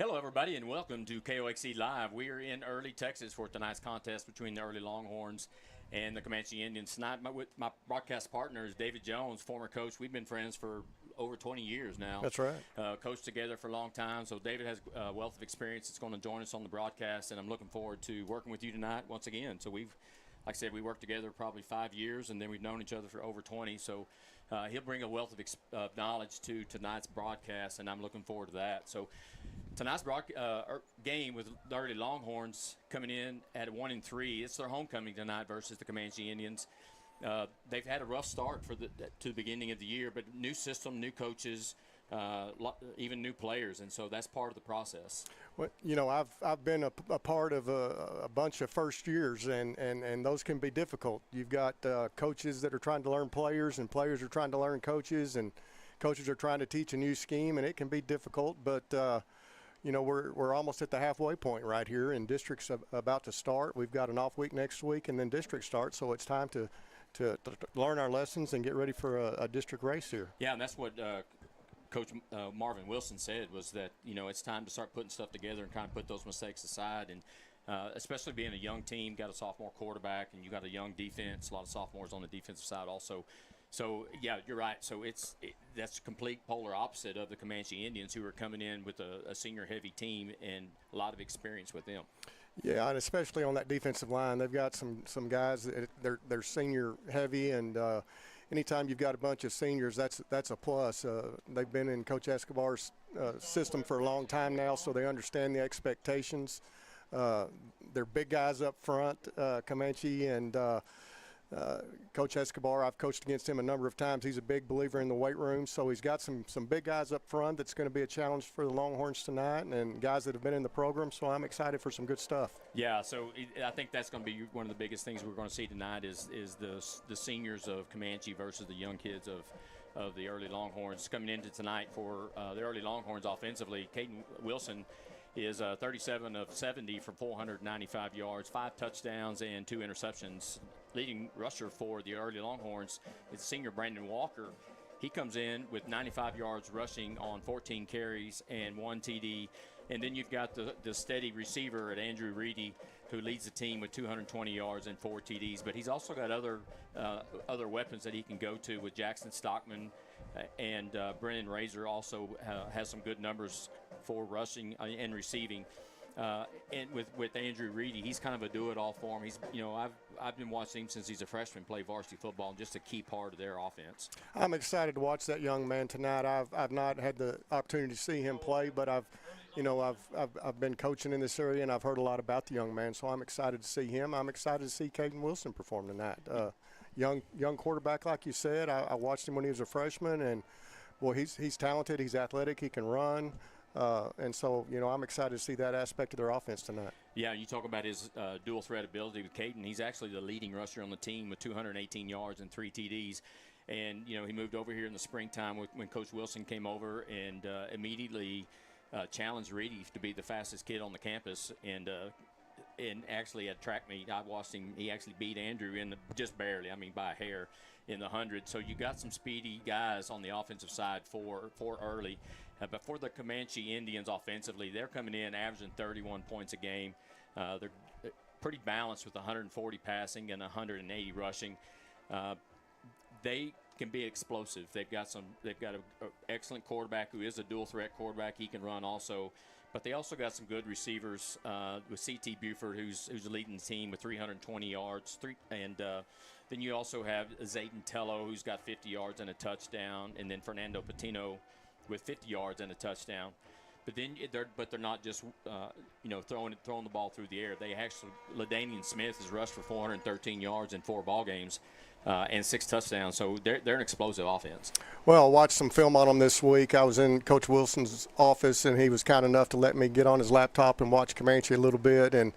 Hello, everybody, and welcome to KOXE Live. We are in Early, Texas for tonight's contest between the Early Longhorns and the Comanche Indians. Tonight, my broadcast partner is David Jones, former coach. We've been friends for over 20 years now. That's right. Coached together for a long time. So David has a wealth of experience. It's going to join us on the broadcast, and I'm looking forward to working with you tonight once again. So like I said, we worked together probably 5 years, and then we've known each other for over 20. So he'll bring a wealth of knowledge to tonight's broadcast, and I'm looking forward to that. So tonight's game with the Early Longhorns coming in at 1-3. It's their homecoming tonight versus the Comanche Indians. They've had a rough start to the beginning of the year, but new system, new coaches, even new players, and so that's part of the process. Well, you know, I've been a part of a bunch of first years, and those can be difficult. You've got coaches that are trying to learn players, and players are trying to learn coaches, and coaches are trying to teach a new scheme, and it can be difficult. But you know, we're almost at the halfway point right here, and district's about to start. We've got an off week next week, and then district starts, so it's time to learn our lessons and get ready for a district race here. Yeah, and that's what Coach Marvin Wilson said, was that, you know, it's time to start putting stuff together and kind of put those mistakes aside. And especially being a young team, got a sophomore quarterback, and you got a young defense, a lot of sophomores on the defensive side also. So, yeah, you're right. So that's complete polar opposite of the Comanche Indians, who are coming in with a senior-heavy team and a lot of experience with them. Yeah, and especially on that defensive line, they've got some guys that they're senior-heavy, and anytime you've got a bunch of seniors, that's a plus. They've been in Coach Escobar's system for a long time now, so they understand the expectations. They're big guys up front, Comanche, and Coach Escobar, I've coached against him a number of times. He's a big believer in the weight room, so he's got some big guys up front that's going to be a challenge for the Longhorns tonight, and guys that have been in the program, so I'm excited for some good stuff. Yeah, so I think that's going to be one of the biggest things we're going to see tonight is the seniors of Comanche versus the young kids of the Early Longhorns. Coming into tonight for the Early Longhorns offensively, Caden Wilson is 37 of 70 for 495 yards, 5 touchdowns, and 2 interceptions. Leading rusher for the Early Longhorns is senior Brandon Walker. He comes in with 95 yards rushing on 14 carries and 1 TD. And then you've got the steady receiver at Andrew Reedy, who leads the team with 220 yards and 4 TDs. But he's also got other weapons that he can go to with Jackson Stockman, and Brennan Razor also has some good numbers for rushing and receiving. And with Andrew Reedy, he's kind of a do-it-all for him. He's, you know, I've been watching him since he's a freshman play varsity football, and just a key part of their offense. I'm excited to watch that young man tonight. I've not had the opportunity to see him play, but I've been coaching in this area, and I've heard a lot about the young man, so I'm excited to see him. I'm excited to see Caden Wilson perform tonight. Young quarterback, like you said. I watched him when he was a freshman, and boy, he's talented. He's athletic. He can run. And so, you know, I'm excited to see that aspect of their offense tonight. Yeah, you talk about his dual threat ability with Caden. He's actually the leading rusher on the team with 218 yards and 3 TDs. And, you know, he moved over here in the springtime when Coach Wilson came over, and immediately challenged Reedy to be the fastest kid on the campus. And actually at track meet, I watched him. He actually beat Andrew just barely, I mean by a hair, in the 100. So you got some speedy guys on the offensive side for Early. But for the Comanche Indians offensively, they're coming in averaging 31 points a game. They're pretty balanced with 140 passing and 180 rushing. They can be explosive. They've got an excellent quarterback who is a dual threat quarterback. He can run also. But they also got some good receivers with C.T. Buford, who's leading the team with 320 yards. Then you also have Zayden Tello, who's got 50 yards and a touchdown, and then Fernando Patino with 50 yards and a touchdown. But then they're not just throwing the ball through the air. They actually, LaDainian Smith has rushed for 413 yards in 4 ball games and 6 touchdowns. So they're an explosive offense. Well, I watched some film on them this week. I was in Coach Wilson's office, and he was kind enough to let me get on his laptop and watch Comanche a little bit. And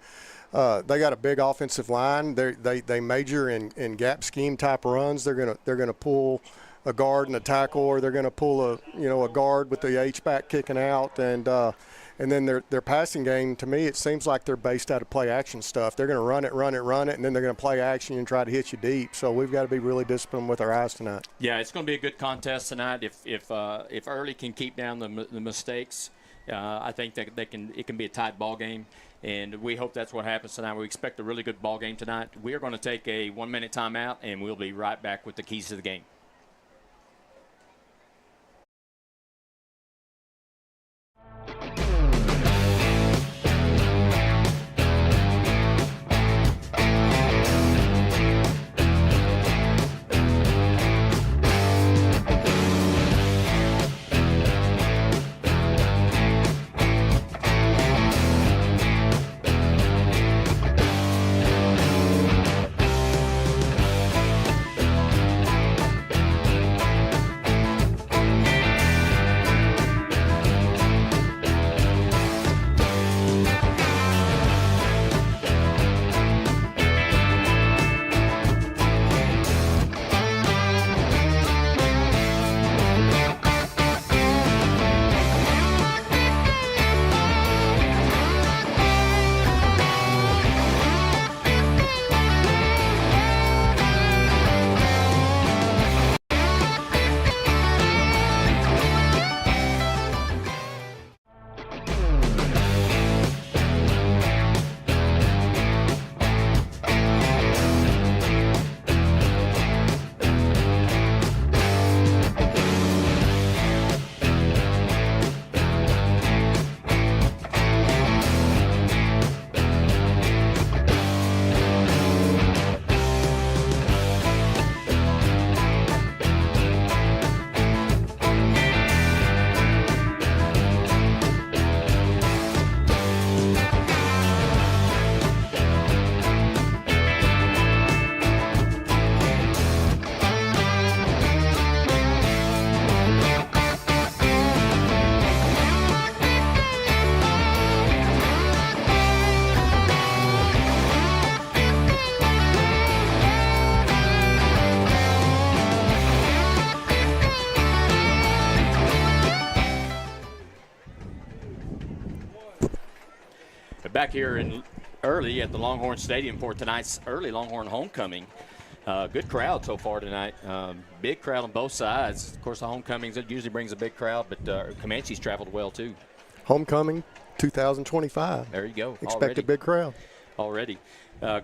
they got a big offensive line. They major in gap scheme type runs. They're gonna pull a guard and a tackle, or they're going to pull a guard with the H-back kicking out, and then their passing game, to me, it seems like they're based out of play action stuff. They're going to run it, and then they're going to play action and try to hit you deep. So we've got to be really disciplined with our eyes tonight. Yeah, it's going to be a good contest tonight. If Early can keep down the mistakes, I think that it can be a tight ball game, and we hope that's what happens tonight. We expect a really good ball game tonight. We are going to take a 1-minute timeout, and we'll be right back with the keys to the game. Back here in Early at the Longhorn Stadium for tonight's early Longhorn homecoming. Good crowd so far tonight. Big crowd on both sides. Of course, the homecomings, it usually brings a big crowd, but Comanche's traveled well too. Homecoming 2025. There you go. Expect already. A big crowd. Already.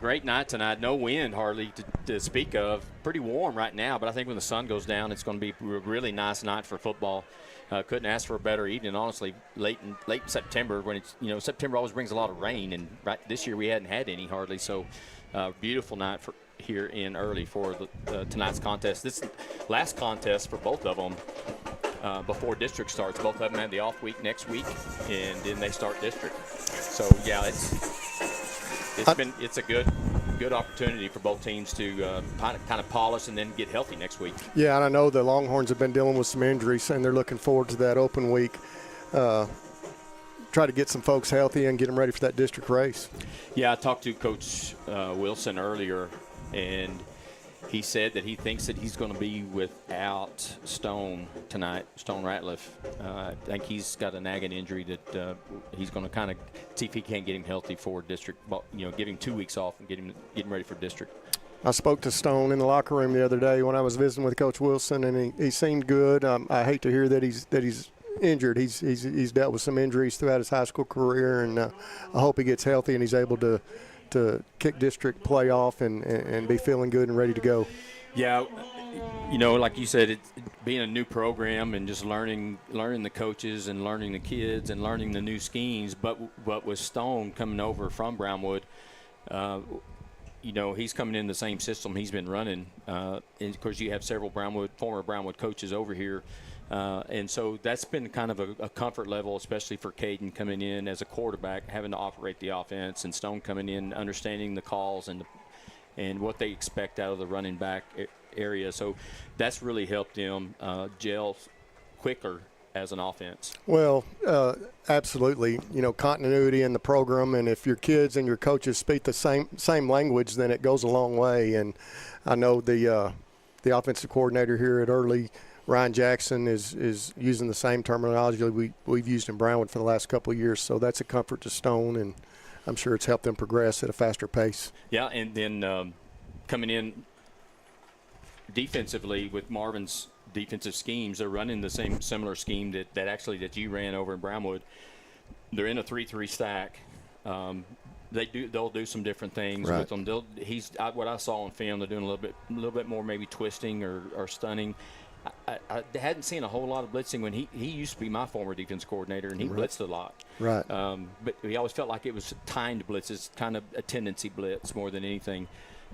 Great night tonight. No wind hardly to speak of. Pretty warm right now, but I think when the sun goes down, it's going to be a really nice night for football. Couldn't ask for a better evening, honestly. Late in September, when it's September always brings a lot of rain, and right this year we hadn't had any hardly. So, beautiful night for here in Early for tonight's contest. This last contest for both of them before district starts. Both of them have the off week next week, and then they start district. So yeah, it's a good opportunity for both teams to kind of polish and then get healthy next week. Yeah, and I know the Longhorns have been dealing with some injuries, and they're looking forward to that open week. Try to get some folks healthy and get them ready for that district race. Yeah, I talked to Coach Wilson earlier, and he said that he thinks that he's going to be without Stone tonight, Stone Ratliff. I think he's got a nagging injury that he's going to kind of see if he can't get him healthy for district, give him 2 weeks off and get him ready for district. I spoke to Stone in the locker room the other day when I was visiting with Coach Wilson, and he seemed good. I hate to hear that he's injured. He's dealt with some injuries throughout his high school career, and I hope he gets healthy and he's able to kick district playoff and be feeling good and ready to go. Yeah, like you said, it being a new program and just learning the coaches and learning the kids and learning the new schemes. But with Stone coming over from Brownwood, he's coming in the same system he's been running. And of course, you have several former Brownwood coaches over here. And so that's been kind of a comfort level, especially for Caden coming in as a quarterback, having to operate the offense, and Stone coming in, understanding the calls and what they expect out of the running back area. So that's really helped them gel quicker as an offense. Well, absolutely. Continuity in the program, and if your kids and your coaches speak the same language, then it goes a long way. And I know the offensive coordinator here at Early, Ryan Jackson, is using the same terminology we've used in Brownwood for the last couple of years. So that's a comfort to Stone, and I'm sure it's helped them progress at a faster pace. Yeah, and then coming in defensively with Marvin's defensive schemes. They're running the same similar scheme that you ran over in Brownwood. They're in a 3-3 stack. They'll do some different things with them. What I saw on film, they're doing a little bit more maybe twisting or stunning. I hadn't seen a whole lot of blitzing when he used to be my former defense coordinator, and he blitzed a lot. Right. But he always felt like it was timed blitzes, kind of a tendency blitz more than anything.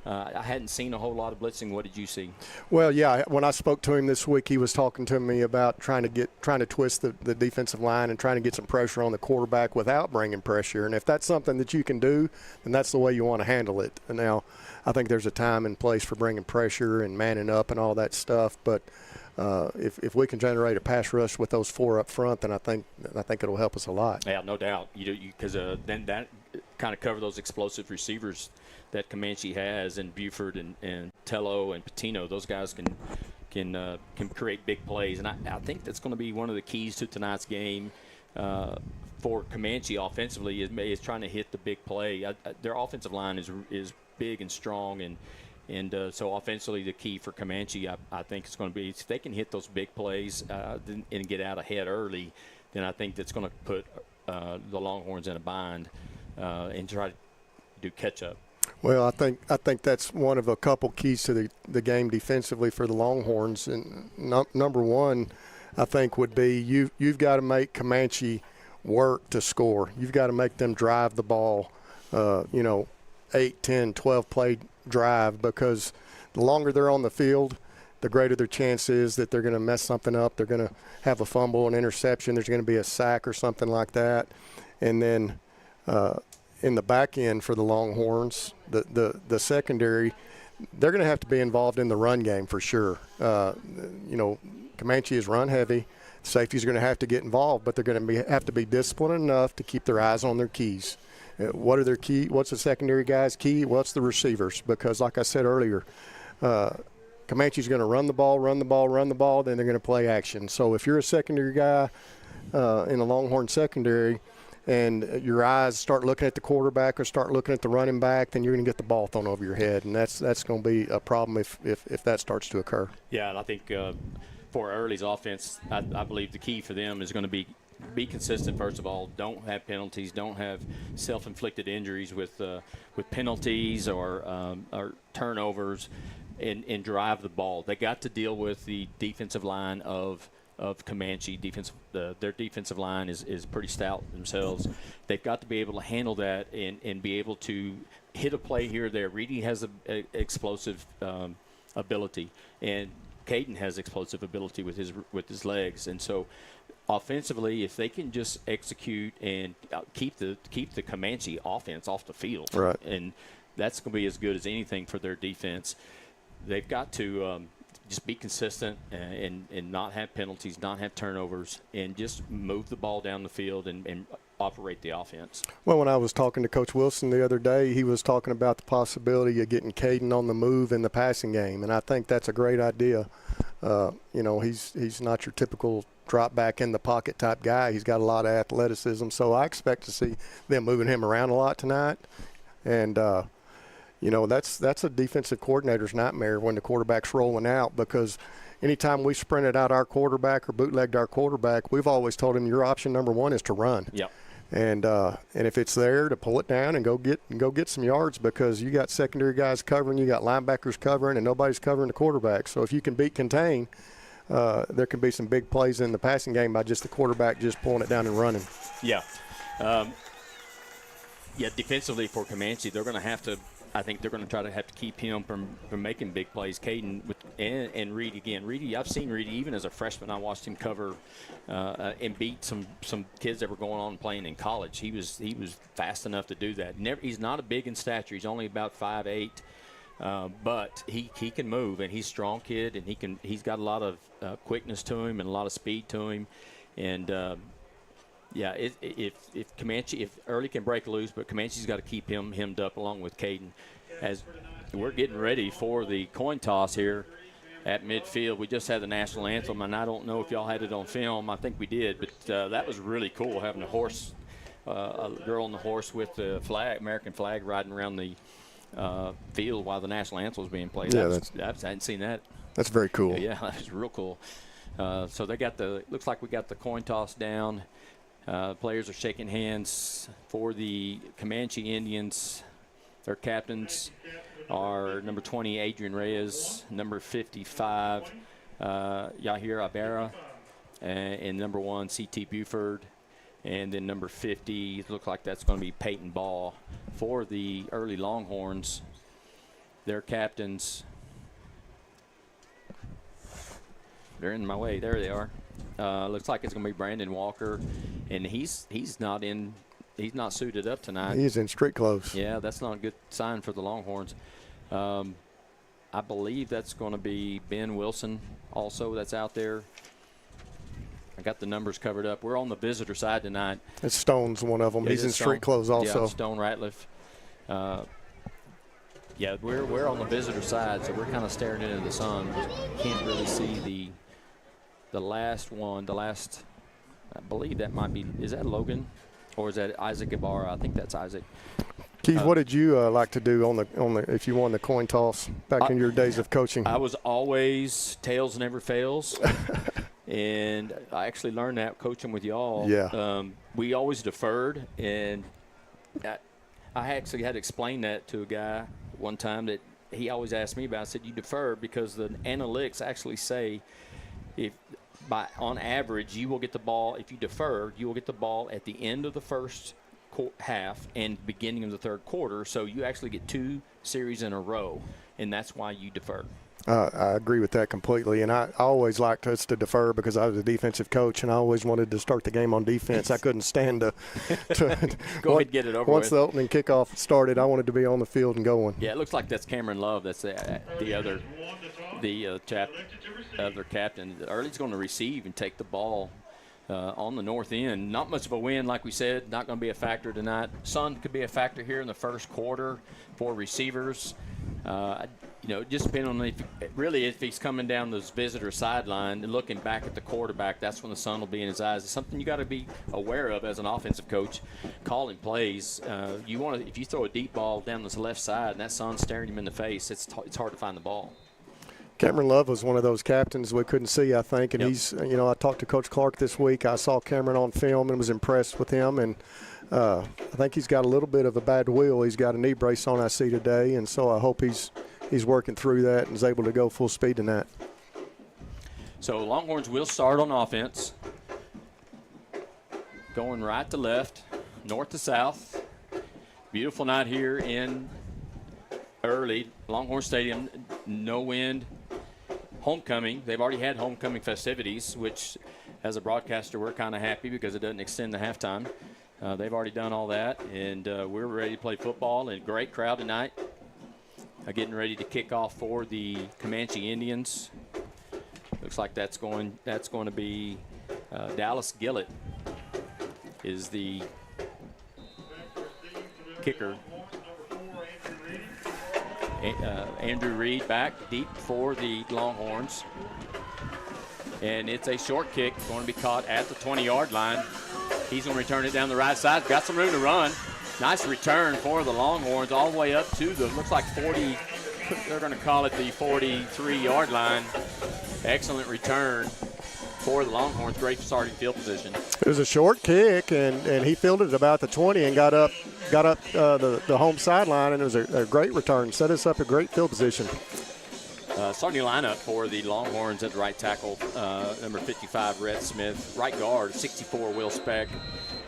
I hadn't seen a whole lot of blitzing. What did you see? Well, yeah, when I spoke to him this week, he was talking to me about trying to twist the defensive line and trying to get some pressure on the quarterback without bringing pressure. And if that's something that you can do, then that's the way you want to handle it. And now, I think there's a time and place for bringing pressure and manning up and all that stuff. But if we can generate a pass rush with those 4 up front, then I think it'll help us a lot. Yeah, no doubt. Because then that kind of cover those explosive receivers that Comanche has, and Buford and Tello and Patino. Those guys can create big plays, and I think that's going to be one of the keys to tonight's game for Comanche offensively is trying to hit the big play. Their offensive line is big and strong, and so offensively the key for Comanche I think is going to be if they can hit those big plays and get out ahead early, then I think that's going to put the Longhorns in a bind and try to do catch up. Well, I think that's one of a couple keys to the game defensively for the Longhorns. And number one, I think, would be you've got to make Comanche work to score. You've got to make them drive the ball, 8, 10, 12 play drive, because the longer they're on the field, the greater their chance is that they're going to mess something up. They're going to have a fumble, an interception. There's going to be a sack or something like that. And then in the back end for the Longhorns, the secondary, they're going to have to be involved in the run game for sure. Comanche is run heavy. Safeties are going to have to get involved, but they're going to have to be disciplined enough to keep their eyes on their keys. What are their key? What's the secondary guys' key? What's the receivers? Because like I said earlier, Comanche's going to run the ball, then they're going to play action. So if you're a secondary guy in a Longhorn secondary, and your eyes start looking at the quarterback or start looking at the running back, then you're going to get the ball thrown over your head, and that's going to be a problem if that starts to occur. Yeah, and I think for Early's offense, I believe the key for them is going to be consistent. First of all, don't have penalties, don't have self-inflicted injuries with penalties or turnovers, and drive the ball. They got to deal with the defensive line of Comanche. Their defensive line is pretty stout themselves. They've got to be able to handle that and be able to hit a play here or there. Reedy has a explosive ability, and Caden has explosive ability with his legs. And so offensively, if they can just execute and keep the Comanche offense off the field, right, and that's going to be as good as anything for their defense. They've got to just be consistent and not have penalties, not have turnovers, and just move the ball down the field and operate the offense. Well, when I was talking to Coach Wilson the other day, he was talking about the possibility of getting Caden on the move in the passing game, and I think that's a great idea. He's not your typical drop back in the pocket type guy. He's got a lot of athleticism, so I expect to see them moving him around a lot tonight. And that's a defensive coordinator's nightmare when the quarterback's rolling out, because anytime we sprinted out our quarterback or bootlegged our quarterback, we've always told him your option number one is to run. Yep. And if it's there, to pull it down and go get some yards, because you got secondary guys covering, you got linebackers covering, and nobody's covering the quarterback. So if you can beat contain, there can be some big plays in the passing game by just the quarterback just pulling it down and running. Yeah. Defensively for Comanche, they're going to have to. I think they're going to try to have to keep him from making big plays. Caden and Reedy again. Reedy, I've seen Reedy even as a freshman. I watched him cover and beat some kids that were going on playing in college. He was fast enough to do that. He's not a big in stature. He's only about 5'8", but he can move, and he's a strong kid, and he's got a lot of quickness to him and a lot of speed to him, and. If Early can break loose, but Comanche's got to keep him hemmed up along with Caden. As we're getting ready for the coin toss here at midfield, we just had the national anthem, and I don't know if y'all had it on film. I think we did, but that was really cool having a girl on the horse with the flag, American flag, riding around field while the national anthem was being played. Yeah, I hadn't seen that. That's very cool. Yeah, that was real cool. So they got looks like we got the coin toss down. Players are shaking hands for the Comanche Indians. Their captains are number 20, Adrian Reyes, number 55, Yahir Ibarra, and number 1, C.T. Buford, and then number 50, it looks like that's going to be Peyton Ball for the Early Longhorns. Their captains, they're in my way. There they are. Looks like it's going to be Brandon Walker, and he's not suited up tonight. He's in street clothes. Yeah, that's not a good sign for the Longhorns. I believe that's going to be Ben Wilson also that's out there. I got the numbers covered up. We're on the visitor side tonight. It's Stone's one of them. He's in street clothes also. Yeah, Stone Ratliff. Yeah, we're on the visitor side, so we're kind of staring into the sun. Can't really see the last one. I believe that might be, is that Logan? Or is that Isaac Ibarra? I think that's Isaac. Keith, what did you like to do on the if you won the coin toss back in your days of coaching? I was always tails never fails. And I actually learned that coaching with y'all. Yeah. We always deferred, and I actually had to explain that to a guy one time that he always asked me about. I said, you defer because the analytics actually say on average, you will get the ball, if you defer, you will get the ball at the end of the first half and beginning of the third quarter. So you actually get 2 series in a row, and that's why you defer. I agree with that completely, and I always liked us to defer because I was a defensive coach, and I always wanted to start the game on defense. I couldn't stand to go ahead and get it over once with. the opening kickoff started, I wanted to be on the field and going. Yeah, it looks like that's Cameron Love. That's the other captain. Early's going to receive and take the ball on the north end. Not much of a win, like we said. Not going to be a factor tonight. Sun could be a factor here in the first quarter for receivers. Just depending on if he's coming down this visitor sideline and looking back at the quarterback, that's when the sun will be in his eyes. It's something you got to be aware of as an offensive coach, calling plays. If you throw a deep ball down this left side and that sun's staring him in the face, it's hard to find the ball. Cameron Love was one of those captains we couldn't see, I think, and Yep. he's, I talked to Coach Clark this week. I saw Cameron on film and was impressed with him, and I think he's got a little bit of a bad wheel. He's got a knee brace on, I see today, and so I hope he's working through that and is able to go full speed in that. So Longhorns will start on offense, going right to left, north to south. Beautiful night here in Early, Longhorn Stadium, no wind. Homecoming, they've already had homecoming festivities, which as a broadcaster we're kind of happy because it doesn't extend to halftime. They've already done all that, and we're ready to play football, and great crowd tonight. Getting ready to kick off for the Comanche Indians. Looks like that's going to be Dallas Gillett is the kicker. Andrew Reed back deep for the Longhorns. And it's a short kick going to be caught at the 20-yard line. He's going to return it down the right side. Got some room to run. Nice return for the Longhorns all the way up to looks like 40, they're going to call it the 43-yard line. Excellent return for the Longhorns. Great starting field position. It was a short kick, and he fielded it about the 20 and got up the home sideline, and it was a great return. Set us up a great field position. Starting lineup for the Longhorns at the right tackle, number 55, Rhett Smith. Right guard, 64, Will Speck.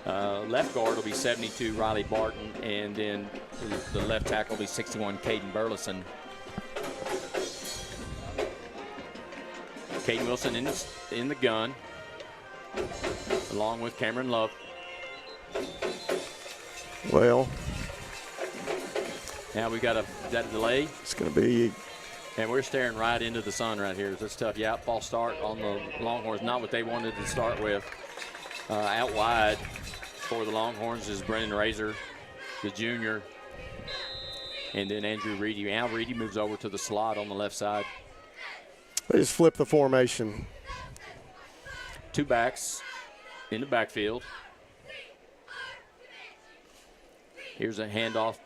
Left guard will be 72, Riley Barton. And then the left tackle will be 61, Caden Burleson. Caden Wilson in the gun, along with Cameron Love. Well, now we got a delay. It's going to be. And we're staring right into the sun right here. It's tough. Yeah, false start on the Longhorns. Not what they wanted to start with. Out wide for the Longhorns is Brennan Razor, the junior. And then Andrew Reedy. Now Reedy moves over to the slot on the left side. They just flip the formation. 2 backs in the backfield. Here's a handoff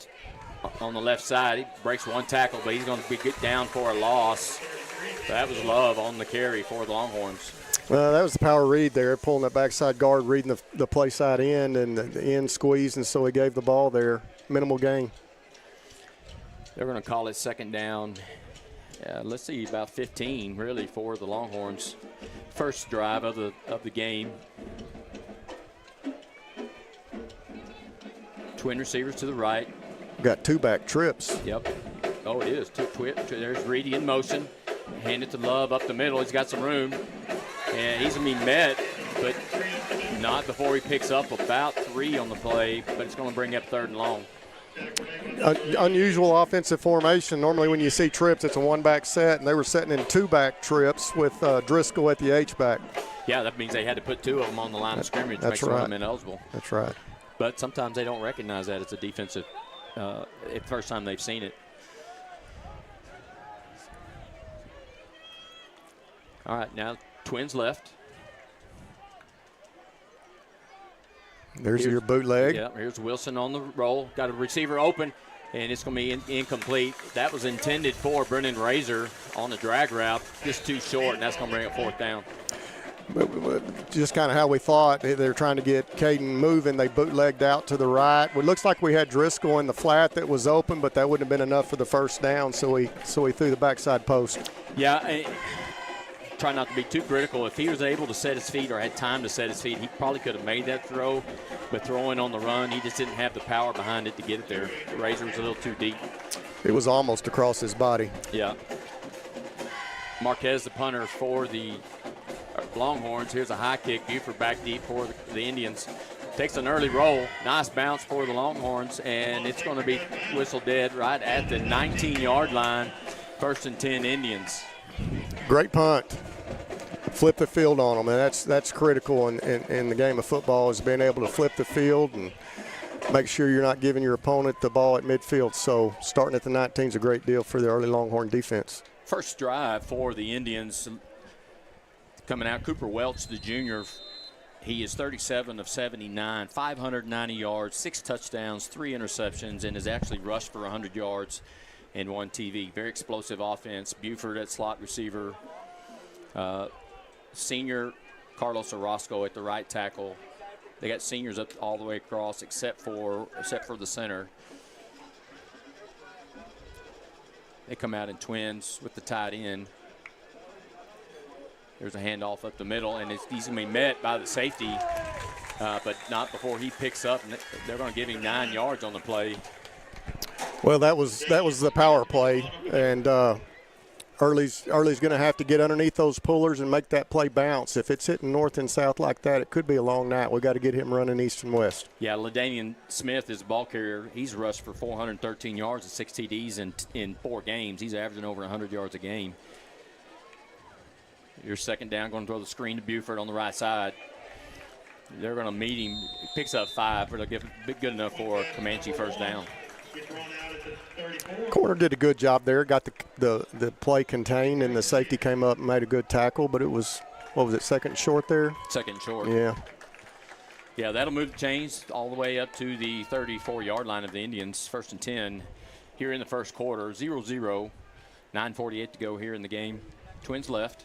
on the left side. He breaks one tackle, but he's going to be down for a loss. So that was Love on the carry for the Longhorns. Well, that was the power read there, pulling that backside guard, reading the play side end, and the end squeezed, and so he gave the ball there. Minimal gain. They're going to call it second down. Let's see, about 15 really for the Longhorns. First drive of the game. Twin receivers to the right. Got two back trips. Yep. Oh, it is. There's Reedy in motion. Hand it to Love up the middle. He's got some room. And he's going to be met, but not before he picks up about 3 on the play, but it's going to bring up 3rd and long. Unusual offensive formation. Normally when you see trips, it's a one-back set, and they were setting in two-back trips with Driscoll at the H-back. Yeah, that means they had to put 2 of them on the line of scrimmage to make them ineligible. That's right. But sometimes they don't recognize that it's a defensive, first time they've seen it. All right, now Twins left. Here's your bootleg. Yeah, here's Wilson on the roll. Got a receiver open, and it's going to be incomplete. That was intended for Brennan Razor on the drag route. Just too short, and that's going to bring up 4th down. Just kind of how we thought. They're trying to get Caden moving. They bootlegged out to the right. It looks like we had Driscoll in the flat that was open, but that wouldn't have been enough for the first down, so he threw the backside post. Yeah, try not to be too critical. If he was able to set his feet or had time to set his feet, he probably could have made that throw. But throwing on the run, he just didn't have the power behind it to get it there. The Razor was a little too deep. It was almost across his body. Yeah. Marquez, the punter for the Longhorns. Here's a high kick. Buford back deep for the Indians. Takes an early roll. Nice bounce for the Longhorns, and it's going to be whistle dead right at the 19-yard line. 1st and 10 Indians. Great punt. Flip the field on them, and that's critical in the game of football, is being able to flip the field and make sure you're not giving your opponent the ball at midfield. So starting at the 19 is a great deal for the early Longhorn defense. First drive for the Indians coming out. Cooper Welch, the junior, he is 37 of 79, 590 yards, 6 touchdowns, 3 interceptions, and has actually rushed for 100 yards and 1 TV. Very explosive offense. Buford at slot receiver. Senior Carlos Orozco at the right tackle. They got seniors up all the way across except for the center. They come out in twins with the tight end. There's a handoff up the middle, and he's going to be met by the safety, but not before he picks up. And they're going to give him 9 yards on the play. Well, that was the power play, and Early's going to have to get underneath those pullers and make that play bounce. If it's hitting north and south like that, it could be a long night. We've got to get him running east and west. Yeah, LaDainian Smith is a ball carrier. He's rushed for 413 yards and 6 TDs in 4 games. He's averaging over 100 yards a game. Your second down, going to throw the screen to Buford on the right side. They're going to meet him. He picks up 5, but they'll give it good enough for a Comanche first down. Corner did a good job there. Got the play contained, and the safety came up and made a good tackle. But it was, what was it, second short there? Second short. Yeah. Yeah, that'll move the chains all the way up to the 34-yard line of the Indians. 1st and 10 here in the first quarter. 0-0. 9:48 to go here in the game. Twins left.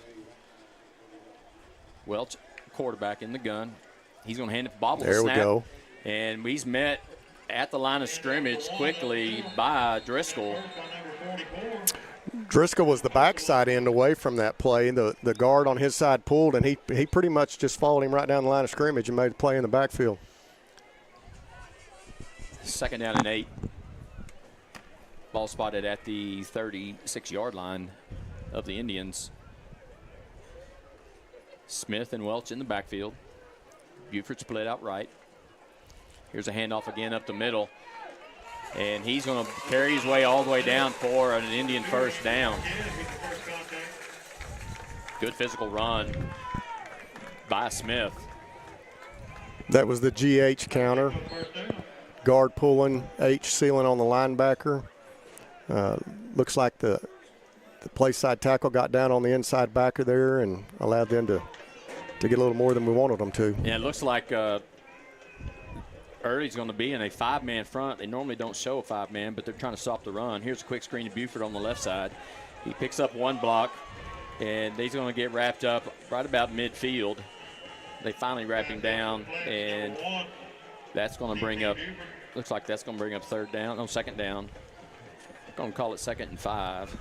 Welch, quarterback in the gun. He's going to hand it to Bobble. There we go. And he's met at the line of scrimmage quickly by Driscoll. Driscoll was the backside end away from that play. The guard on his side pulled, and he pretty much just followed him right down the line of scrimmage and made the play in the backfield. 2nd down and 8. Ball spotted at the 36-yard line of the Indians. Smith and Welch in the backfield. Buford split out right. Here's a handoff again up the middle. And he's going to carry his way all the way down for an Indian first down. Good physical run by Smith. That was the GH counter. Guard pulling, H sealing on the linebacker. Looks like the play side tackle got down on the inside backer there and allowed them to get a little more than we wanted them to. Yeah, it looks like Early's going to be in a 5-man front. They normally don't show a 5-man, but they're trying to stop the run. Here's a quick screen to Buford on the left side. He picks up one block, and he's going to get wrapped up right about midfield. They finally wrap him down, and that's going to bring up, looks like that's going to bring up second down. I'm going to call it 2nd and 5.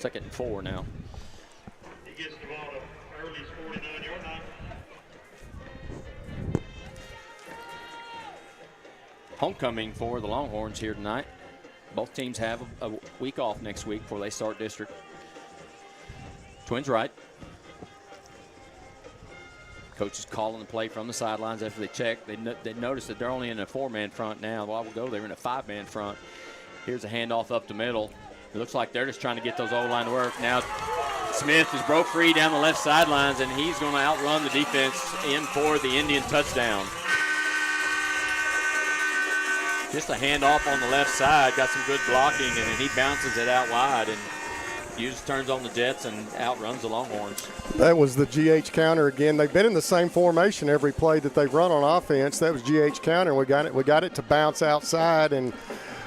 2nd and 4 now. He gets the ball to Early's 49-yard line. Homecoming for the Longhorns here tonight. Both teams have a week off next week before they start district. Twins right. Coach is calling the play from the sidelines after they check. They notice that they're only in a 4-man front now. A while ago they were in a 5-man front. Here's a handoff up the middle. It looks like they're just trying to get those O-line to work. Now Smith is broke free down the left sidelines, and he's going to outrun the defense in for the Indian touchdown. Just a handoff on the left side, got some good blocking, and then he bounces it out wide and Hughes turns on the jets and outruns the Longhorns. That was the GH counter again. They've been in the same formation every play that they've run on offense. That was GH counter. We got it to bounce outside, and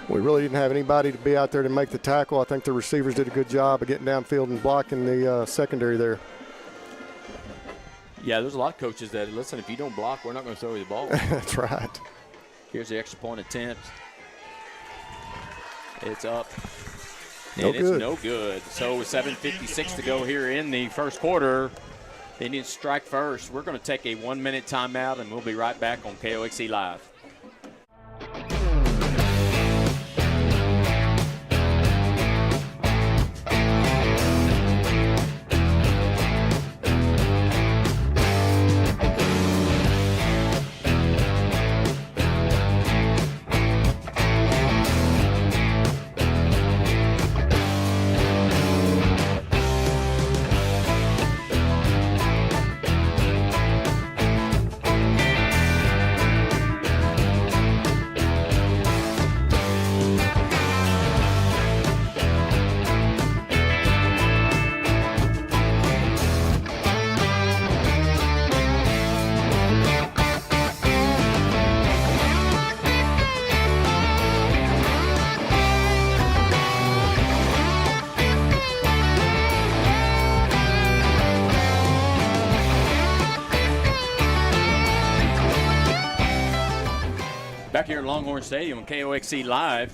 we really didn't have anybody to be out there to make the tackle. I think the receivers did a good job of getting downfield and blocking the secondary there. Yeah, there's a lot of coaches that, listen, if you don't block, we're not going to throw you the ball. That's right. Here's the extra point attempt. It's up. No and good. It's no good. So with 7:56 to go here in the first quarter, the Indians strike first. We're going to take a 1-minute timeout, and we'll be right back on KOXC Live. Back here at Longhorn Stadium on KOXC Live,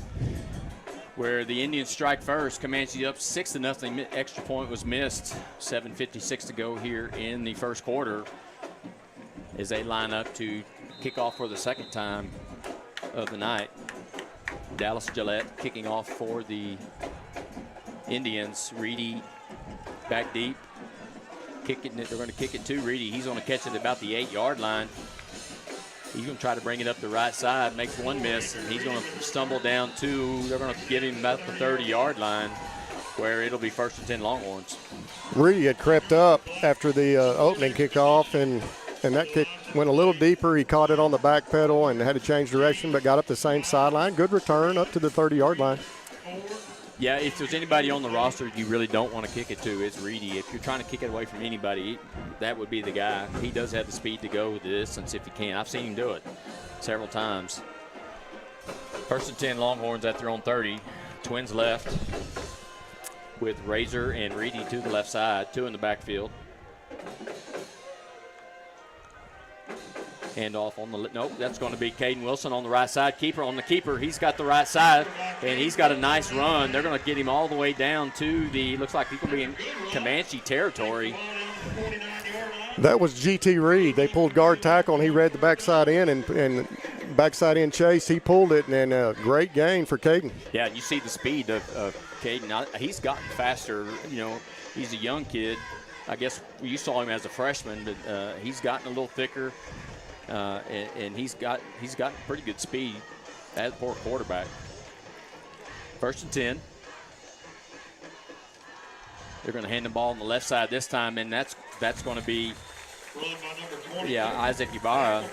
where the Indians strike first. Comanche up 6-0. Extra point was missed. 7:56 to go here in the first quarter as they line up to kick off for the second time of the night. Dallas Gillette kicking off for the Indians. Reedy back deep. Kicking it. They're going to kick it to Reedy. He's going to catch it about the 8-yard line. He's going to try to bring it up the right side, makes one miss, and he's going to stumble down two. They're going to get him about the 30-yard line, where it'll be 1st and 10 Longhorns. Reedy had crept up after the opening kickoff, and that kick went a little deeper. He caught it on the back pedal and had to change direction, but got up the same sideline. Good return up to the 30-yard line. Yeah, if there's anybody on the roster you really don't want to kick it to, it's Reedy. If you're trying to kick it away from anybody, that would be the guy. He does have the speed to go the distance if he can. I've seen him do it several times. 1st and 10 Longhorns at their own 30. Twins left with Razor and Reedy to the left side, 2 in the backfield. Handoff on the, nope, that's going to be Caden Wilson on the right side. Keeper on the keeper. He's got the right side, and he's got a nice run. They're going to get him all the way down to the, looks like he's going to be in Comanche territory. That was G.T. Reed. They pulled guard tackle, and he read the backside in, and backside in chase. He pulled it, and a great gain for Caden. Yeah, you see the speed of Caden. He's gotten faster. You know, he's a young kid. I guess you saw him as a freshman, but he's gotten a little thicker. And he's got pretty good speed as a poor quarterback. 1st and 10. They're going to hand the ball on the left side this time, and that's going to be Isaac Ibarra.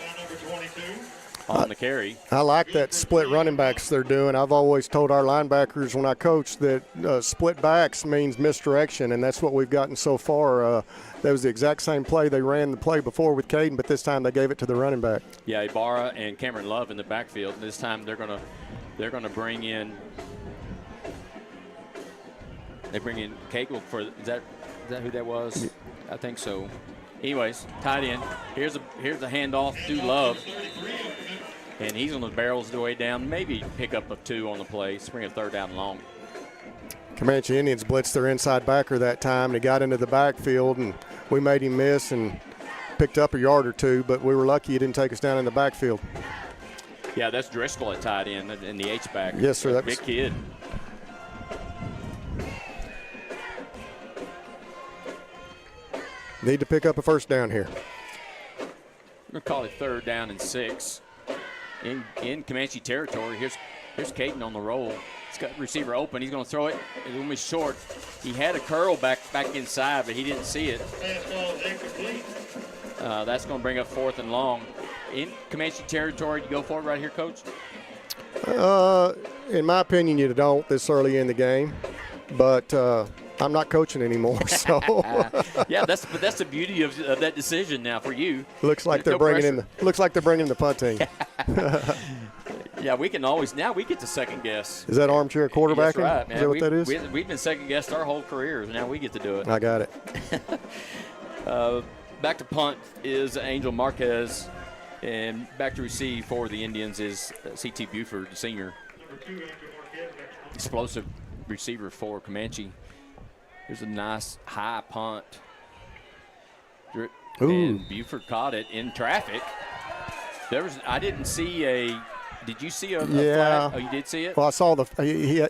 on the carry. I like that split running backs they're doing. I've always told our linebackers when I coach that split backs means misdirection, and that's what we've gotten so far. That was the exact same play. They ran the play before with Caden, but this time they gave it to the running back. Yeah, Ibarra and Cameron Love in the backfield. And this time they're gonna bring in. They bring in Cagle for is that who that was? Yeah. I think so. Anyways, tight end. Here's a handoff to Love, and he's on the barrels the way down. Maybe pick up of 2 on the play. Bring a 3rd down and long. Comanche Indians blitzed their inside backer that time, and he got into the backfield, and we made him miss and picked up a yard or 2, but we were lucky he didn't take us down in the backfield. Yeah, that's Driscoll at tight end in the H-back. Yes, sir. That's big kid. Need to pick up a 1st down here. We're going to call it 3rd down and 6. In Comanche territory, here's Caden on the roll. He's got the receiver open. He's going to throw it. It's going to be short. He had a curl back inside, but he didn't see it. That's going to bring up 4th and long. In Comanche territory, do you go for it right here, Coach? In my opinion, you don't this early in the game, but I'm not coaching anymore, so. Yeah, that's the beauty of that decision now for you. Looks like they're bringing in the punt team. Yeah, we can always now we get to second guess. Is that armchair quarterbacking? That's right, man. Is that what that is? We've been second guessed our whole careers. Now we get to do it. I got it. Back to punt is Angel Marquez, and back to receive for the Indians is C.T. Buford, the senior. Explosive receiver for Comanche. Here's a nice high punt. And Buford caught it in traffic. I didn't see a. Did you see a flag? Oh, you did see it? Well, I saw he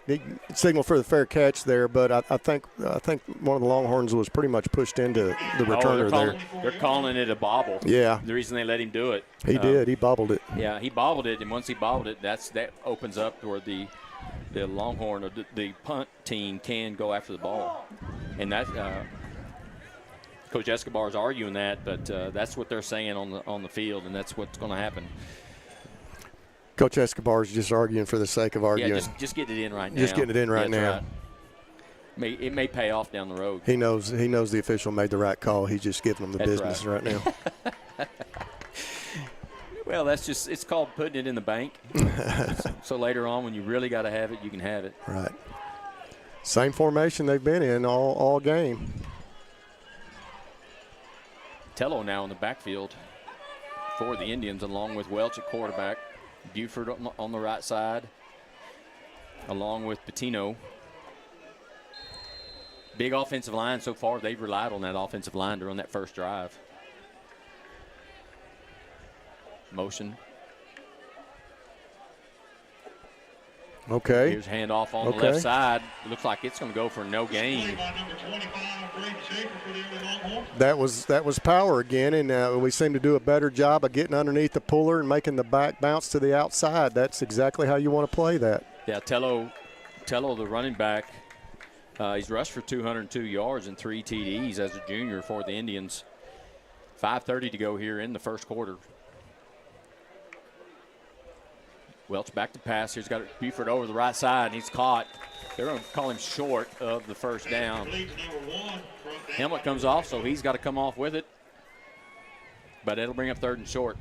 signaled for the fair catch there, but I think one of the Longhorns was pretty much pushed into the returner there. They're calling it a bobble. Yeah. The reason they let him do it. He did. He bobbled it. Yeah, he bobbled it, and once he bobbled it, that opens up where the Longhorn or the punt team can go after the ball, and that. Coach Escobar is arguing that, but that's what they're saying on the field, and that's what's going to happen. Coach Escobar is just arguing for the sake of arguing. Yeah, just getting it in right now. Just getting it in right now. Right. It may pay off down the road. He knows the official made the right call. He's just giving them the business right now. Well, it's called putting it in the bank. So later on, when you really got to have it, you can have it. Right. Same formation they've been in all game. Tello now in the backfield for the Indians, along with Welch at quarterback. Buford on the right side, along with Patino. Big offensive line so far. They've relied on that offensive line to run that first drive. Motion. Okay. Here's handoff on the left side. It looks like it's going to go for no gain. That was power again, and we seem to do a better job of getting underneath the puller and making the back bounce to the outside. That's exactly how you want to play that. Yeah, Tello, the running back, he's rushed for 202 yards and 3 TDs as a junior for the Indians. 5:30 to go here in the first quarter. Welch back to pass. He's got Buford over the right side, and he's caught. They're going to call him short of the first down. Helmet comes off, so he's got to come off with it. But it'll bring up 3rd and short.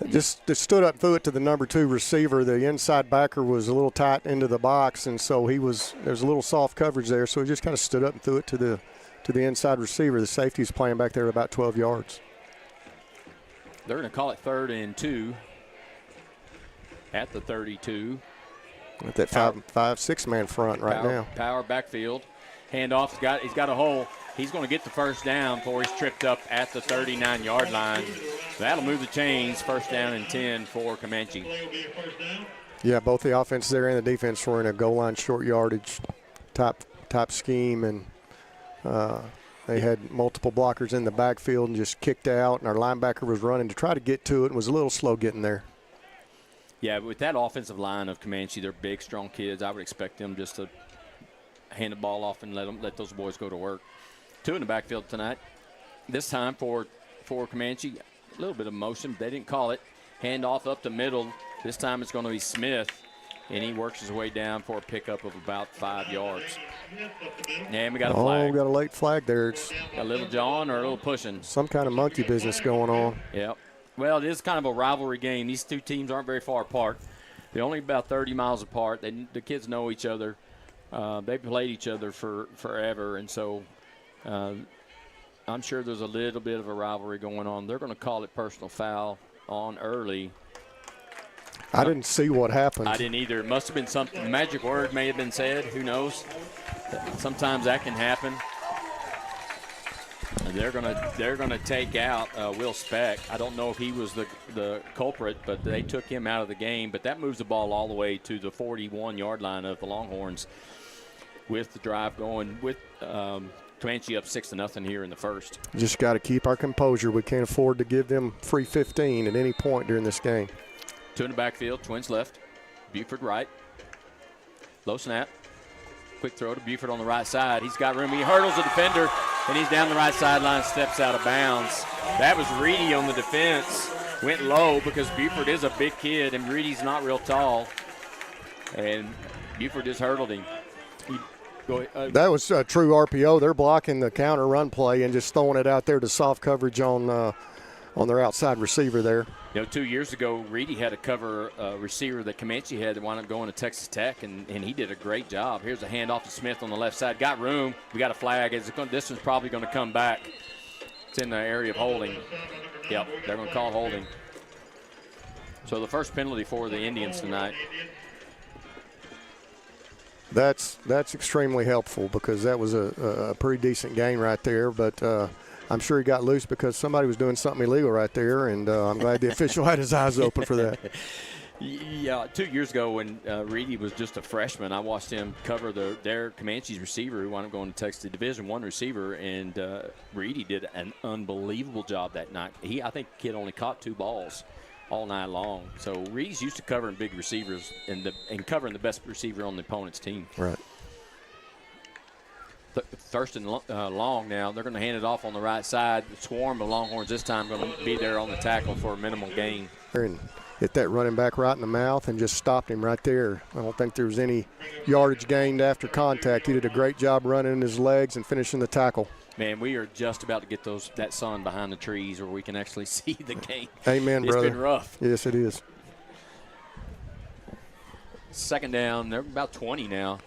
Just stood up, threw it to the number 2 receiver. The inside backer was a little tight into the box, and so there's a little soft coverage there. So he just kind of stood up and threw it to the inside receiver. The safety's playing back there about 12 yards. They're going to call it 3rd and 2. At the 32. At that 5-6 man front right now. Power backfield. Handoff. He's got a hole. He's going to get the first down before he's tripped up at the 39-yard line. That'll move the chains. 1st down and 10 for Comanche. Yeah, both the offense there and the defense were in a goal line short yardage type scheme, and they had multiple blockers in the backfield and just kicked out, and our linebacker was running to try to get to it and was a little slow getting there. Yeah, with that offensive line of Comanche, they're big, strong kids. I would expect them just to hand the ball off and let those boys go to work. 2 in the backfield tonight. This time for Comanche, a little bit of motion. They didn't call it. Handoff up the middle. This time it's going to be Smith, and he works his way down for a pickup of about 5 yards. And we got a flag. Oh, we got a late flag there. It's a little jawing or a little pushing. Some kind of monkey business going on. Yep. Well, it is kind of a rivalry game. These two teams aren't very far apart. They're only about 30 miles apart. The kids know each other. They've played each other for forever, and so I'm sure there's a little bit of a rivalry going on. They're going to call it personal foul on Early. I didn't see what happened. I didn't either. It must have been something. The magic word may have been said. Who knows? Sometimes that can happen. And they're gonna take out Will Speck. I don't know if he was the culprit, but they took him out of the game. But that moves the ball all the way to the 41-yard line of the Longhorns, with the drive going, with Comanche up 6-0 here in the first. Just got to keep our composure. We can't afford to give them free 15 at any point during this game. 2 in the backfield, Twins left, Buford right. Low snap. Quick throw to Buford on the right side. He's got room. He hurdles the defender, and he's down the right sideline, steps out of bounds. That was Reedy on the defense. Went low because Buford is a big kid, and Reedy's not real tall. And Buford just hurdled him. That was a true RPO. They're blocking the counter run play and just throwing it out there to soft coverage on their outside receiver there. 2 years ago, Reedy had to cover a receiver that Comanche had that wound up going to Texas Tech, and he did a great job. Here's a handoff to Smith on the left side. Got room. We got a flag. This one's probably going to come back. It's in the area of holding. Yep, they're going to call holding. So the first penalty for the Indians tonight. That's extremely helpful because that was a pretty decent gain right there, but I'm sure he got loose because somebody was doing something illegal right there, and I'm glad the official had his eyes open for that. Yeah, 2 years ago when Reedy was just a freshman, I watched him cover their Comanche's receiver who wound up going to Texas Division I receiver, and Reedy did an unbelievable job that night. I think the kid only caught 2 balls all night long. So Reedy's used to covering big receivers and covering the best receiver on the opponent's team. Right. Thurston Long now. They're going to hand it off on the right side. The swarm of Longhorns this time going to be there on the tackle for a minimal gain. And hit that running back right in the mouth and just stopped him right there. I don't think there was any yardage gained after contact. He did a great job running his legs and finishing the tackle. Man, we are just about to get that sun behind the trees where we can actually see the game. Amen, brother. It's been rough. Yes, it is. Second down. They're about 20 now.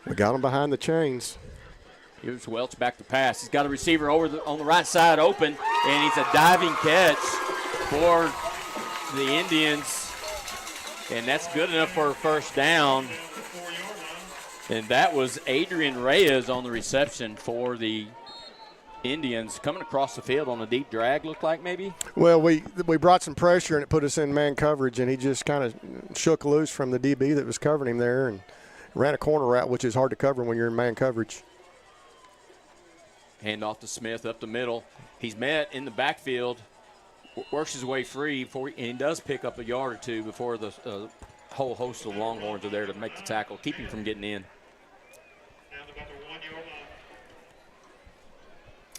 We got them behind the chains. Here's Welch back to pass. He's got a receiver on the right side open, and he's a diving catch for the Indians. And that's good enough for a first down. And that was Adrian Reyes on the reception for the Indians, coming across the field on a deep drag, looked like maybe? Well, we brought some pressure, and it put us in man coverage, and he just kind of shook loose from the DB that was covering him there and ran a corner route, which is hard to cover when you're in man coverage. Hand off to Smith up the middle. He's met in the backfield, works his way free, and he does pick up a yard or two before the whole host of Longhorns are there to make the tackle, keep him from getting in.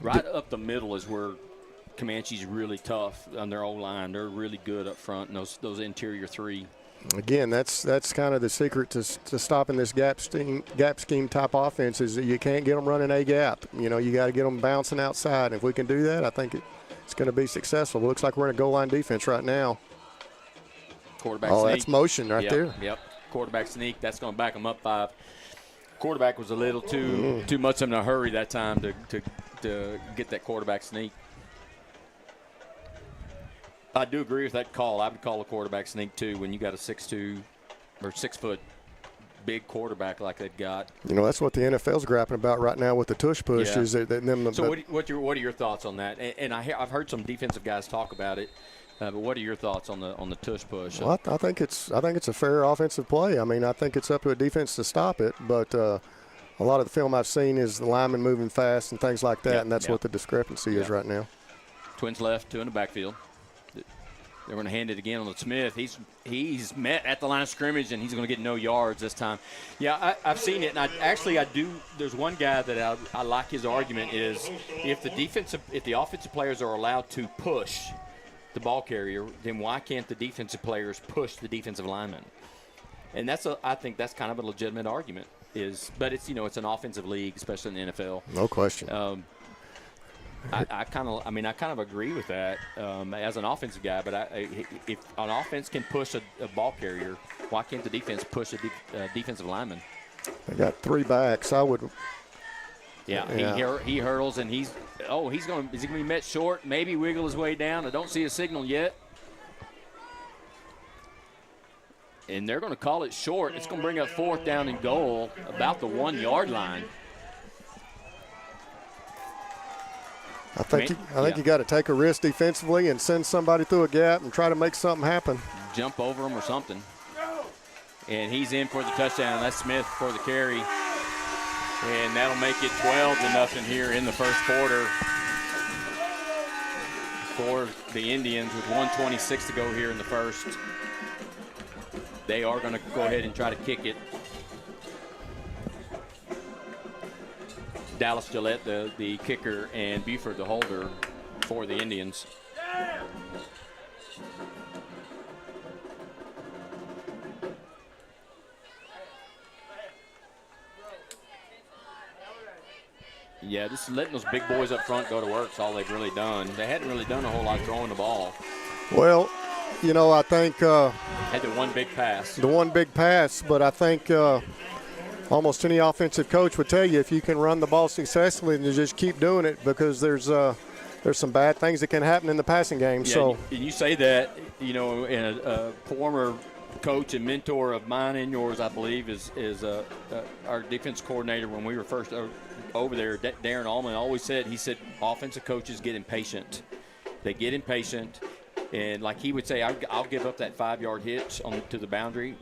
Right up the middle is where Comanche's really tough on their O-line. They're really good up front in those interior 3. Again, that's kind of the secret to stopping this gap scheme type offense is that you can't get them running a gap. You got to get them bouncing outside. And if we can do that, I think it's going to be successful. It looks like we're in a goal line defense right now. Quarterback sneak. That's motion right there. Yep. Quarterback sneak. That's going to back them up 5. Quarterback was a little too much in a hurry that time to get that quarterback sneak. I do agree with that call. I would call a quarterback sneak too when you got a 6'2" or 6 foot big quarterback like they've got. That's what the NFL's grappling about right now with the tush push. Yeah. Is that them. So what are your thoughts on that? And I've heard some defensive guys talk about it. But what are your thoughts on the tush push? Well, I think it's a fair offensive play. I mean, I think it's up to a defense to stop it, but a lot of the film I've seen is the linemen moving fast and things like that, and that's what the discrepancy is right now. Twins left, 2 in the backfield. They're going to hand it again on the Smith. He's met at the line of scrimmage, and he's going to get no yards this time. Yeah, I've seen it, and I do. There's one guy that I like his argument is if the offensive players are allowed to push, the ball carrier, then why can't the defensive players push the defensive linemen? And I think that's kind of a legitimate argument. But it's it's an offensive league, especially in the NFL. No question. I kind of agree with that as an offensive guy. But if an offense can push a ball carrier, why can't the defense push a defensive lineman? They got 3 backs. I would. Yeah. He hurdles and is he going to be met short? Maybe wiggle his way down. I don't see a signal yet. And they're going to call it short. It's going to bring up 4th down and goal about the 1-yard line. I think you got to take a risk defensively and send somebody through a gap and try to make something happen. Jump over him or something. And he's in for the touchdown. That's Smith for the carry. And that'll make it 12-0 here in the first quarter for the Indians with 1:26 to go here in the first. They are going to go ahead and try to kick it. Dallas Gillette, the kicker, and Buford, the holder for the Indians. Yeah, just letting those big boys up front go to work is all they've really done. They hadn't really done a whole lot throwing the ball. Well, I think had the one big pass. The one big pass, but I think almost any offensive coach would tell you if you can run the ball successfully, then just keep doing it because there's some bad things that can happen in the passing game. Yeah, so and you say that, and a former coach and mentor of mine and yours, I believe, is our defense coordinator when we were first over there, Darren Allman, always said, offensive coaches get impatient. They get impatient, and like he would say, I'll give up that 5-yard hitch to the boundary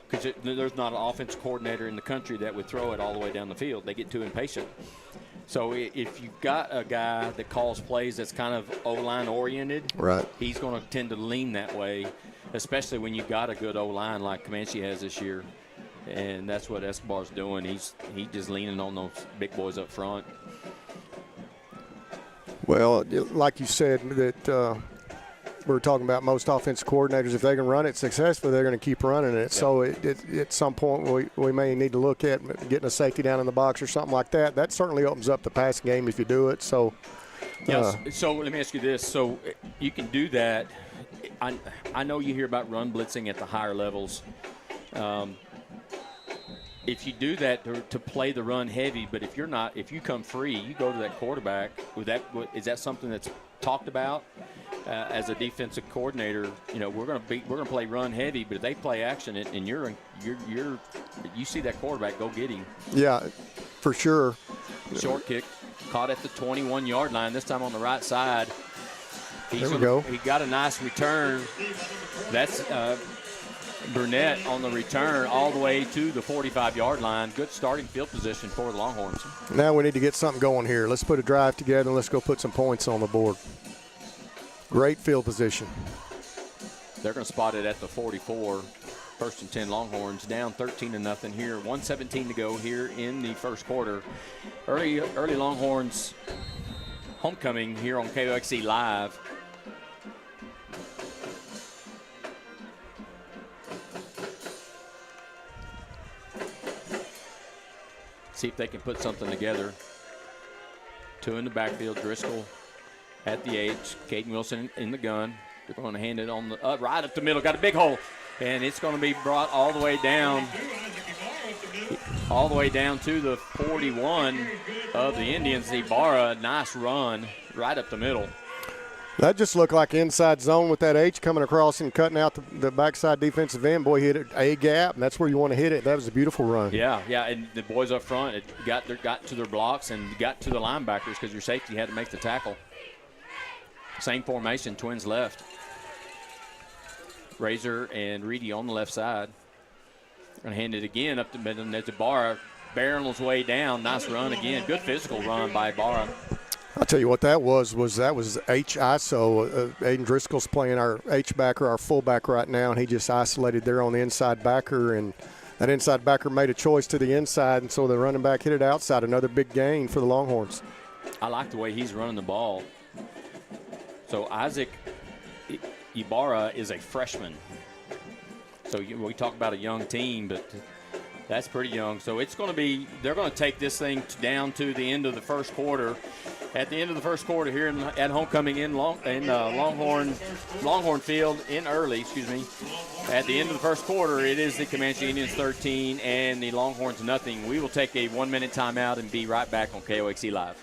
because there's not an offensive coordinator in the country that would throw it all the way down the field. They get too impatient. So if you've got a guy that calls plays that's kind of O-line oriented, right, he's going to tend to lean that way, especially when you've got a good O-line like Comanche has this year. And that's what Escobar's doing. He's just leaning on those big boys up front. Well, like you said, that we're talking about most offensive coordinators, if they can run it successfully, they're going to keep running it. Yep. So at some point we may need to look at getting a safety down in the box or something like that. That certainly opens up the passing game if you do it. So, yes. So let me ask you this. So you can do that. I know you hear about run blitzing at the higher levels. If you do that to play the run heavy, but if you come free, you go to that quarterback. Is that something that's talked about as a defensive coordinator? We're going to play run heavy, but if they play action and you see that quarterback, go get him. Yeah, for sure. Short kick, caught at the 21-yard line. This time on the right side. There we go. He got a nice return. That's Burnett on the return all the way to the 45-yard line. Good starting field position for the Longhorns. Now we need to get something going here. Let's put a drive together and let's go put some points on the board. Great field position. They're going to spot it at the 44. First and 10 Longhorns down 13-0 here. 1:17 to go here in the first quarter. Early Longhorns homecoming here on KOXC Live. See if they can put something together. 2 in the backfield. Driscoll at the H. Caden Wilson in the gun. They're going to hand it on the right up the middle. Got a big hole, and it's going to be brought all the way down to the 41 of the Indians. Ibarra, nice run right up the middle. That just looked like inside zone with that H coming across and cutting out the backside defensive end. Boy, hit it a gap, and that's where you want to hit it. That was a beautiful run. Yeah, and the boys up front got to their blocks and got to the linebackers because your safety had to make the tackle. Same formation, twins left. Razor and Reedy on the left side. Going to hand it again up the middle. There's Ibarra barreling his way down. Nice run again. Good physical run by Ibarra. I'll tell you what that was H ISO. Aiden Driscoll's playing our H backer, our fullback right now, and he just isolated there on the inside backer, and that inside backer made a choice to the inside, and so the running back hit it outside. Another big gain for the Longhorns. I like the way he's running the ball. So Isaac, Ibarra is a freshman. So we talk about a young team, but that's pretty young. So it's going to be, they're going to take this thing down to the end of the first quarter. At the end of the first quarter here at homecoming in Longhorn Field in Early, At the end of the first quarter, it is the Comanche Indians 13 and the Longhorns nothing. We will take a 1-minute timeout and be right back on KOXE Live.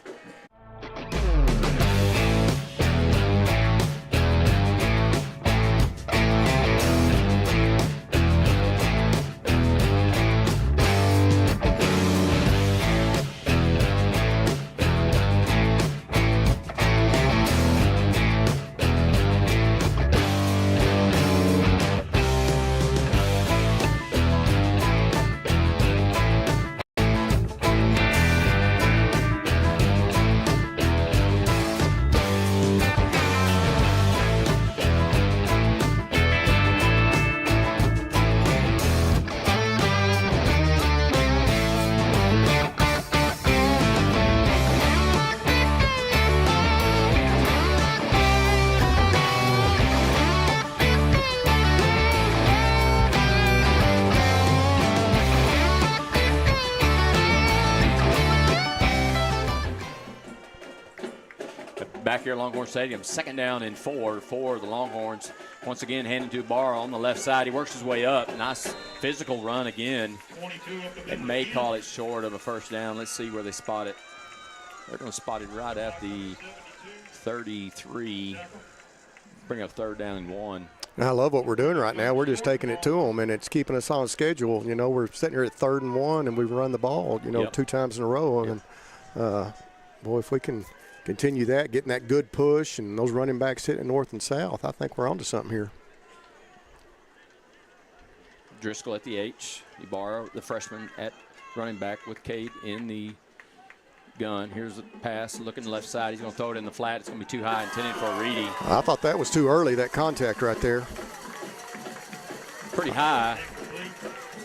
Back here at Longhorn Stadium, 2nd down and 4 for the Longhorns. Once again, handed to Ibarra on the left side. He works his way up. Nice physical run again. They may call it short of a first down. Let's see where they spot it. They're going to spot it right at the 33. Bring up 3rd down and 1. I love what we're doing right now. We're just taking it to them, and it's keeping us on schedule. You know, we're sitting here at 3rd and 1, and we've run the ball, 2 times in a row. Yep. And, boy, if we can continue that, getting that good push and those running backs hitting north and south, I think we're on to something here. Driscoll at the H. Ibarra, the freshman, at running back with Cade in the gun. Here's the pass, looking left side. He's going to throw it in the flat. It's going to be too high, intended for Reedy. I thought that was too early, that contact right there. Pretty high.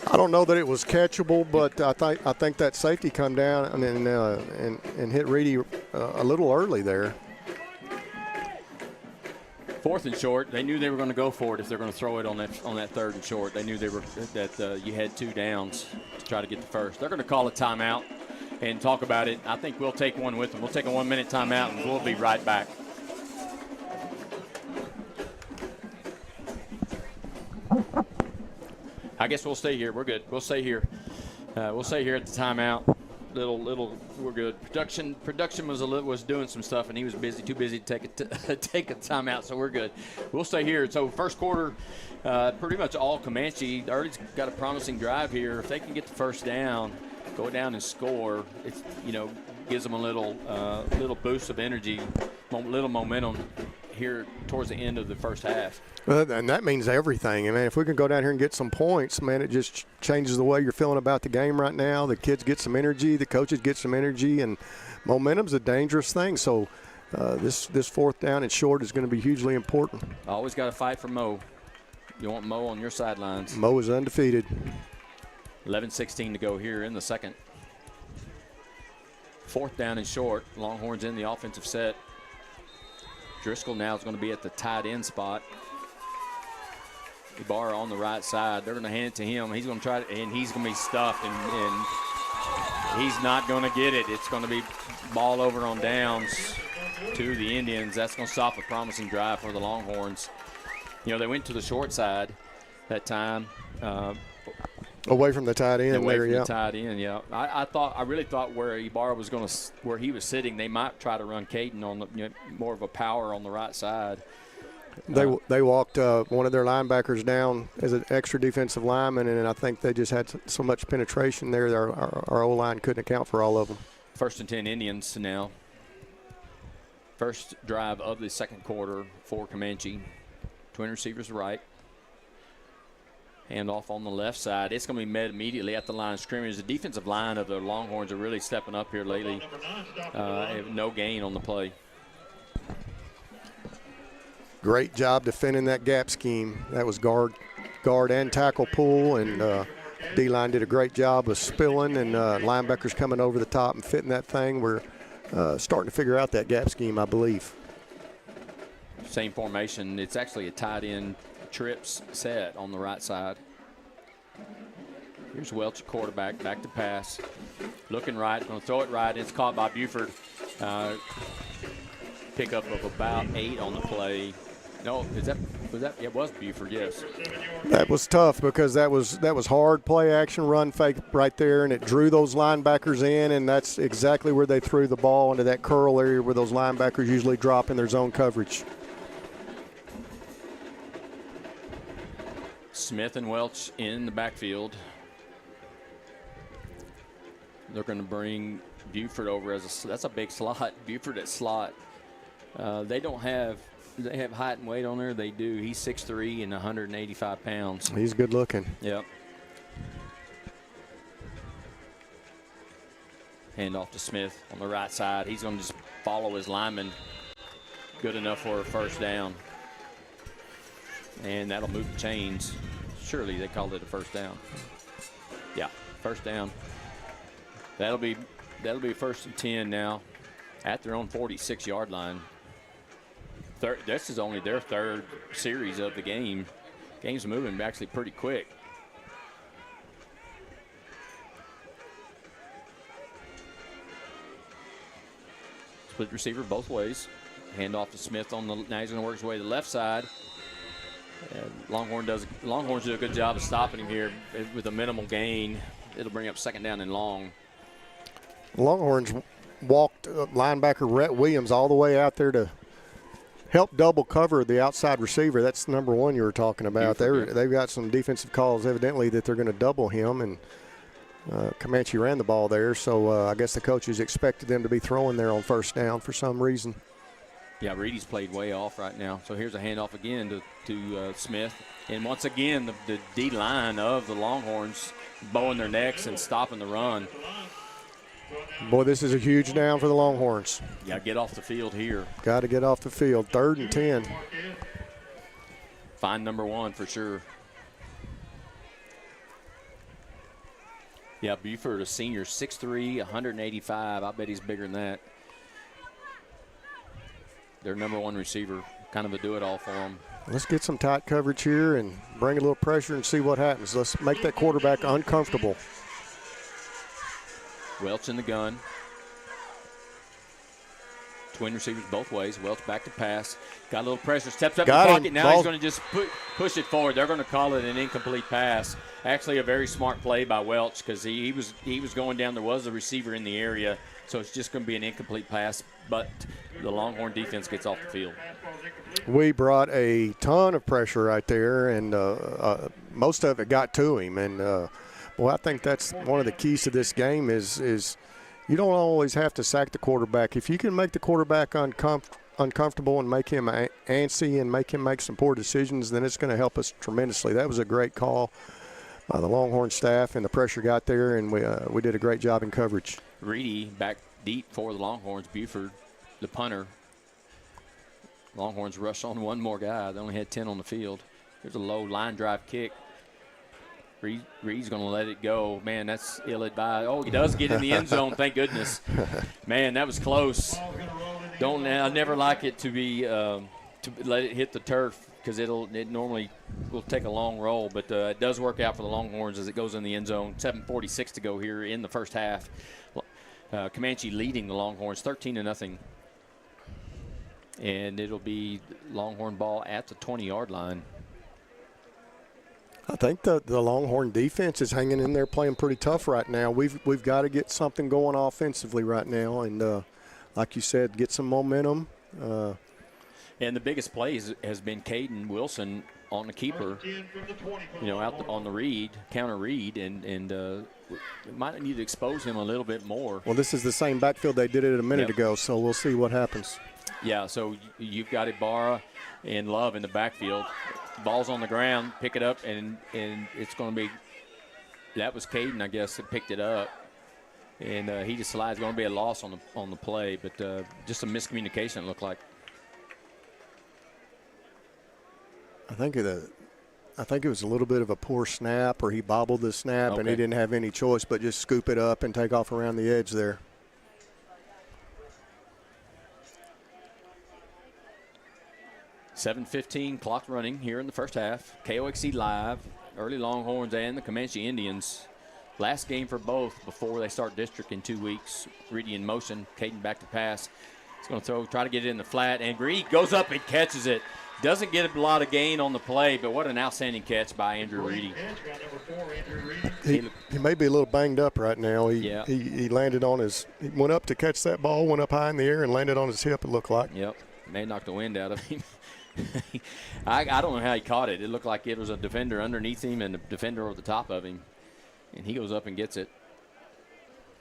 I don't know that it was catchable, but I think that safety come down and hit Reedy a little early there. 4th and short. They knew they were going to go for it if they're going to throw it on that 3rd and short. They knew that you had 2 downs to try to get the first. They're going to call a timeout and talk about it. I think we'll take one with them. We'll take a 1-minute timeout and we'll be right back. I guess we'll stay here. We're good. We'll stay here. We'll stay here at the timeout. We're good. Production was doing some stuff, and he was too busy to take a timeout. So we're good. We'll stay here. So first quarter, pretty much all Comanche. Early's got a promising drive here. If they can get the first down, go down and score, it's gives them a little boost of energy, little momentum here towards the end of the first half. And that means everything. I mean, if we can go down here and get some points, man, it just changes the way you're feeling about the game right now. The kids get some energy, the coaches get some energy, and momentum's a dangerous thing. So this 4th down and short is going to be hugely important. Always got to fight for Mo. You want Mo on your sidelines. Mo is undefeated. 11:16 to go here in the second. 4th down and short. Longhorns in the offensive set. Driscoll now is going to be at the tight end spot. Ibarra on the right side. They're going to hand it to him. He's going to try it, and he's going to be stuffed, and he's not going to get it. It's going to be ball over on downs to the Indians. That's going to stop a promising drive for the Longhorns. They went to the short side that time. Away from the tight end. Away from the tight end, yeah. I really thought where Ibarra was going to, where he was sitting, they might try to run Caden on more of a power on the right side. They walked one of their linebackers down as an extra defensive lineman, and I think they just had so much penetration there. Our O-line couldn't account for all of them. 1st and 10 Indians now. First drive of the second quarter for Comanche. Twin receivers right. Hand off on the left side. It's going to be met immediately at the line of scrimmage. The defensive line of the Longhorns are really stepping up here lately. No gain on the play. Great job defending that gap scheme. That was guard and tackle pull, and D-line did a great job of spilling, and linebackers coming over the top and fitting that thing. We're starting to figure out that gap scheme, I believe. Same formation. It's actually a tight end trips set on the right side. Here's Welch, quarterback, back to pass. Looking right, going to throw it right. It's caught by Buford. Pickup of about 8 on the play. No, it was Buford, yes. That was tough because that was hard play action run fake right there, and it drew those linebackers in, and that's exactly where they threw the ball into that curl area where those linebackers usually drop in their zone coverage. Smith and Welch in the backfield. They're going to bring Buford over that's a big slot. Buford at slot. They have height and weight on there. They do. He's 6'3" and 185 pounds. He's good looking. Yep. Hand off to Smith on the right side. He's going to just follow his lineman. Good enough for a first down. And that'll move the chains. Surely they called it a first down. Yeah, first down. That'll be 1st and 10 now at their own 46-yard line. This is only their 3rd series of the game. Game's moving actually pretty quick. Split receiver both ways. Hand off to Smith now he's going to work his way to the left side. Longhorns do a good job of stopping him here with a minimal gain. It'll bring up 2nd down and long. Longhorns walked linebacker Rhett Williams all the way out there to help double cover the outside receiver. That's number 1 you were talking about. They've got some defensive calls evidently that they're going to double him, and Comanche ran the ball there, so I guess the coaches expected them to be throwing there on 1st down for some reason. Yeah, Reedy's played way off right now. So here's a handoff again to Smith. And once again, the D-line of the Longhorns bowing their necks and stopping the run. Boy, this is a huge down for the Longhorns. Yeah, get off the field here. Got to get off the field. 3rd and 10. Find number 1 for sure. Yeah, Buford, a senior, 6'3", 185. I bet he's bigger than that. Their number 1 receiver, kind of a do-it-all for them. Let's get some tight coverage here and bring a little pressure and see what happens. Let's make that quarterback uncomfortable. Welch in the gun. Twin receivers both ways. Welch back to pass. Got a little pressure. Steps up in the pocket. Now he's going to just push it forward. They're going to call it an incomplete pass. Actually, a very smart play by Welch because he was going down. There was a receiver in the area, so it's just going to be an incomplete pass. But the Longhorn defense gets off the field. We brought a ton of pressure right there, and most of it got to him. And well, I think that's one of the keys to this game is you don't always have to sack the quarterback. If you can make the quarterback uncomfortable and make him antsy and make him make some poor decisions, then it's going to help us tremendously. That was a great call by the Longhorn staff, and the pressure got there, and we did a great job in coverage. Reedy back deep for the Longhorns. Buford, the punter. Longhorns rush on one more guy. They only had 10 on the field. Here's a low line drive kick. Reed's going to let it go. Man, that's ill-advised. Oh, he does get in the end zone. Thank goodness. Man, that was close. I never like it to be to let it hit the turf because it normally will take a long roll. But it does work out for the Longhorns as it goes in the end zone. 7:46 to go here in the first half. Comanche leading the Longhorns 13-0. And it'll be Longhorn ball at the 20-yard line. I think the Longhorn defense is hanging in there playing pretty tough right now. We've got to get something going offensively right now, and like you said, get some momentum. And the biggest play has been Caden Wilson on the keeper, out on the read, counter read, and might need to expose him a little bit more. Well, this is the same backfield they did it a minute ago, so we'll see what happens. Yeah, so you've got Ibarra and Love in the backfield. Ball's on the ground, pick it up, and it's going to be – that was Caden, I guess, that picked it up. And he just slides. Going to be a loss on the play, but just a miscommunication, it looked like. I think it was a little bit of a poor snap, or he bobbled the snap, and he didn't have any choice but just scoop it up and take off around the edge there. 7:15 clock running here in the first half. KOXC Live, Early Longhorns and the Comanche Indians. Last game for both before they start district in 2 weeks. Greedy in motion, Caden back to pass. He's going to try to get it in the flat, and Greedy goes up and catches it. Doesn't get a lot of gain on the play, but what an outstanding catch by Andrew Reedy. He may be a little banged up right now. He landed on his – he went up to catch that ball, went up high in the air, and landed on his hip, it looked like. Yep. May knock the wind out of him. I don't know how he caught it. It looked like it was a defender underneath him and a defender over the top of him. And he goes up and gets it.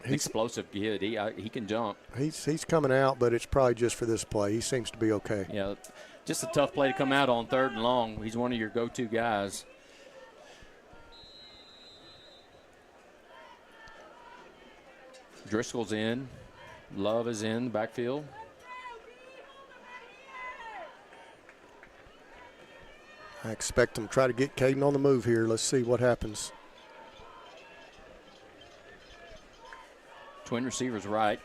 He's explosive kid. He can jump. He's coming out, but it's probably just for this play. He seems to be okay. Yeah, just a tough play to come out on 3rd and long. He's one of your go-to guys. Driscoll's in. Love is in the backfield. I expect them to try to get Caden on the move here. Let's see what happens. Twin receivers right.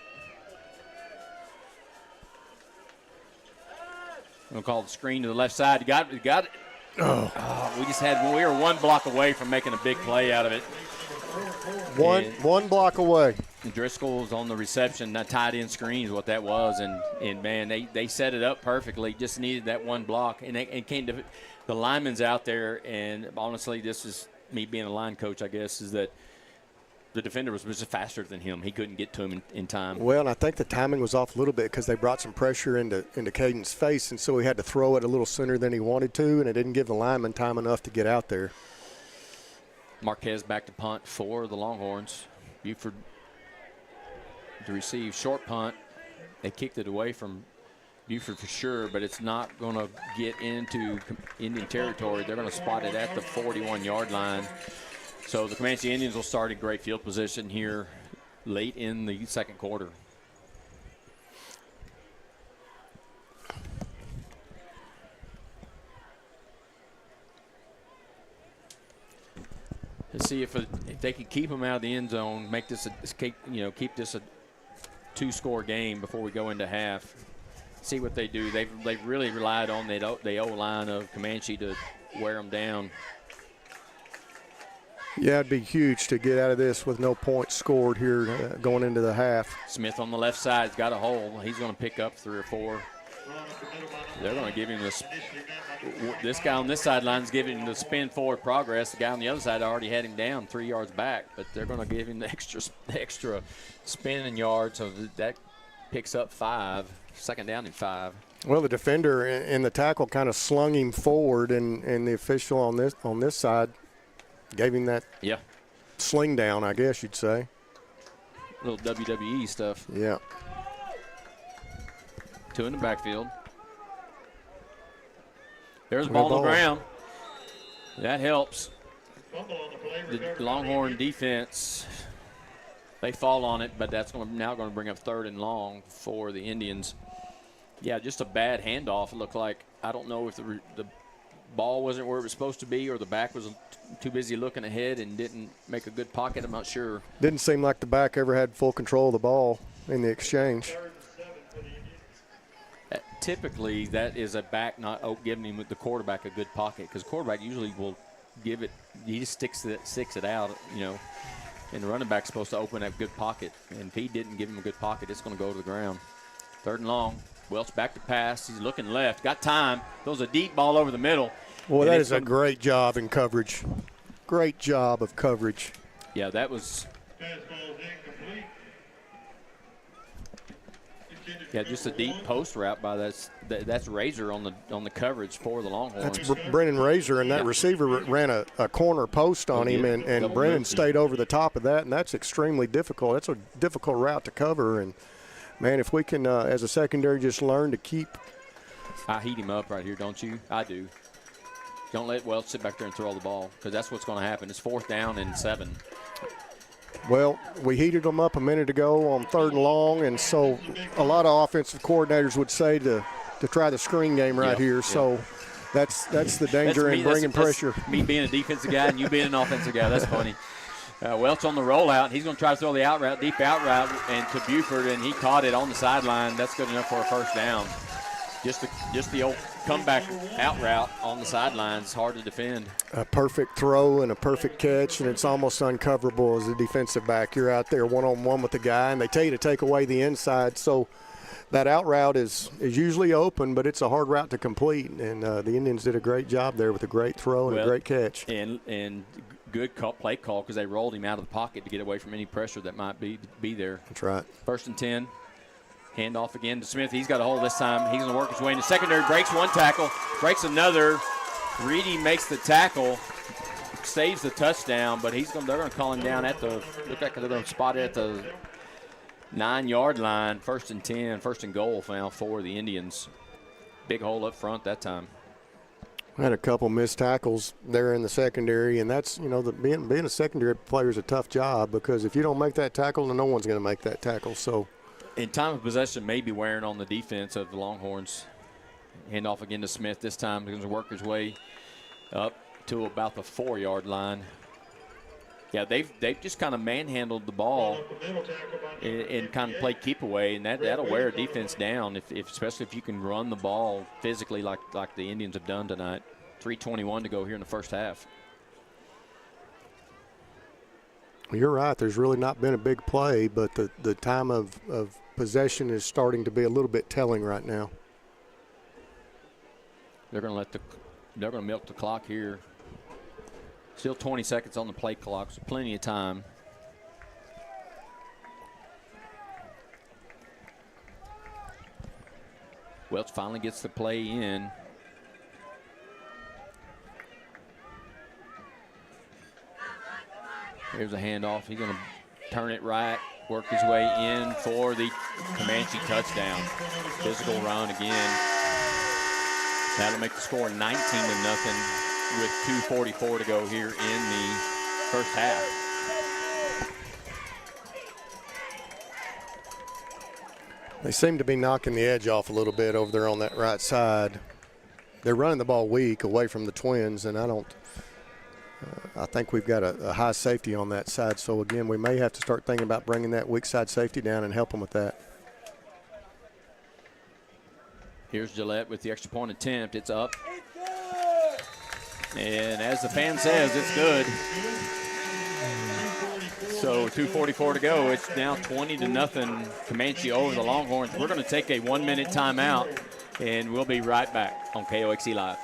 We'll call the screen to the left side. You got it. Oh. We were 1 block away from making a big play out of it. One block away. Driscoll's on the reception. That tight end screen is what that was, and man, they set it up perfectly. Just needed that 1 block, and came to the lineman's out there. And honestly, this is me being a line coach, I guess, is that the defender was just faster than him. He couldn't get to him in time. Well, and I think the timing was off a little bit because they brought some pressure into Caden's face, and so he had to throw it a little sooner than he wanted to, and it didn't give the lineman time enough to get out there. Marquez back to punt for the Longhorns. Buford to receive, short punt. They kicked it away from Buford for sure, but it's not going to get into Indian territory. They're going to spot it at the 41-yard line. So the Comanche Indians will start in great field position here late in the second quarter. Let's see if they can keep them out of the end zone, make this keep this a 2-score game before we go into half. See what they do. They've really relied on the O-line of Comanche to wear them down. Yeah, it'd be huge to get out of this with no points scored here going into the half. Smith on the left side's got a hole. He's going to pick up 3 or 4. They're going to give him this guy on this sideline is giving him the spin forward progress. The guy on the other side already had him down 3 yards back, but they're going to give him the extra spinning yards, so that picks up 5. Second down and 5. Well, the defender in the tackle kind of slung him forward, and the official on this side gave him that sling down, I guess you'd say. Little WWE stuff. Yeah. 2 in the backfield. There's the ball on the ground. That helps. The Longhorn defense, they fall on it, but that's now going to bring up 3rd and long for the Indians. Yeah, just a bad handoff. It looked like, I don't know if the ball wasn't where it was supposed to be or the back was too busy looking ahead and didn't make a good pocket. I'm not sure. Didn't seem like the back ever had full control of the ball in the exchange. Typically, that is a back not giving him the quarterback a good pocket, because quarterback usually will give it. He just sticks it out, and the running back's supposed to open that good pocket. And if he didn't give him a good pocket, it's going to go to the ground. 3rd and long. Welch back to pass. He's looking left. Got time. Throws a deep ball over the middle. Well, that is a great job in coverage. Great job of coverage. Yeah, that was. Yeah, just a deep post route by that's Razor on the coverage for the Longhorns. That's Brennan Razor, and that receiver ran a corner post on him, and Brennan stayed over the top of that, and that's extremely difficult. That's a difficult route to cover, and man, if we can, as a secondary, just learn to keep. I heat him up right here, don't you? I do. Don't let Welch sit back there and throw the ball, because that's what's going to happen. It's 4th down and 7. Well, we heated them up a minute ago on 3rd and long, and so a lot of offensive coordinators would say to try the screen game right here. So that's the danger in bringing pressure. Me being a defensive guy and you being an offensive guy. That's funny. Welch on the rollout. He's going to try to throw the out route, deep out route, and to Buford, and he caught it on the sideline. That's good enough for a 1st down. Just the old comeback out route on the sidelines is hard to defend. A perfect throw and a perfect catch, and it's almost uncoverable as a defensive back. You're out there one-on-one with the guy, and they tell you to take away the inside. So that out route is usually open, but it's a hard route to complete. And the Indians did a great job there with a great throw and a great catch. And good play call because they rolled him out of the pocket to get away from any pressure that might be there. That's right. 1st and 10. Hand off again to Smith. He's got a hold this time. He's going to work his way into secondary. Breaks one tackle. Breaks another. Reedy makes the tackle. Saves the touchdown, but they're going to call him down at the – look like they're going to spot it at the 9-yard line. 1st and 10. 1st and goal now for the Indians. Big hole up front that time. We had a couple missed tackles there in the secondary, and that's, being a secondary player is a tough job because if you don't make that tackle, then no one's going to make that tackle. So, in time of possession, may be wearing on the defense of the Longhorns. Hand off again to Smith. This time he's going to work his way up to about the 4-yard line. Yeah, they've just kind of manhandled the ball and kind of played keep away, and that'll wear a defense down, especially if you can run the ball physically like the Indians have done tonight. 3:21 to go here in the first half. You're right. There's really not been a big play, but the time of possession is starting to be a little bit telling right now. They're going to milk the clock here. Still 20 seconds on the play clock, so plenty of time. Welch finally gets the play in. Here's a handoff. He's going to turn it right, work his way in for the Comanche touchdown. Physical run again. That'll make the score 19-0 with 2:44 to go here in the first half. They seem to be knocking the edge off a little bit over there on that right side. They're running the ball weak away from the Twins, and I think we've got a high safety on that side. So, again, we may have to start thinking about bringing that weak side safety down and help them with that. Here's Gillette with the extra point attempt. It's up. And as the fan says, it's good. So 2:44 to go. It's now 20-0 Comanche over the Longhorns. We're going to take a 1-minute timeout, and we'll be right back on KOXC Live.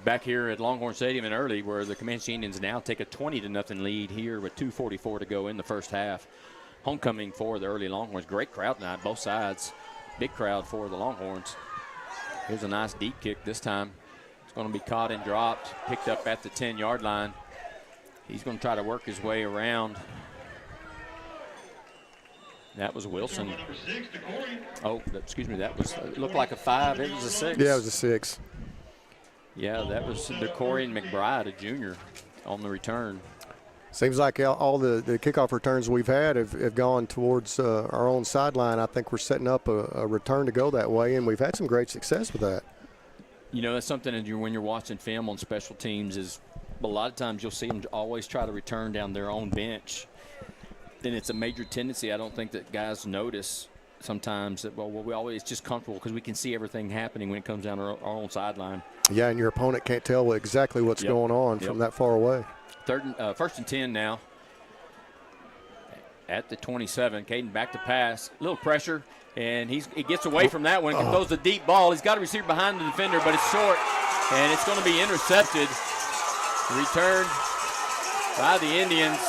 Back here at Longhorn Stadium in Early, where the Comanche Indians now take a 20-0 lead here with 2:44 to go in the first half. Homecoming for the Early Longhorns. Great crowd tonight, both sides. Big crowd for the Longhorns. Here's a nice deep kick this time. It's going to be caught and dropped, picked up at the 10-yard line. He's going to try to work his way around. That was Wilson. Oh, excuse me, that was, it looked like a 5. It was a 6. Yeah, it was a 6. Yeah, that was DeCorian McBride, a junior, on the return. Seems like all the kickoff returns we've had have gone towards our own sideline. I think we're setting up a return to go that way, and we've had some great success with that. You know, that's something that when you're watching film on special teams is a lot of times you'll see them always try to return down their own bench. Then it's a major tendency. I don't think that guys notice sometimes that, well, we always just comfortable because we can see everything happening when it comes down our own sideline. Yeah, and your opponent can't tell exactly what's going on from that far away. First and 10 now. At the 27, Caden back to pass. A little pressure, and he gets away from that one. Throws a deep ball. He's got a receiver behind the defender, but it's short, and it's going to be intercepted. Returned by the Indians.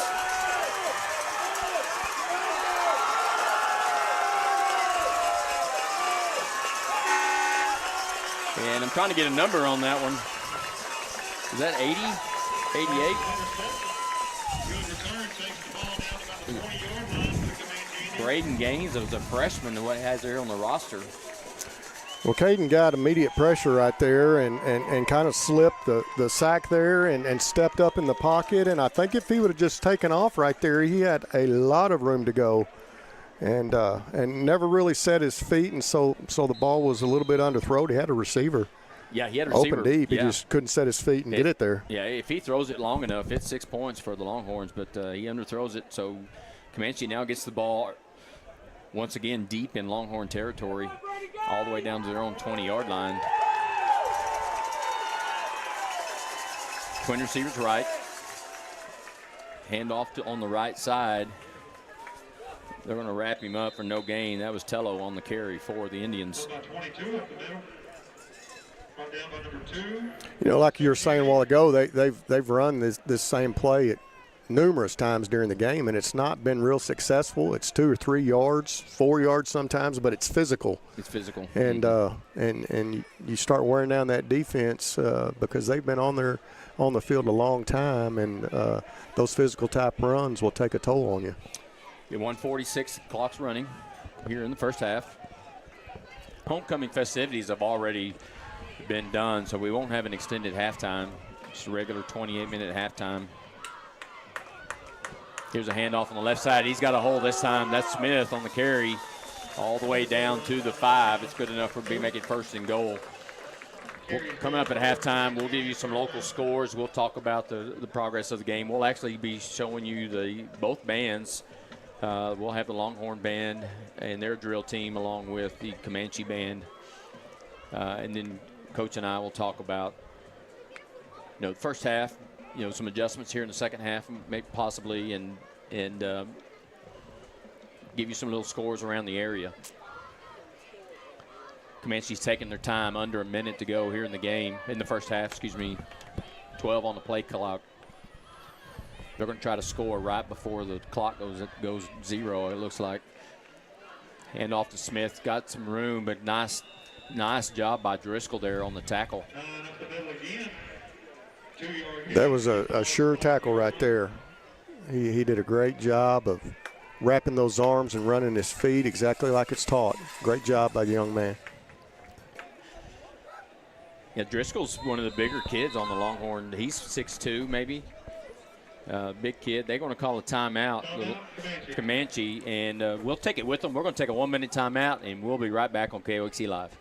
And I'm trying to get a number on that one. Is that 80? 88? Braden Gaines was a freshman, the way he has there on the roster. Well, Caden got immediate pressure right there and kind of slipped the sack there and stepped up in the pocket. And I think if he would have just taken off right there, he had a lot of room to go. And never really set his feet, and so the ball was a little bit underthrown. He had a receiver. Yeah, he had a receiver. Open deep. Yeah. He just couldn't set his feet and get it there. Yeah, if he throws it long enough, it's 6 points for the Longhorns, but he underthrows it. So Comanche now gets the ball once again deep in Longhorn territory, all the way down to their own 20-yard line. Twin receivers right. Hand off on the right side. They're going to wrap him up for no gain. That was Tello on the carry for the Indians. You know, like you were saying a while ago, they've run this same play numerous times during the game, and it's not been real successful. It's 2 or 3 yards, 4 yards sometimes, but it's physical. It's physical. And and you start wearing down that defense because they've been on the field a long time, and those physical type runs will take a toll on you. 1:46, clock's running here in the first half. Homecoming festivities have already been done, so we won't have an extended halftime. Just a regular 28-minute halftime. Here's a handoff on the left side. He's got a hole this time. That's Smith on the carry all the way down to the 5. It's good enough for be making first and goal. Coming up at halftime, we'll give you some local scores. We'll talk about the progress of the game. We'll actually be showing you both bands. We'll have the Longhorn band and their drill team along with the Comanche band. And then Coach and I will talk about, the first half, some adjustments here in the second half, maybe possibly, and give you some little scores around the area. Comanche's taking their time, under a minute to go here in the first half, 12 on the play clock. They're going to try to score right before the clock goes 0, it looks like. Hand off to Smith. Got some room, but nice job by Driscoll there on the tackle. That was a sure tackle right there. He did a great job of wrapping those arms and running his feet exactly like it's taught. Great job by the young man. Yeah, Driscoll's one of the bigger kids on the Longhorn. He's 6'2", maybe. Big kid. They're going to call a timeout, Comanche, and we'll take it with them. We're going to take a 1-minute timeout, and we'll be right back on KOXC Live.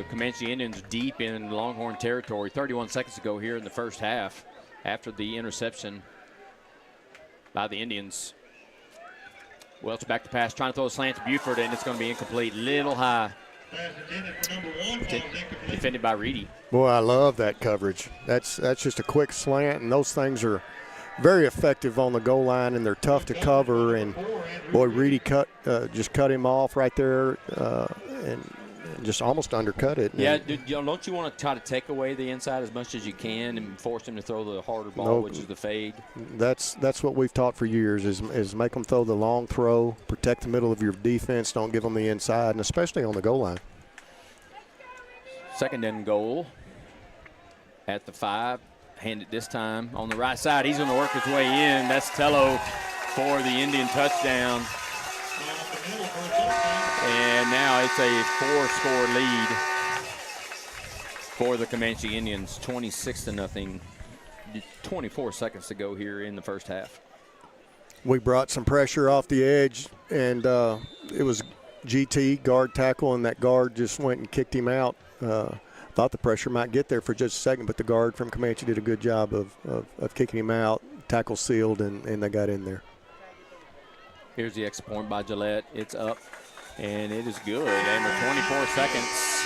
Comanche Indians deep in Longhorn territory. 31 seconds to go here in the first half after the interception by the Indians. Welch back to pass, trying to throw a slant to Buford, and it's going to be incomplete. Little high. Defended by Reedy. Boy, I love that coverage. That's just a quick slant, and those things are very effective on the goal line, and they're tough to cover. And boy, Reedy just cut him off right there, and just almost undercut it. Yeah, don't you want to try to take away the inside as much as you can and force him to throw the harder ball, which is the fade? That's what we've taught for years is make them throw the long throw, protect the middle of your defense, don't give them the inside, and especially on the goal line. 2nd and goal at the 5. Hand it this time on the right side. He's going to work his way in. That's Tello for the Indian touchdown. And now it's a 4-score lead for the Comanche Indians, 26-0. 24 seconds to go here in the first half. We brought some pressure off the edge, and it was GT, guard tackle, and that guard just went and kicked him out. Thought the pressure might get there for just a second, but the guard from Comanche did a good job of kicking him out. Tackle sealed, and they got in there. Here's the extra point by Gillette. It's up, and it is good. And with 24 seconds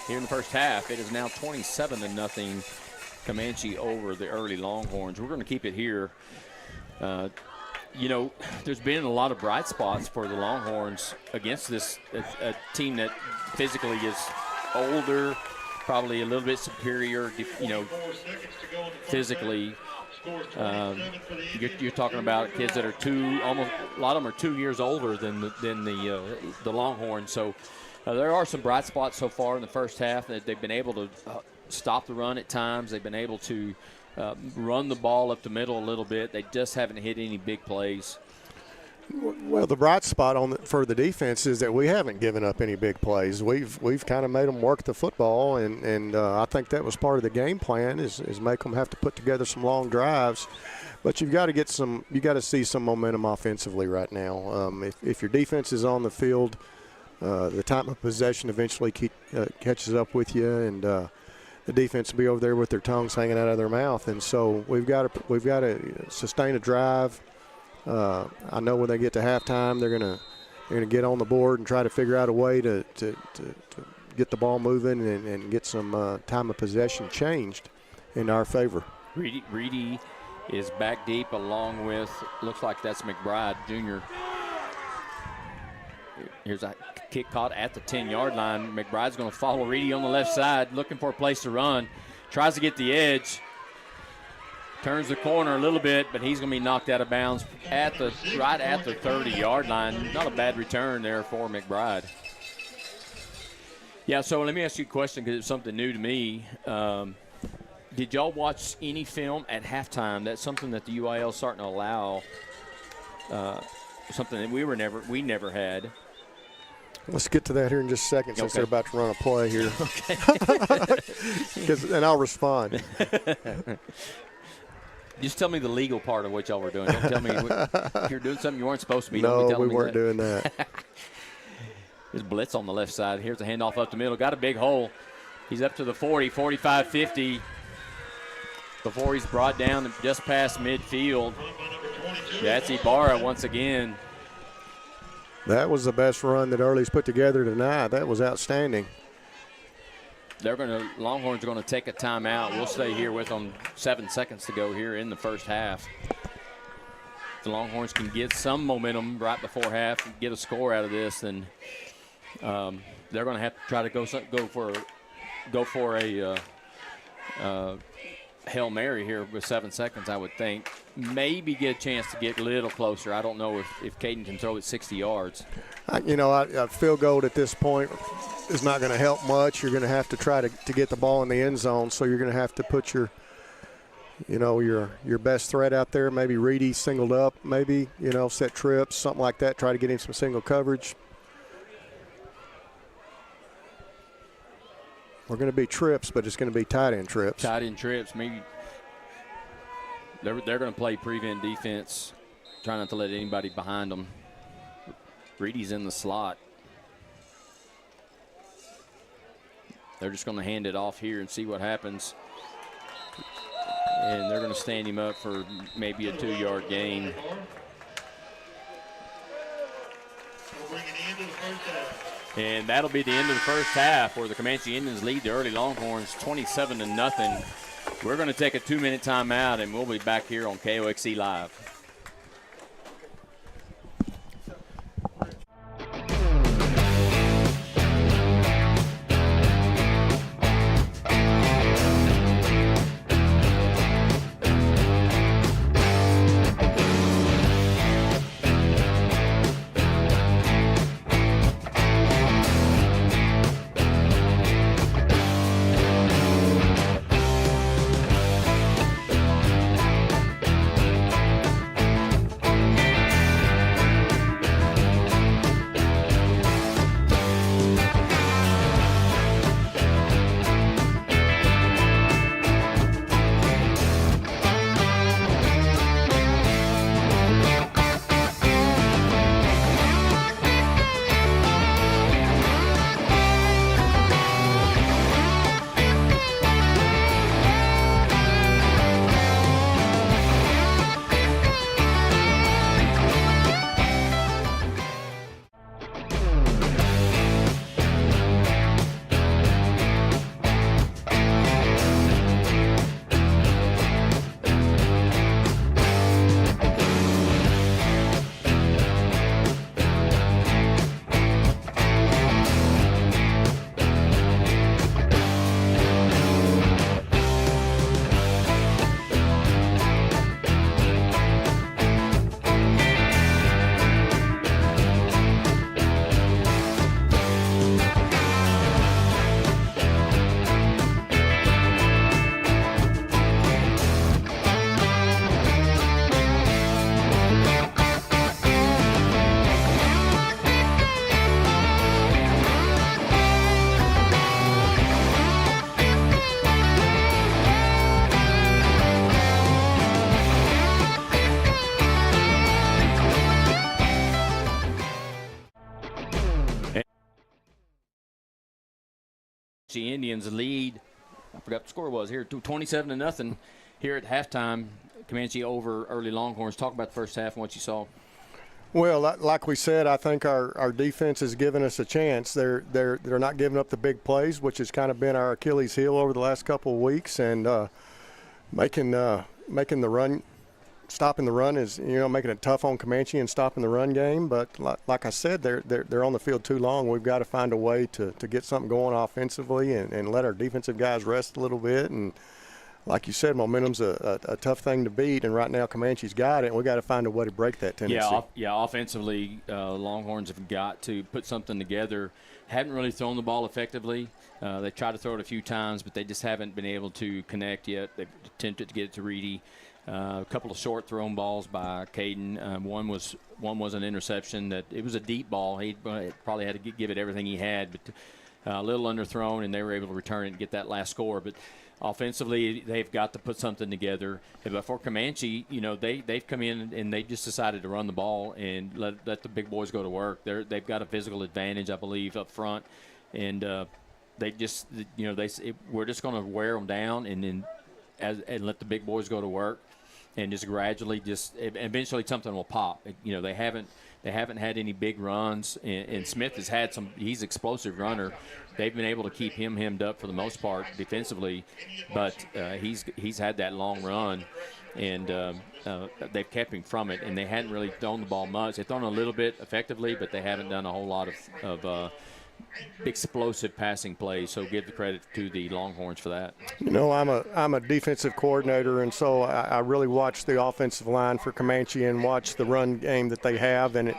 here in the first half, it is now 27-0 Comanche over the Early Longhorns. We're going to keep it here. You know, there's been a lot of bright spots for the Longhorns against this a team that physically is older, probably a little bit superior, you know, physically. You're talking about kids that are a lot of them are 2 years older than the Longhorns. So there are some bright spots so far in the first half that they've been able to stop the run at times. They've been able to run the ball up the middle a little bit. They just haven't hit any big plays. Well, the bright spot for the defense is that we haven't given up any big plays. We've kind of made them work the football, and I think that was part of the game plan is make them have to put together some long drives. But you've got to see some momentum offensively right now. If your defense is on the field, the time of possession eventually catches up with you, and the defense will be over there with their tongues hanging out of their mouth. And so we've got to sustain a drive. I know when they get to halftime, they're gonna get on the board and try to figure out a way to get the ball moving and get some time of possession changed in our favor. Reedy is back deep along with, looks like that's McBride Jr. Here's a kick caught at the 10-yard line. McBride's going to follow Reedy on the left side, looking for a place to run. Tries to get the edge. Turns the corner a little bit, but he's going to be knocked out of bounds right at the 30-yard line. Not a bad return there for McBride. Yeah, so let me ask you a question because it's something new to me. Did y'all watch any film at halftime? That's something that the UIL is starting to allow, something that we never had. Let's get to that here in just a second since they're about to run a play here. Okay. And I'll respond. Just tell me the legal part of what y'all were doing. Don't tell me if you're doing something you weren't supposed to be. No, we weren't doing that. There's blitz on the left side. Here's a handoff up the middle. Got a big hole. He's up to the 40, 45, 50. Before he's brought down just past midfield. That's Ibarra once again. That was the best run that Early's put together tonight. That was outstanding. Longhorns are going to take a timeout. We'll stay here with them. 7 seconds to go here in the first half. If the Longhorns can get some momentum right before half and get a score out of this, then they're going to have to try to go for a Hail Mary here with 7 seconds, I would think. Maybe get a chance to get a little closer. I don't know if Caden can throw it 60 yards. A field goal at this point is not going to help much. You're going to have to try to get the ball in the end zone, so you're going to have to put your best threat out there. Maybe Reedy singled up, maybe, set trips, something like that. Try to get him some single coverage. We're going to be trips, but it's going to be tight end trips. Tight end trips. Maybe they're going to play prevent defense, try not to let anybody behind them. Reedy's in the slot. They're just going to hand it off here and see what happens. And they're going to stand him up for maybe a 2-yard gain. And that'll be the end of the first half where the Comanche Indians lead the Early Longhorns 27-0. We're going to take a 2-minute timeout, and we'll be back here on KOXC Live. The Indians lead, I forgot what the score was here, 27-0 here at halftime. Comanche over Early Longhorns. Talk about the first half and what you saw. Well, like we said, I think our defense has given us a chance. They're not giving up the big plays, which has kind of been our Achilles heel over the last couple of weeks, and making the run, stopping the run is, making it tough on Comanche and stopping the run game. But like I said, they're on the field too long. We've got to find a way to get something going offensively and let our defensive guys rest a little bit. And like you said, momentum's a tough thing to beat, and right now Comanche's got it, and we got to find a way to break that tendency. Offensively, Longhorns have got to put something together. Haven't really thrown the ball effectively. They tried to throw it a few times, but they just haven't been able to connect yet. They've attempted to get it to Reedy. A couple of short thrown balls by Caden. One was an interception. That it was a deep ball. He probably had to give it everything he had, but a little underthrown, and they were able to return it and get that last score. But offensively, they've got to put something together. But for Comanche, they've come in and they just decided to run the ball and let the big boys go to work. They've got a physical advantage, I believe, up front, and they just we're just going to wear them down and let the big boys go to work, and just gradually, eventually something will pop. They haven't had any big runs, and Smith has had some. He's an explosive runner. They've been able to keep him hemmed up for the most part defensively, but he's had that long run, and they've kept him from it. And they hadn't really thrown the ball much. They've thrown a little bit effectively, but they haven't done a whole lot of explosive passing plays. So give the credit to the Longhorns for that. I'm a defensive coordinator, and so I really watch the offensive line for Comanche and watch the run game that they have, and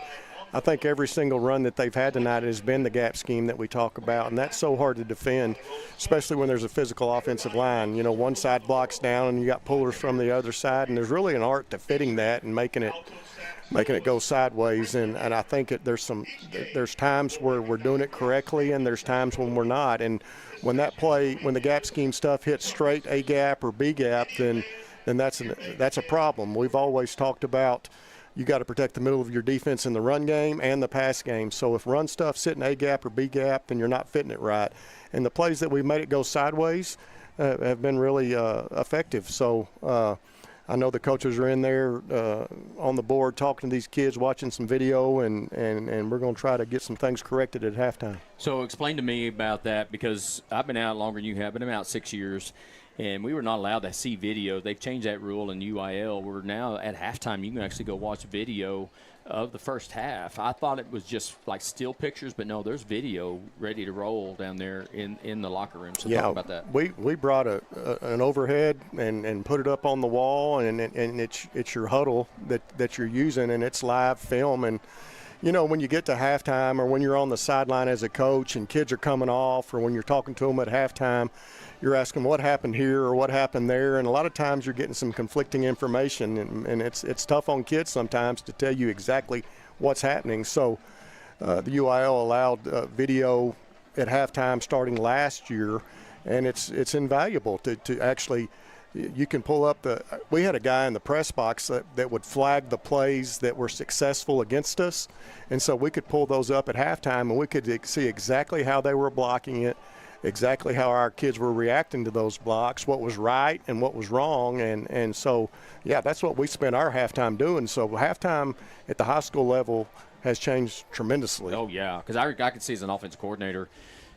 I think every single run that they've had tonight has been the gap scheme that we talk about, and that's so hard to defend, especially when there's a physical offensive line. One side blocks down, and you got pullers from the other side, and there's really an art to fitting that and making it go sideways. And I think there's times where we're doing it correctly, and there's times when we're not. And when the gap scheme stuff hits straight A gap or B gap, then that's a problem. We've always talked about, you got to protect the middle of your defense in the run game and the pass game. So if run stuff's sitting A gap or B gap, then you're not fitting it right. And the plays that we made it go sideways have been really effective. So I know the coaches are in there on the board talking to these kids, watching some video, and we're going to try to get some things corrected at halftime. So explain to me about that, because I've been out longer than you have, but I'm out 6 years. And we were not allowed to see video. They've changed that rule in UIL. We're now at halftime, you can actually go watch video of the first half. I thought it was just like still pictures, but no, there's video ready to roll down there in the locker room. So talk about that. We brought an overhead and put it up on the wall, and it's your huddle that you're using, and it's live film. And when you get to halftime, or when you're on the sideline as a coach and kids are coming off, or when you're talking to them at halftime, you're asking what happened here or what happened there, and a lot of times you're getting some conflicting information, and it's tough on kids sometimes to tell you exactly what's happening. So the UIL allowed video at halftime starting last year, and it's invaluable to actually. You can pull up we had a guy in the press box that would flag the plays that were successful against us, and so we could pull those up at halftime, and we could see exactly how they were blocking it, exactly how our kids were reacting to those blocks, what was right and what was wrong. And so, that's what we spent our halftime doing. So halftime at the high school level has changed tremendously. Oh, yeah, because I could see as an offensive coordinator,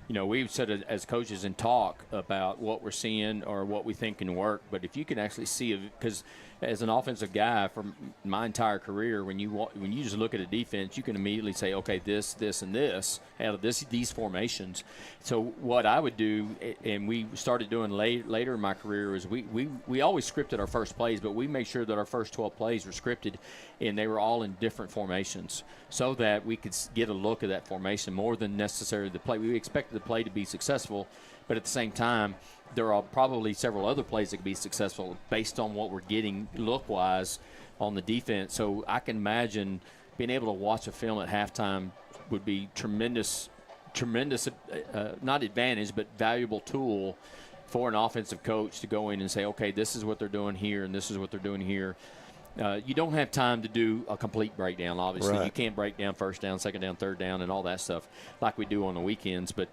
we've said as coaches and talk about what we're seeing or what we think can work. But if you can actually see, because as an offensive guy for my entire career, when you just look at a defense, you can immediately say, okay, this, and this out of these formations. So what I would do, and we started doing later in my career, is we always scripted our first plays, but we made sure that our first 12 plays were scripted, and they were all in different formations, so that we could get a look at that formation more than necessarily the play. We expected the play to be successful, but at the same time, there are probably several other plays that could be successful based on what we're getting look-wise on the defense. So I can imagine being able to watch a film at halftime would be tremendous, not advantage, but valuable tool for an offensive coach to go in and say, okay, this is what they're doing here, and this is what they're doing here. you don't have time to do a complete breakdown. Obviously, Right. you can't break down first down, second down, third down, and all that stuff like we do on the weekends. But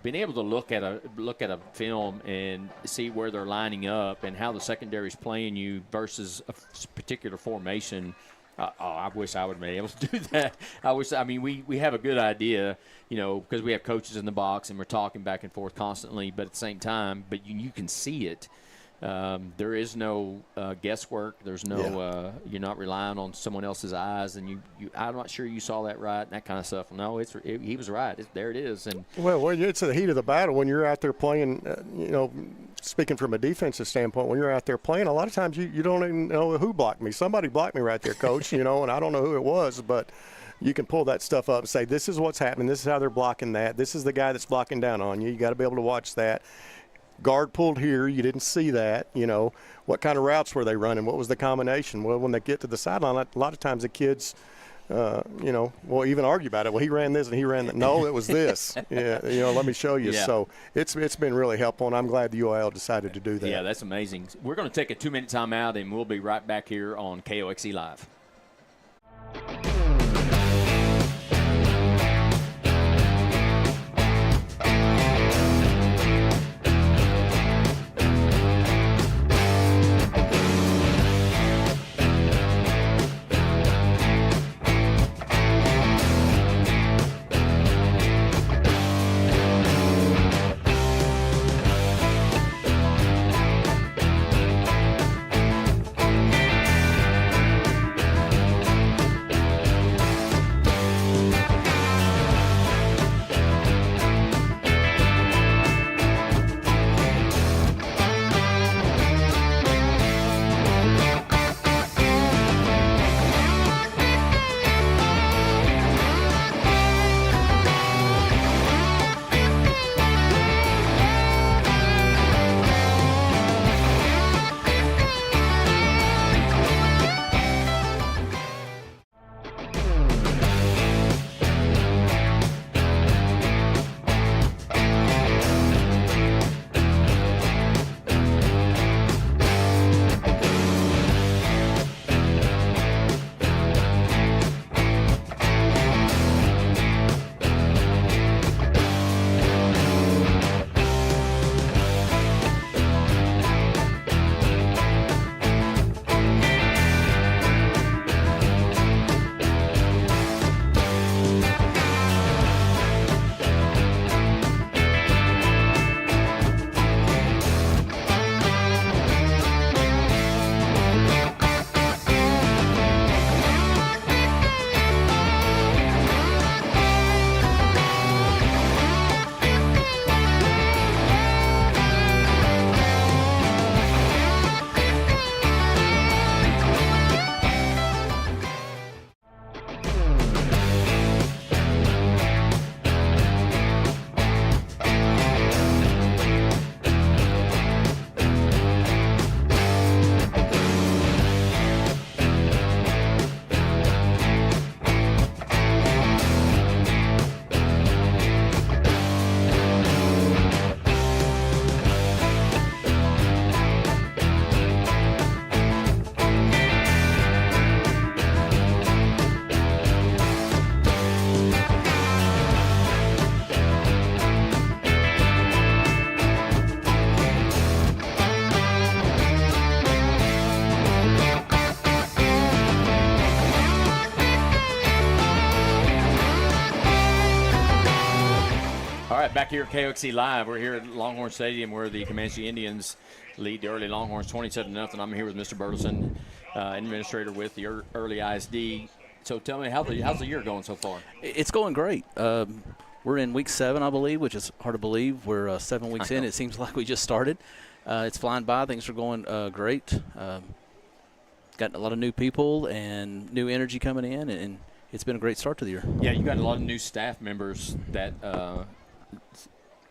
being able to look at a film and see where they're lining up and how the secondary is playing you versus a particular formation. I wish I would be able to do that. We have a good idea, because we have coaches in the box and we're talking back and forth constantly. But at the same time, you can see it. There is no guesswork. There's no you're not relying on someone else's eyes, and I'm not sure you saw that right and that kind of stuff. No, he was right. There it is. And well, it's the heat of the battle when you're out there playing. Speaking from a defensive standpoint, when you're out there playing, a lot of times you don't even know who blocked me. Somebody blocked me right there, coach. And I don't know who it was, but you can pull that stuff up and say, this is what's happening. This is how they're blocking that. This is the guy that's blocking down on you. You got to be able to watch that. Guard pulled here. You didn't see that. What kind of routes were they running? What was the combination? Well, when they get to the sideline, a lot of times the kids, will even argue about it. Well, he ran this and he ran that. No, it was this. Let me show you. Yeah. So it's been really helpful, and I'm glad the UIL decided to do that. Yeah, that's amazing. We're going to take a 2-minute timeout, and we'll be right back here on KOXE Live. Back here at KOXE Live. We're here at Longhorn Stadium where the Comanche Indians lead the Early Longhorns 27-0. I'm here with Mr. Burleson, administrator with the Early ISD. So tell me, how's the year going so far? It's going great. We're in week 7, I believe, which is hard to believe. We're 7 weeks in. It seems like we just started. It's flying by. Things are going great. Got a lot of new people and new energy coming in, and it's been a great start to the year. Yeah, you got a lot of new staff members that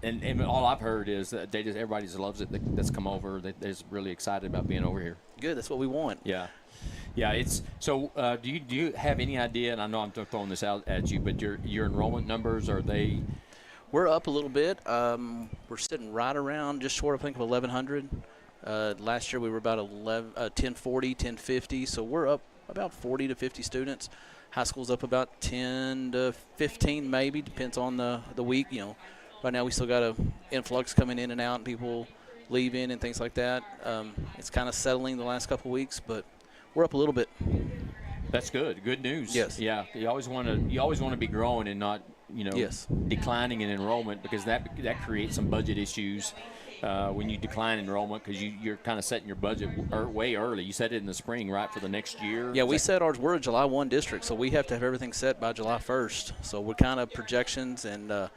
and all I've heard is that everybody just loves it. That's come over. They're just really excited about being over here. Good. That's what we want. Yeah. It's so. Do you have any idea? And I know I'm throwing this out at you, but your enrollment numbers, are they? We're up a little bit. We're sitting right around just short, I think, of 1,100. Last year we were about 1040, 1050, so we're up about 40 to 50 students. High school's up about 10 to 15 maybe, depends on the week. Right now we still got an influx coming in and out and people leaving and things like that. It's kind of settling the last couple weeks, but we're up a little bit. That's good. Good news. Yes. Yeah. You always want to be growing and not, Yes. declining in enrollment, because that creates some budget issues when you decline enrollment, because you're kind of setting your budget way early. You set it in the spring, right, for the next year? Yeah, we set ours. We're a July 1 district, so we have to have everything set by July 1st. So we're kind of projections, and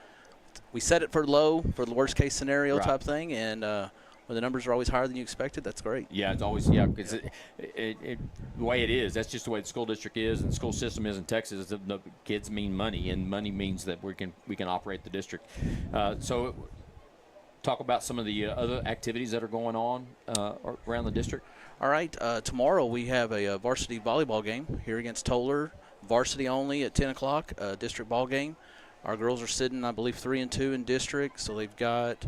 we set it for low, for the worst case scenario type thing, and when the numbers are always higher than you expected, that's great. Yeah, it's always, because the way it is, that's just the way the school district is and the school system is in Texas. The kids mean money, and money means that we can operate the district. So talk about some of the other activities that are going on around the district. All right, tomorrow we have a varsity volleyball game here against Toller, varsity only at 10 o'clock, district ball game. Our girls are sitting, I believe, 3-2 in district, so they've got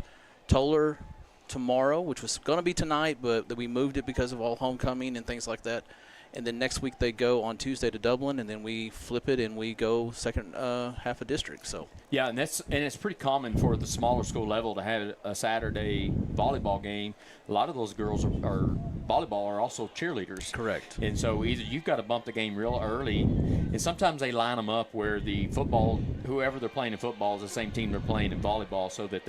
Toller tomorrow, which was going to be tonight, but we moved it because of all homecoming and things like that. And then next week they go on Tuesday to Dublin, and then we flip it and we go second half of district. So yeah, and it's pretty common for the smaller school level to have a Saturday volleyball game. A lot of those girls are volleyball are also cheerleaders. Correct. And so either you've got to bump the game real early, and sometimes they line them up where the football, whoever they're playing in football is the same team they're playing in volleyball, so that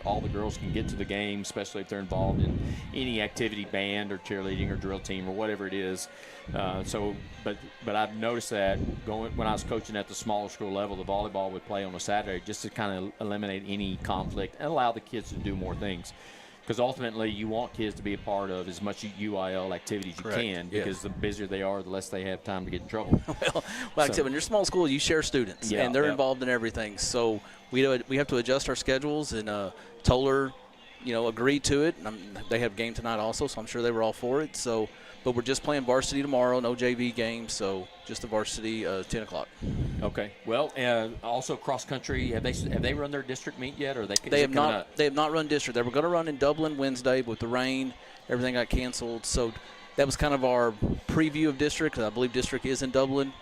all the girls can get to the game, especially if they're involved in any activity, band or cheerleading or drill team or whatever it is. But I've noticed that when I was coaching at the smaller school level, the volleyball would play on a Saturday just to kind of eliminate any conflict and allow the kids to do more things. Because ultimately, you want kids to be a part of as much UIL activities you can, because the busier they are, the less they have time to get in trouble. Well, like I said, when you're a small school, you share students, and they're involved in everything. So we have to adjust our schedules, and Toller, agreed to it. They have a game tonight also, so I'm sure they were all for it. So, but we're just playing varsity tomorrow, no JV game, so just the varsity 10 o'clock. Okay. Well, also cross country. Have they run their district meet yet, or they have not? They have not run district. They were going to run in Dublin Wednesday, but with the rain, everything got canceled. So that was kind of our preview of district, because I believe district is in Dublin,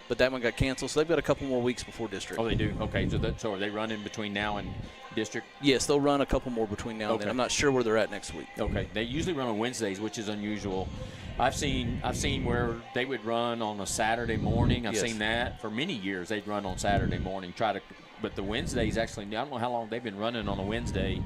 but that one got canceled. So they've got a couple more weeks before district. Oh, they do. Okay. So are they running between now and district? Yes, they'll run a couple more between now and then. I'm not sure where they're at next week. Okay. They usually run on Wednesdays, which is unusual. I've seen where they would run on a Saturday morning. I've seen that for many years. They'd run on Saturday morning. But the Wednesdays actually, I don't know how long they've been running on a Wednesday.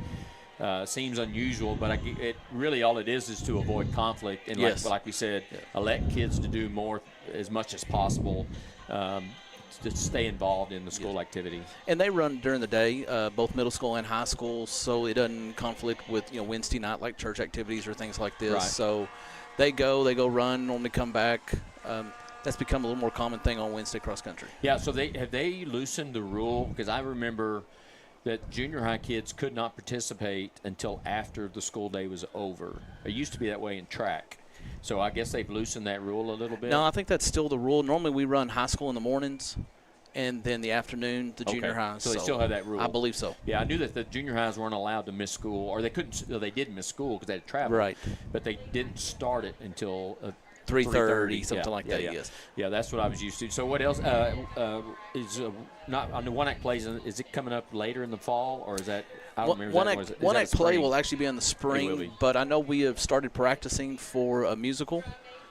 Seems unusual, but it really all it is to avoid conflict and like we said, let kids to do more as much as possible. To stay involved in the school activity. And they run during the day, both middle school and high school, so it doesn't conflict with Wednesday night like church activities or things like this. Right. So they go run, normally come back. That's become a little more common thing on Wednesday cross country. Yeah. So have they loosened the rule? Because I remember that junior high kids could not participate until after the school day was over. It used to be that way in track. So I guess they've loosened that rule a little bit. No, I think that's still the rule. Normally we run high school in the mornings, and then the afternoon the junior high. So they still have that rule. I believe so. Yeah, I knew that the junior highs weren't allowed to miss school, or they couldn't. They did miss school because they had to travel. Right. But they didn't start it until 3:30, something like that. Yes. Yeah, that's what I was used to. So what else is not on the one act plays? Is it coming up later in the fall, or is that? I don't remember. One act play will actually be in the spring, but I know we have started practicing for a musical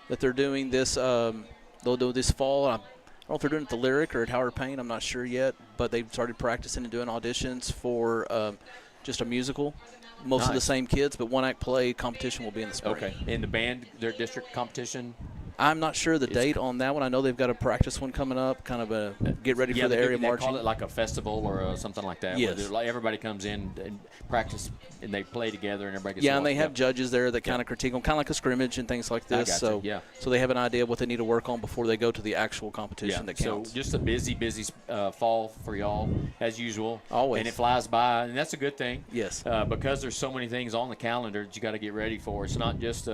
that they're doing this. They'll do this fall. I don't know if they're doing it at the Lyric or at Howard Payne. I'm not sure yet, but they've started practicing and doing auditions for just a musical. Most of the same kids, but one act play competition will be in the spring. Okay. And the band, their district competition? I'm not sure the date on that one. I know they've got a practice one coming up, kind of a get ready for the area marching. They call it like a festival or something like that. Yes. Where everybody comes in and practice, and they play together, and everybody gets and they have judges there that kind of critique them, kind of like a scrimmage and things like this. So they have an idea of what they need to work on before they go to the actual competition that counts. So just a busy fall for y'all, as usual. Always. And it flies by, and that's a good thing. Yes. Because there's so many things on the calendar that you got to get ready for. It's not just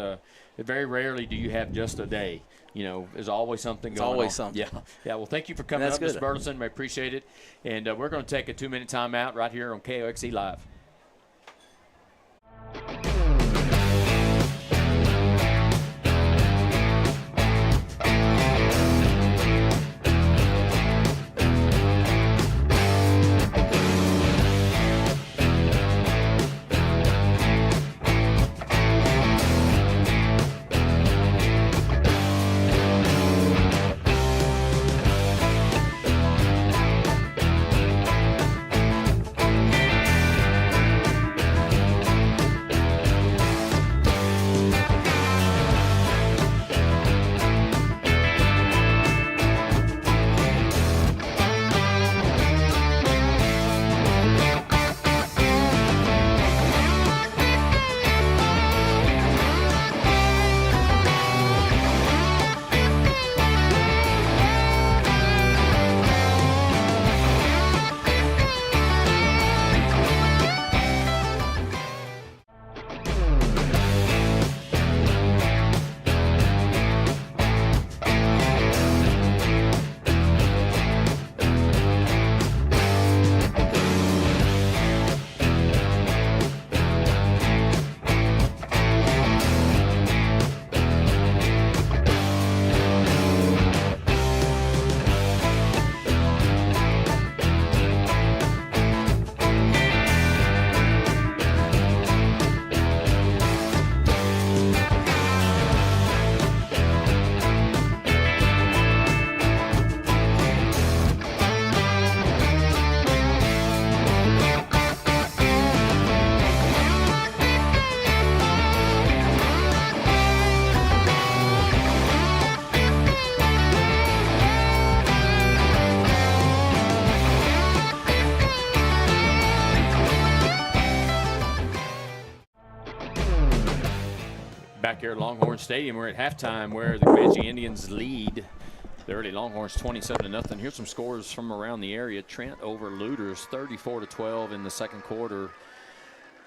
very rarely do you have just a day. There's always something going on. Always something. Yeah. Well, thank you for coming up, Mr. Burleson. We appreciate it. And we're going to take a 2-minute timeout right here on KOXE Live. back here at Longhorn Stadium. We're at halftime where the Comanche Indians lead the Early Longhorns 27-0. Here's some scores from around the area. Trent over Looters 34-12 in the second quarter.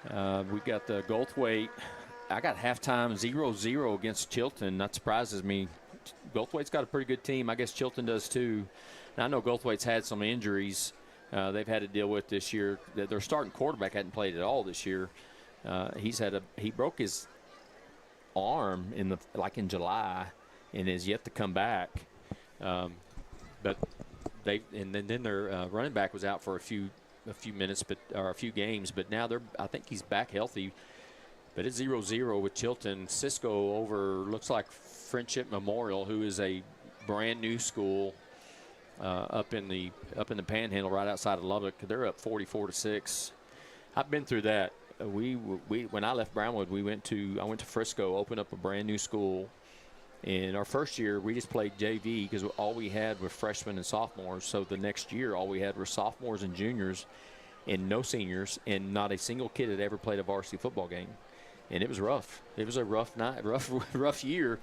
We've got the Goldthwaite. I got halftime 0-0 against Chilton. That surprises me. Goldthwaite's got a pretty good team. I guess Chilton does too. Now, I know Goldthwaite's had some injuries they've had to deal with this year. Their starting quarterback hadn't played at all this year. He broke his arm in July and is yet to come back. But then their running back was out for a few minutes, or a few games. But now I think he's back healthy. But it's 0-0 with Chilton. Cisco over looks like Friendship Memorial, who is a brand new school up in the Panhandle right outside of Lubbock. They're up 44-6. I've been through that. When I left Brownwood, I went to Frisco, opened up a brand new school. And our first year, we just played JV because all we had were freshmen and sophomores. So the next year, all we had were sophomores and juniors and no seniors, and not a single kid had ever played a varsity football game. And it was rough. It was a rough night, rough year.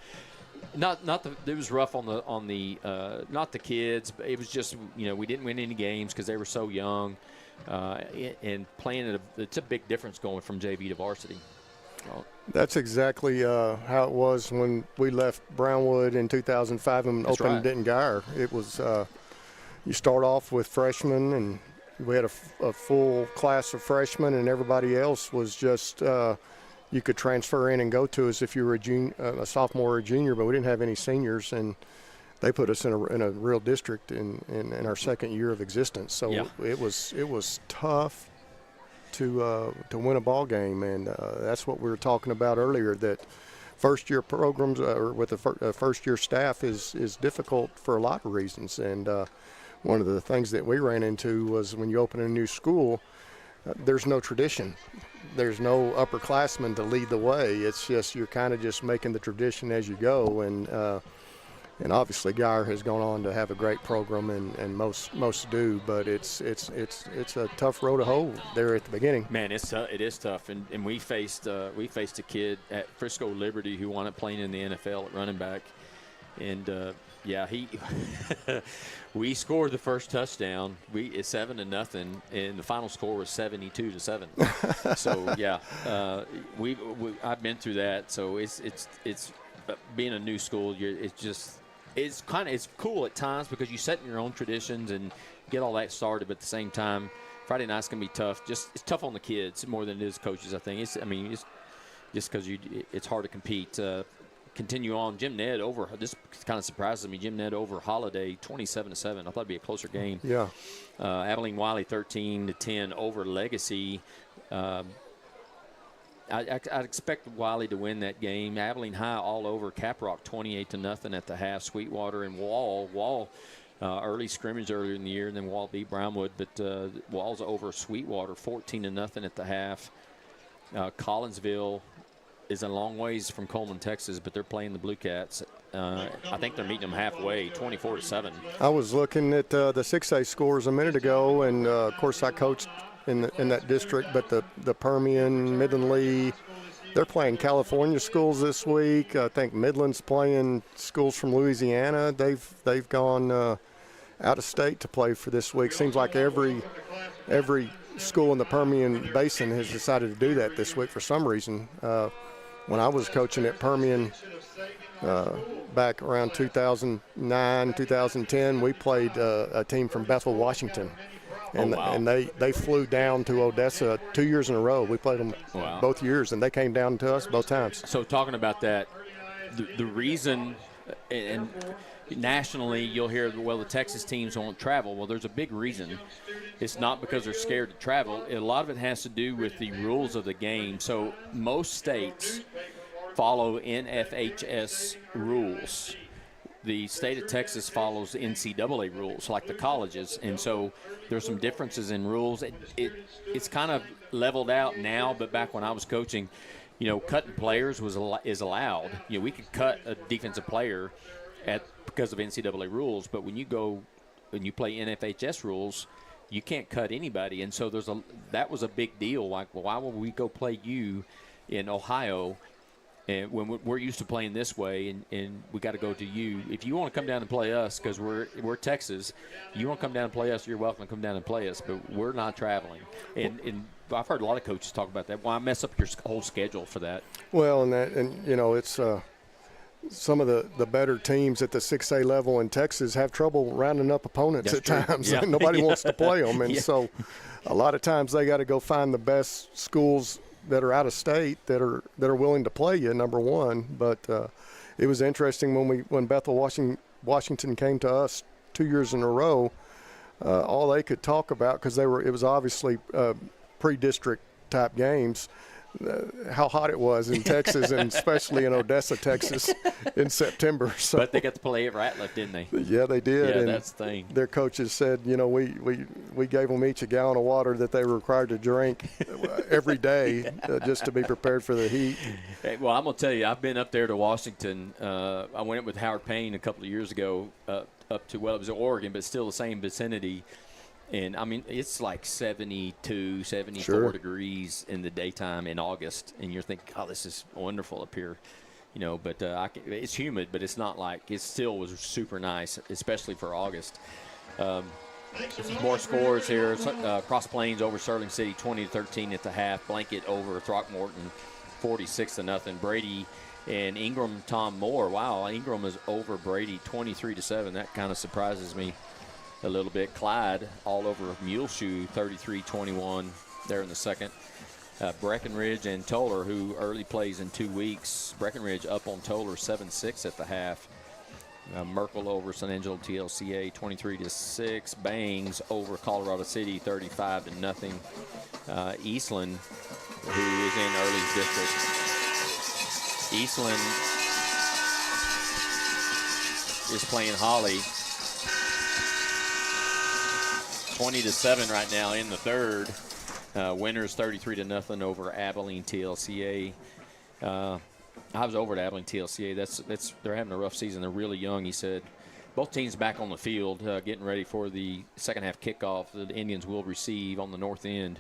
It was rough on the not the kids, but it was just, we didn't win any games because they were so young. And playing it's a big difference going from JV to varsity. That's exactly how it was when we left Brownwood in 2005 and opened Denton Geyer. It was you start off with freshmen, and we had a full class of freshmen, and everybody else was just you could transfer in and go to as if you were a sophomore or a junior, but we didn't have any seniors, and they put us in a real district in our second year of existence. So yeah. It was tough to win a ball game, and that's what we were talking about earlier, that first year programs or with the first year staff is difficult for a lot of reasons. And one of the things that we ran into was when you open a new school, there's no tradition. There's no upperclassmen to lead the way. It's just you're kind of just making the tradition as you go, and obviously Geyer has gone on to have a great program, and most do, but it's a tough road to hoe there at the beginning. Man, it is tough, and we faced a kid at Frisco Liberty who wanted playing in the NFL at running back, and we scored the first touchdown. It's 7-0, and the final score was 72-7. So yeah, I've been through that. So it's being a new school. It's cool at times because you set in your own traditions and get all that started. But at the same time, Friday night's gonna be tough. It's tough on the kids more than it is coaches. I think it's just because it's hard to compete. Continue on. Jim Ned over. This kind of surprises me. Jim Ned over Holiday 27-7. I thought it'd be a closer game. Yeah. Abilene Wiley 13-10 over Legacy. I'd expect Wiley to win that game. Abilene High all over Caprock 28-0 at the half. Sweetwater and Wall early scrimmage earlier in the year, and then Wall beat Brownwood. But Wall's over Sweetwater 14-0 at the half. Collinsville is a long ways from Coleman, Texas, but they're playing the Blue Cats. I think they're meeting them halfway, 24-7. I was looking at the 6A scores a minute ago, and of course I coached in that district, but the Permian, Midland Lee, they're playing California schools this week. I think Midland's playing schools from Louisiana. They've gone out of state to play for this week. Seems like every school in the Permian Basin has decided to do that this week for some reason. When I was coaching at Permian back around 2009, 2010, we played a team from Bethel, Washington. And, and they flew down to Odessa 2 years in a row. We played them both years, and they came down to us both times. So talking about that, the reason, and nationally you'll hear, the Texas teams won't travel. Well, there's a big reason. It's not because they're scared to travel. A lot of it has to do with the rules of the game. So most states follow NFHS rules. The state of Texas follows NCAA rules, like the colleges, and so there's some differences in rules. It's kind of leveled out now, but back when I was coaching, cutting players is allowed. We could cut a defensive player because of NCAA rules, but when you play NFHS rules, you can't cut anybody, and so that was a big deal. Like, well, why would we go play you in Ohio? And when we're used to playing this way, and we got to go to you. If you want to come down and play us, because we're Texas, you want to come down and play us, you're welcome to come down and play us. But we're not traveling. And I've heard a lot of coaches talk about that. Why mess up your whole schedule for that? Well, and you know, it's some of the better teams at the 6A level in Texas have trouble rounding up opponents at times. Yeah. Nobody wants to play them, and Yeah. so a lot of times they got to go find the best schools that are out of state that are willing to play you, number one. But it was interesting when Bethel Washington came to us 2 years in a row. All they could talk about, because it was obviously pre-district type games, how hot it was in Texas, and especially in Odessa, Texas, in September. So, But they got to play at Ratliff, didn't they? yeah, they did. Yeah, and that's the thing. their coaches said, you know, we gave them each a gallon of water that they were required to drink every day just to be prepared for the heat. Hey, well, I'm going to tell you, I've been up there to Washington. I went with Howard Payne a couple of years ago up to, well, it was Oregon, but still the same vicinity. And, I mean, it's like 72, 74 Sure. degrees in the daytime in August. And you're thinking, oh, this is wonderful up here. You know, but it's humid, but it's not like – it still was super nice, especially for August. More scores here. Cross Plains over Sterling City, 20-13 at the half. Blanket over Throckmorton, 46-0. Brady and Ingram, Tom Moore. Wow, Ingram is over Brady, 23-7. That kind of surprises me a little bit. Clyde all over Muleshoe, 33-21 there in the second. Breckenridge and Toller, who early plays in 2 weeks. Breckenridge up on Toller, 7-6 at the half. Merkel over San Angelo TLCA, 23-6. Bangs over Colorado City, 35-0. Eastland, who is in Early's district. Eastland is playing Holly. 20-7 right now in the third. Winners 33-0 over Abilene TLCA. I was over at Abilene TLCA. They're having a rough season. They're really young, he said. Both teams back on the field, getting ready for the second half kickoff. The Indians will receive on the north end,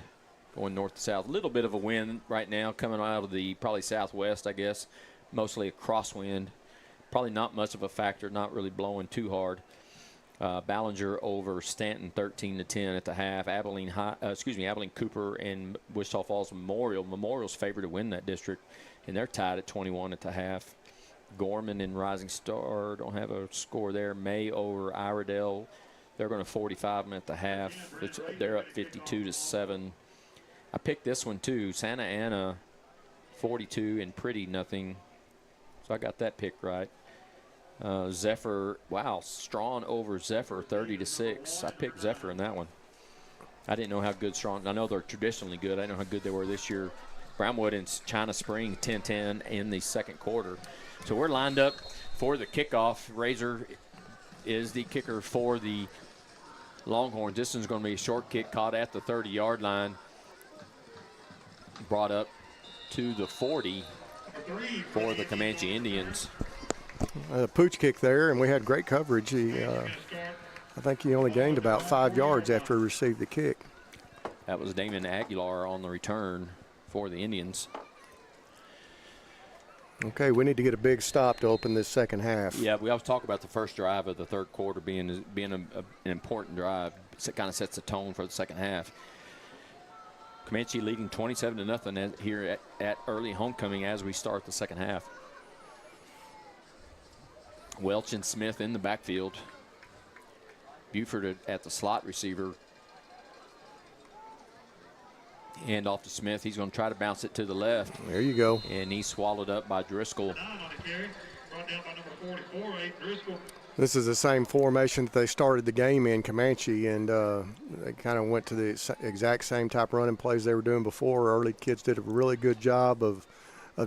going north to south. A little bit of a wind right now coming out of the probably southwest, I guess. Mostly a crosswind. Probably not much of a factor, not really blowing too hard. Ballinger over Stanton, 13-10 at the half. Abilene Cooper and Wichita Falls Memorial. Memorial's favored to win that district, and they're tied at 21 at the half. Gorman and Rising Star don't have a score there. May over Iredell, they're going to 45 them at the half. They're up 52-7. I picked this one too. Santa Ana, 42 and Pretty nothing. So I got that pick right. Zephyr, wow, Strawn over Zephyr, 30-6. I picked Zephyr in that one. I didn't know how good Strawn. I know they're traditionally good. I know how good they were this year. Brownwood and China Spring, 10-10 in the second quarter. So we're lined up for the kickoff. Razor is the kicker for the Longhorns. This one's going to be a short kick caught at the 30-yard line. Brought up to the 40 for the Comanche Indians. Pooch kick there, and we had great coverage. I think he only gained about 5 yards after he received the kick. That was Damon Aguilar on the return for the Indians. Okay, we need to get a big stop to open this second half. Yeah, we always talk about the first drive of the third quarter being an important drive. It kind of sets the tone for the second half. Comanche leading 27-0 here at early homecoming as we start the second half. Welch and Smith in the backfield. Buford at the slot receiver. Hand off to Smith. He's going to try to bounce it to the left. There you go. And he's swallowed up by Driscoll. This is the same formation that they started the game in, Comanche, and they kind of went to the exact same type of running plays they were doing before. Early kids did a really good job of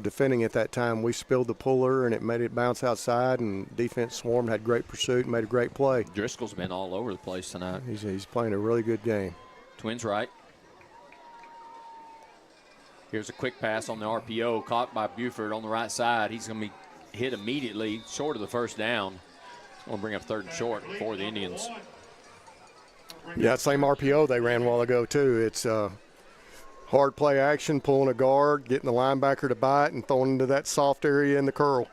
defending at that time. We spilled the puller, and it made it bounce outside, and defense swarmed, had great pursuit, and made a great play. Driscoll's been all over the place tonight. He's playing a really good game. Twins right. Here's a quick pass on the RPO, caught by Buford on the right side. He's going to be hit immediately, short of the first down. It's going to bring up third and short for the Hard play action, pulling a guard, getting the linebacker to bite, and throwing into that soft area in the curl.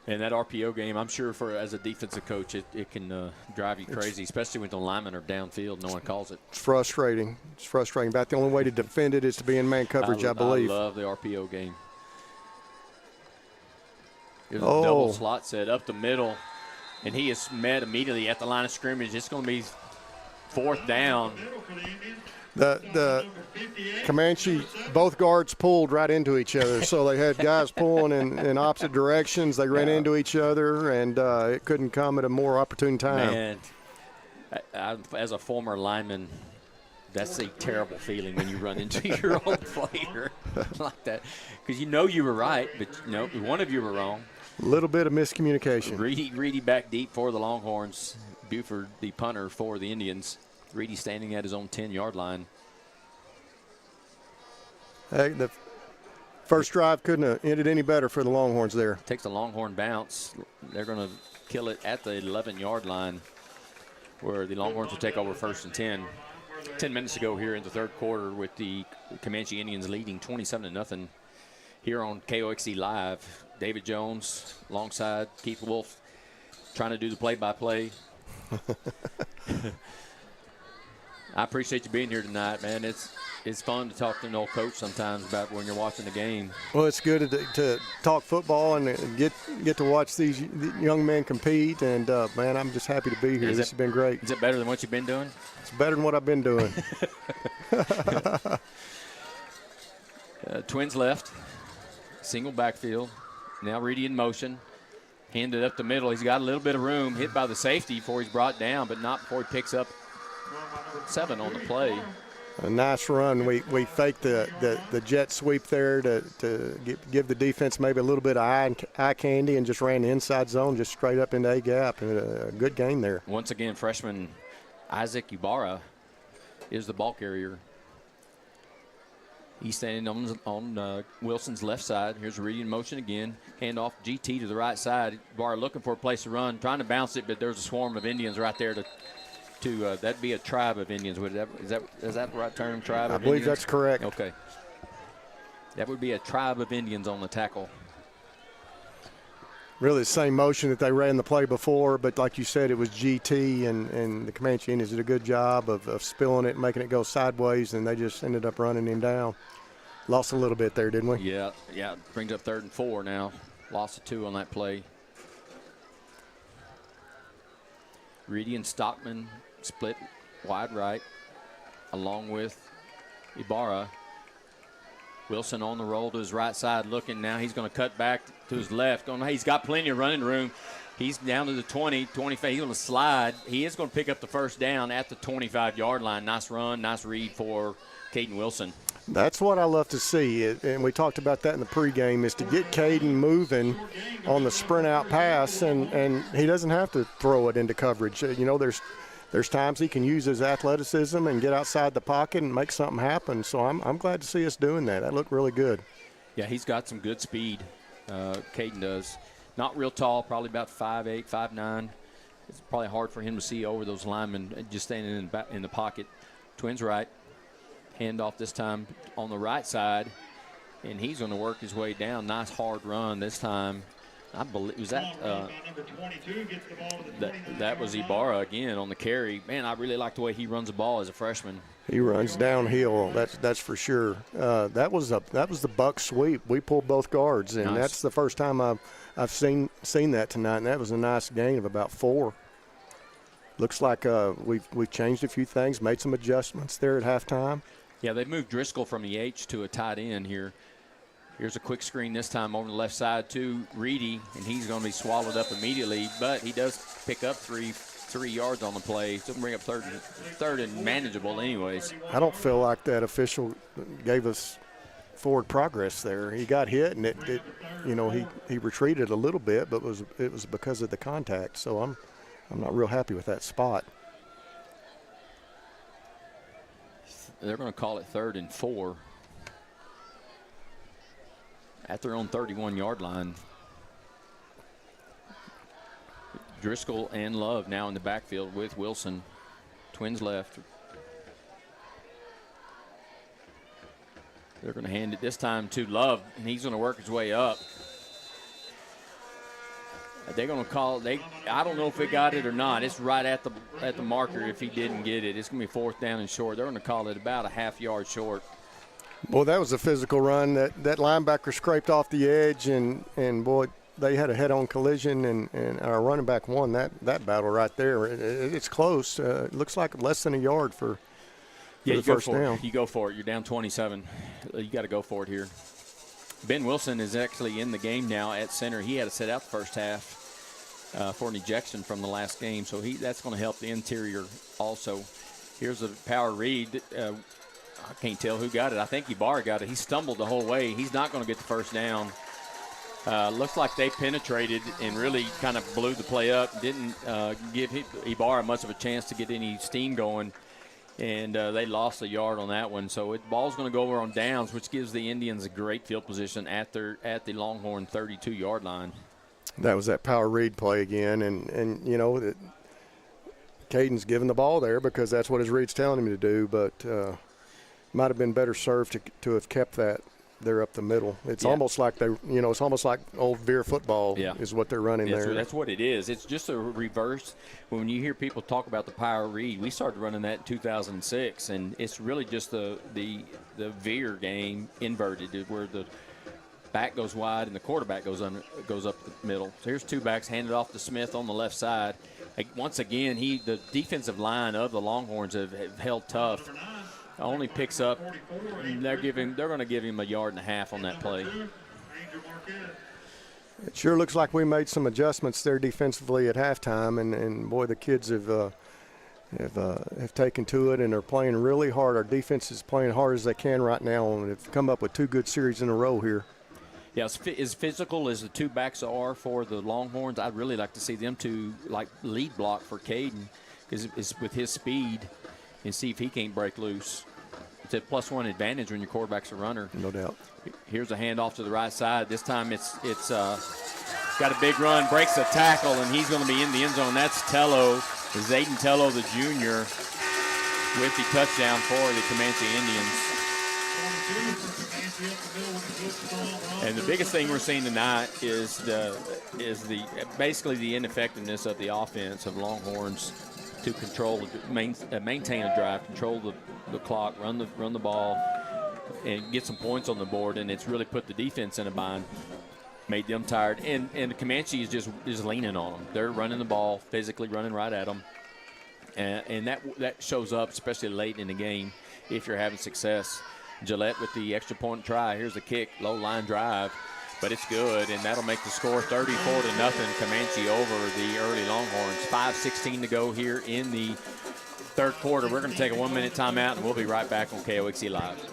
And that RPO game, I'm sure as a defensive coach, it can drive you crazy, especially when the linemen are downfield. No one calls it. It's frustrating. It's frustrating. About the only way to defend it is to be in man coverage, I believe. I love the RPO game. There's a double slot set up the middle, and he is met immediately at the line of scrimmage. It's going to be 4th down. The Comanche, both guards pulled right into each other, so they had guys pulling in opposite directions. They ran into each other, and it couldn't come at a more opportune time. Man, as a former lineman, that's a terrible feeling when you run into your own player like that, because you were right, but one of you were wrong. A little bit of miscommunication. Reedy back deep for the Longhorns. Buford, the punter for the Indians. Reedy standing at his own 10-yard line. Hey, the first drive couldn't have ended any better for the Longhorns there. Takes a Longhorn bounce. They're going to kill it at the 11-yard line, where the Longhorns will take over 1st and 10. 10 minutes ago here in the 3rd quarter, with the Comanche Indians leading 27-0 here on KOXC Live. David Jones alongside Keith Wolf trying to do the play-by-play. I appreciate you being here tonight, man. It's fun to talk to an old coach sometimes about when you're watching the game. Well, it's good to talk football and get to watch these young men compete. And, man, I'm just happy to be here. This has been great. Is it better than what you've been doing? It's better than what I've been doing. Twins left. Single backfield. Now Reedy in motion. Handed up the middle. He's got a little bit of room. Hit by the safety before he's brought down, but not before he picks up 7 on the play. A nice run. We faked the jet sweep there to give the defense maybe a little bit of eye candy, and just ran the inside zone just straight up into A-gap. And a good game there. Once again, freshman Isaac Ibarra is the ball carrier. He's standing on Wilson's left side. Here's Reedy in motion again. Hand off GT to the right side. Ibarra looking for a place to run, trying to bounce it, but there's a swarm of Indians right there to that'd be a tribe of Indians. Is that the right term, tribe? I believe that's correct. Okay. That would be a tribe of Indians on the tackle. Really the same motion that they ran the play before, but like you said, it was GT, and the Comanche Indians did a good job of spilling it and making it go sideways, and they just ended up running him down. Lost a little bit there, didn't we? Yeah. Brings up 3rd and 4 now. Lost of 2 on that play. Reedy and Stockman split wide right, along with Ibarra. Wilson on the roll to his right side looking now. He's going to cut back to his left. He's got plenty of running room. He's down to the 20, 25. He's going to slide. He is going to pick up the 1st down at the 25-yard line. Nice run, nice read for Caden Wilson. That's what I love to see, and we talked about that in the pregame, is to get Caden moving on the sprint out pass, and he doesn't have to throw it into coverage. There's times he can use his athleticism and get outside the pocket and make something happen. So I'm glad to see us doing that. That looked really good. Yeah, he's got some good speed. Caden does. Not real tall, probably about 5'8", 5'9". It's probably hard for him to see over those linemen just standing in the pocket. Twins right. Handoff this time on the right side, and he's going to work his way down. Nice hard run this time. I believe was that was Ibarra again on the carry. Man, I really like the way he runs the ball as a freshman. He runs downhill. That's for sure. That was the buck sweep. We pulled both guards, and nice. That's the first time I've seen that tonight. And that was a nice gain of about 4. Looks like we've changed a few things, made some adjustments there at halftime. Yeah, they moved Driscoll from the H to a tight end here. Here's a quick screen this time over the left side to Reedy, and he's going to be swallowed up immediately, but he does pick up three yards on the play. So bring up third and manageable anyways. I don't feel like that official gave us forward progress there. He got hit, and he retreated a little bit, but it was because of the contact. So I'm not real happy with that spot. They're going to call it 3rd and 4 at their own 31-yard line. Driscoll and Love now in the backfield with Wilson. Twins left. They're going to hand it this time to Love, and he's going to work his way up. They're going to call it. I don't know if they got it or not. It's right at the marker if he didn't get it. It's going to be 4th down and short. They're going to call it about a half-yard short. Boy, that was a physical run. That linebacker scraped off the edge, and boy, they had a head-on collision, and our running back won that battle right there. It's close. It looks like less than a yard for the first down. You go for it. You're down 27. You got to go for it here. Ben Wilson is actually in the game now at center. He had to sit out the first half for an ejection from the last game, so that's going to help the interior also. Here's a power read. I can't tell who got it. I think Ibarra got it. He stumbled the whole way. He's not going to get the first down. Looks like they penetrated and really kind of blew the play up. Didn't give Ibarra much of a chance to get any steam going. And they lost a yard on that one. So the ball's going to go over on downs, which gives the Indians a great field position at the Longhorn 32-yard line. That was that power read play again. And you know, Caden's giving the ball there because that's what his read's telling him to do. But might have been better served to have kept that there up the middle. It's almost like it's almost like old Veer football is what they're running there. That's what it is. It's just a reverse. When you hear people talk about the power read, we started running that in 2006, and it's really just the Veer game inverted, where the back goes wide and the quarterback goes up the middle. So here's two backs handed off to Smith on the left side. Once again, the defensive line of the Longhorns have held tough. Only picks up. They're going to give him a yard and a half on that play. It sure looks like we made some adjustments there defensively at halftime, and boy, the kids have taken to it and are playing really hard. Our defense is playing hard as they can right now, and have come up with 2 good series in a row here. Yeah, as physical as the 2 backs are for the Longhorns, I'd really like to see them to lead block for Caden, because it's with his speed, and see if he can't break loose. It's a +1 advantage when your quarterback's a runner. No doubt. Here's a handoff to the right side. This time it's got a big run, breaks a tackle, and he's going to be in the end zone. That's Tello, Zayden Tello, the junior, with the touchdown for the Comanche Indians. And the biggest thing we're seeing tonight is basically the ineffectiveness of the offense of Longhorns to maintain a drive, control the clock, run the ball, and get some points on the board. And it's really put the defense in a bind, made them tired. And the Comanche is just leaning on them. They're running the ball, physically running right at them, and that shows up especially late in the game if you're having success. Gillette with the extra point try. Here's the kick, low line drive, but it's good, and that'll make the score 34-0. Comanche over the Early Longhorns. 5:16 to go here in the third quarter. We're going to take a 1-minute timeout, and we'll be right back on KOXC Live.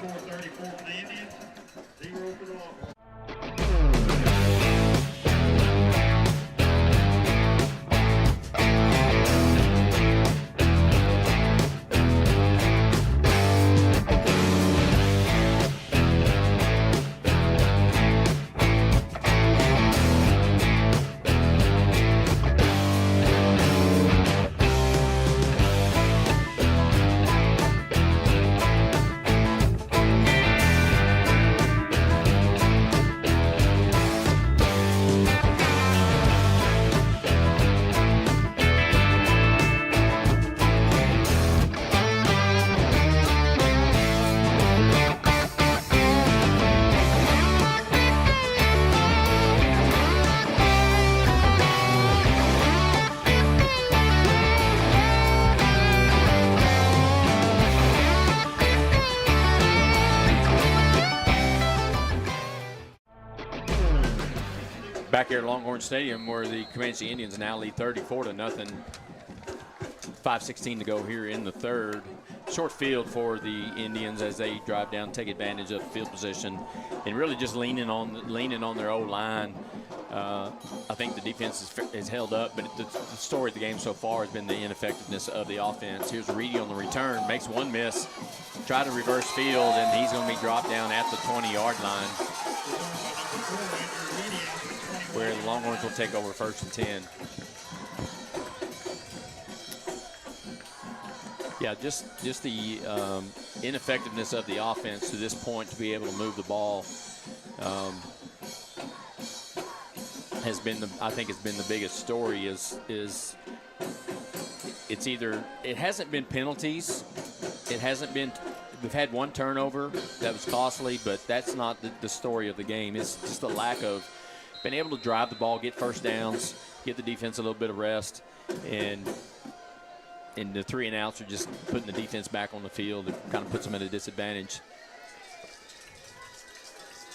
Back here at Longhorn Stadium, where the Comanche Indians now lead 34-0. 5:16 to go here in the third. Short field for the Indians as they drive down, take advantage of field position, and really just leaning on their O-line. I think the defense is held up, but the story of the game so far has been the ineffectiveness of the offense. Here's Reedy on the return, makes one miss, try to reverse field, and he's going to be dropped down at the 20-yard line, where the Longhorns will take over 1st and 10. Yeah, just the ineffectiveness of the offense to this point to be able to move the ball has been I think has been the biggest story. Is it's either it hasn't been penalties, it hasn't been. We've had one turnover that was costly, but that's not the story of the game. It's just the lack of being able to drive the ball, get first downs, give the defense a little bit of rest, and the 3 and outs are just putting the defense back on the field. It kind of puts them at a disadvantage.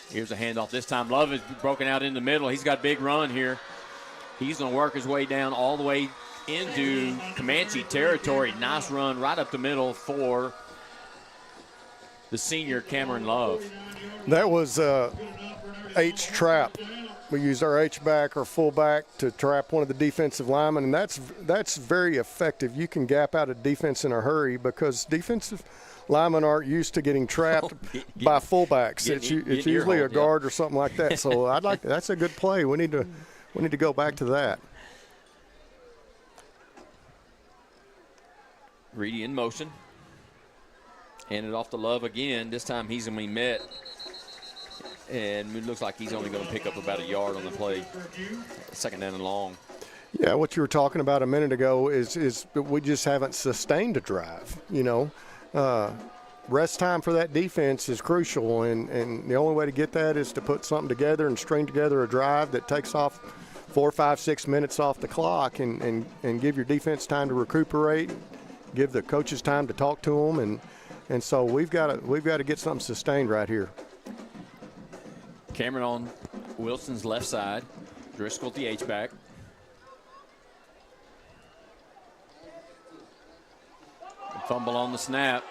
Here's a handoff. This time Love is broken out in the middle. He's got a big run here. He's going to work his way down all the way into Comanche territory. Nice run right up the middle for the senior Cameron Love. That was H trap. We used our H-back or fullback to trap one of the defensive linemen, and that's very effective. You can gap out a defense in a hurry because defensive linemen aren't used to getting trapped by fullbacks. It's usually a guard or something like that. So that's a good play. We need to go back to that. Reedy in motion. Handed off to Love again. This time he's going to be met. And it looks like he's only going to pick up about a yard on the play. 2nd down and long. Yeah, what you were talking about a minute ago is we just haven't sustained a drive, you know. Rest time for that defense is crucial, and the only way to get that is to put something together and string together a drive that takes off 4, 5, 6 minutes off the clock and give your defense time to recuperate, give the coaches time to talk to them, and so we've got to get something sustained right here. Cameron on Wilson's left side. Driscoll at the H-back. Fumble on the snap.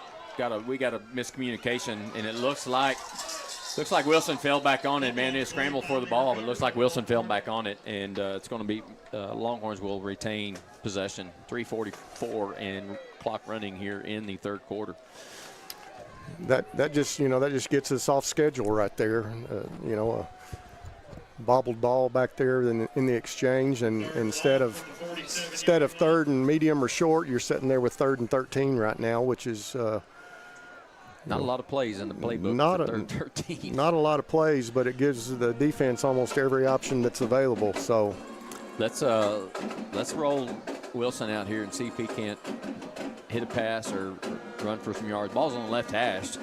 We got a miscommunication, and it looks like Wilson fell back on it. Man, they scrambled for the ball, but it looks like Wilson fell back on it, and it's going to be Longhorns will retain possession. 3:44 and clock running here in the 3rd quarter. That just gets us off schedule right there. A bobbled ball back there in the exchange, and instead of 3rd and medium or short, you're sitting there with 3rd and 13 right now, which is not a lot of plays in the playbook. Not 3rd and 13. Not a lot of plays, but it gives the defense almost every option that's available. So let's roll Wilson out here and see if he can't hit a pass or run for some yards. Ball's on the left hash.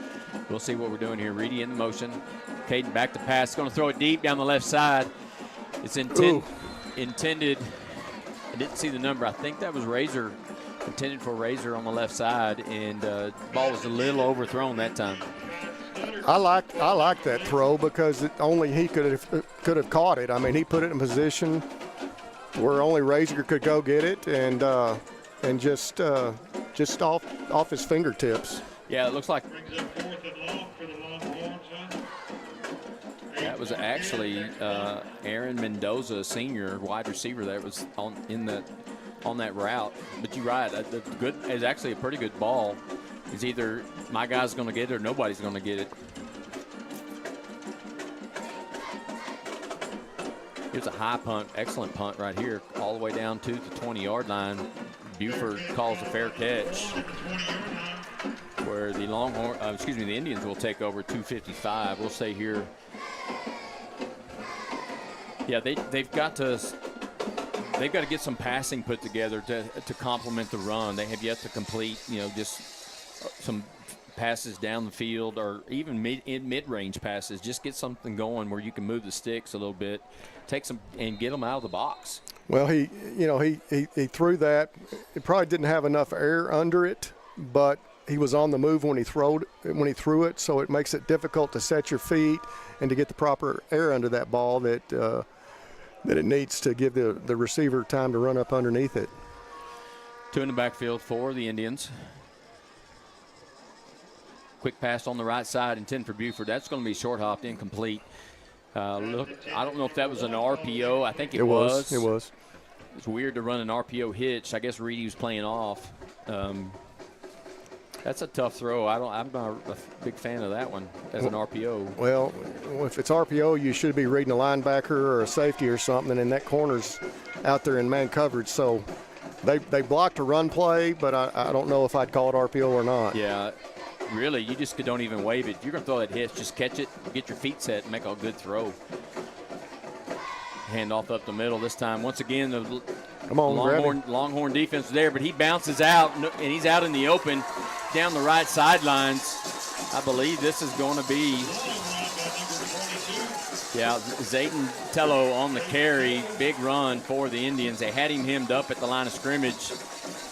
We'll see what we're doing here. Reedy in motion. Caden back to pass. Going to throw it deep down the left side. It's intended. I didn't see the number. I think that was Razor. Intended for Razor on the left side, and ball was a little overthrown that time. I like that throw because only he could have caught it. I mean, he put it in position where only Razor could go get it, and just off his fingertips. Yeah, it looks like that was actually Aaron Mendoza, senior wide receiver, that was on that route. But you're right, it's actually a pretty good ball. It's either my guy's going to get it or nobody's going to get it. Here's a high punt, excellent punt right here, all the way down to the 20-yard line. Buford calls a fair catch, where the the Indians will take over 2:55. We'll stay here. Yeah, they've got to get some passing put together to complement the run. They have yet to complete, just some passes down the field or even mid-range passes. Just get something going where you can move the sticks a little bit, take some and get them out of the box. Well, he threw that. It probably didn't have enough air under it, but he was on the move when he threw it, so it makes it difficult to set your feet and to get the proper air under that ball that it needs to give the receiver time to run up underneath it. 2 in the backfield for the Indians. Quick pass on the right side, intended for Buford. That's going to be short hopped, incomplete. Look, I don't know if that was an RPO. I think it was. It was. It's weird to run an RPO hitch. I guess Reedy was playing off. That's a tough throw. I'm not a big fan of that one as an RPO. Well, if it's RPO, you should be reading a linebacker or a safety or something, and that corner's out there in man coverage. So They blocked a run play, but I don't know if I'd call it RPO or not. Yeah, really, you just don't even wave it. You're going to throw that hitch, just catch it, get your feet set, and make a good throw. Hand off up the middle this time. Once again, the Longhorn defense is there, but he bounces out, and he's out in the open down the right sidelines. I believe this is going to be, Zayton Tello on the carry. Big run for the Indians. They had him hemmed up at the line of scrimmage,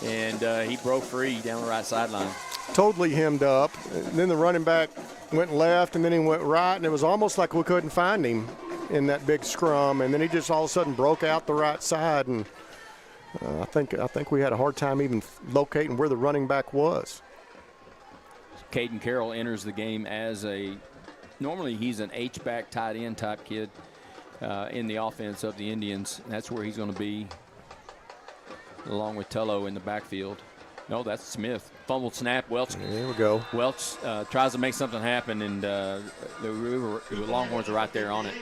and he broke free down the right sideline. Totally hemmed up. And then the running back went left, and then he went right, and it was almost like we couldn't find him in that big scrum. And then he just all of a sudden broke out the right side, and I think we had a hard time even locating where the running back was. Caden Carroll enters the game as normally he's an H-back tight end type kid in the offense of the Indians. That's where he's going to be, along with Tello in the backfield. No, that's Smith. Fumbled snap. Welch. There we go. Welch tries to make something happen, and the Longhorns are right there on it.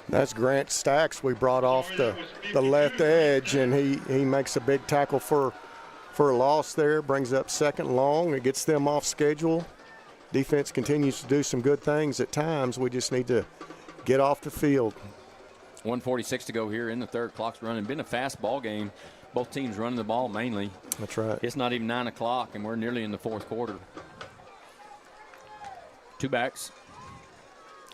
That's Grant Stacks we brought off the left edge, and he makes a big tackle for a loss there, brings up 2nd long. It gets them off schedule. Defense continues to do some good things at times. We just need to get off the field. 1:46 to go here in the third. Clock's running. Been a fast ball game. Both teams running the ball mainly. That's right. It's not even 9 o'clock, and we're nearly in the fourth quarter. 2 backs.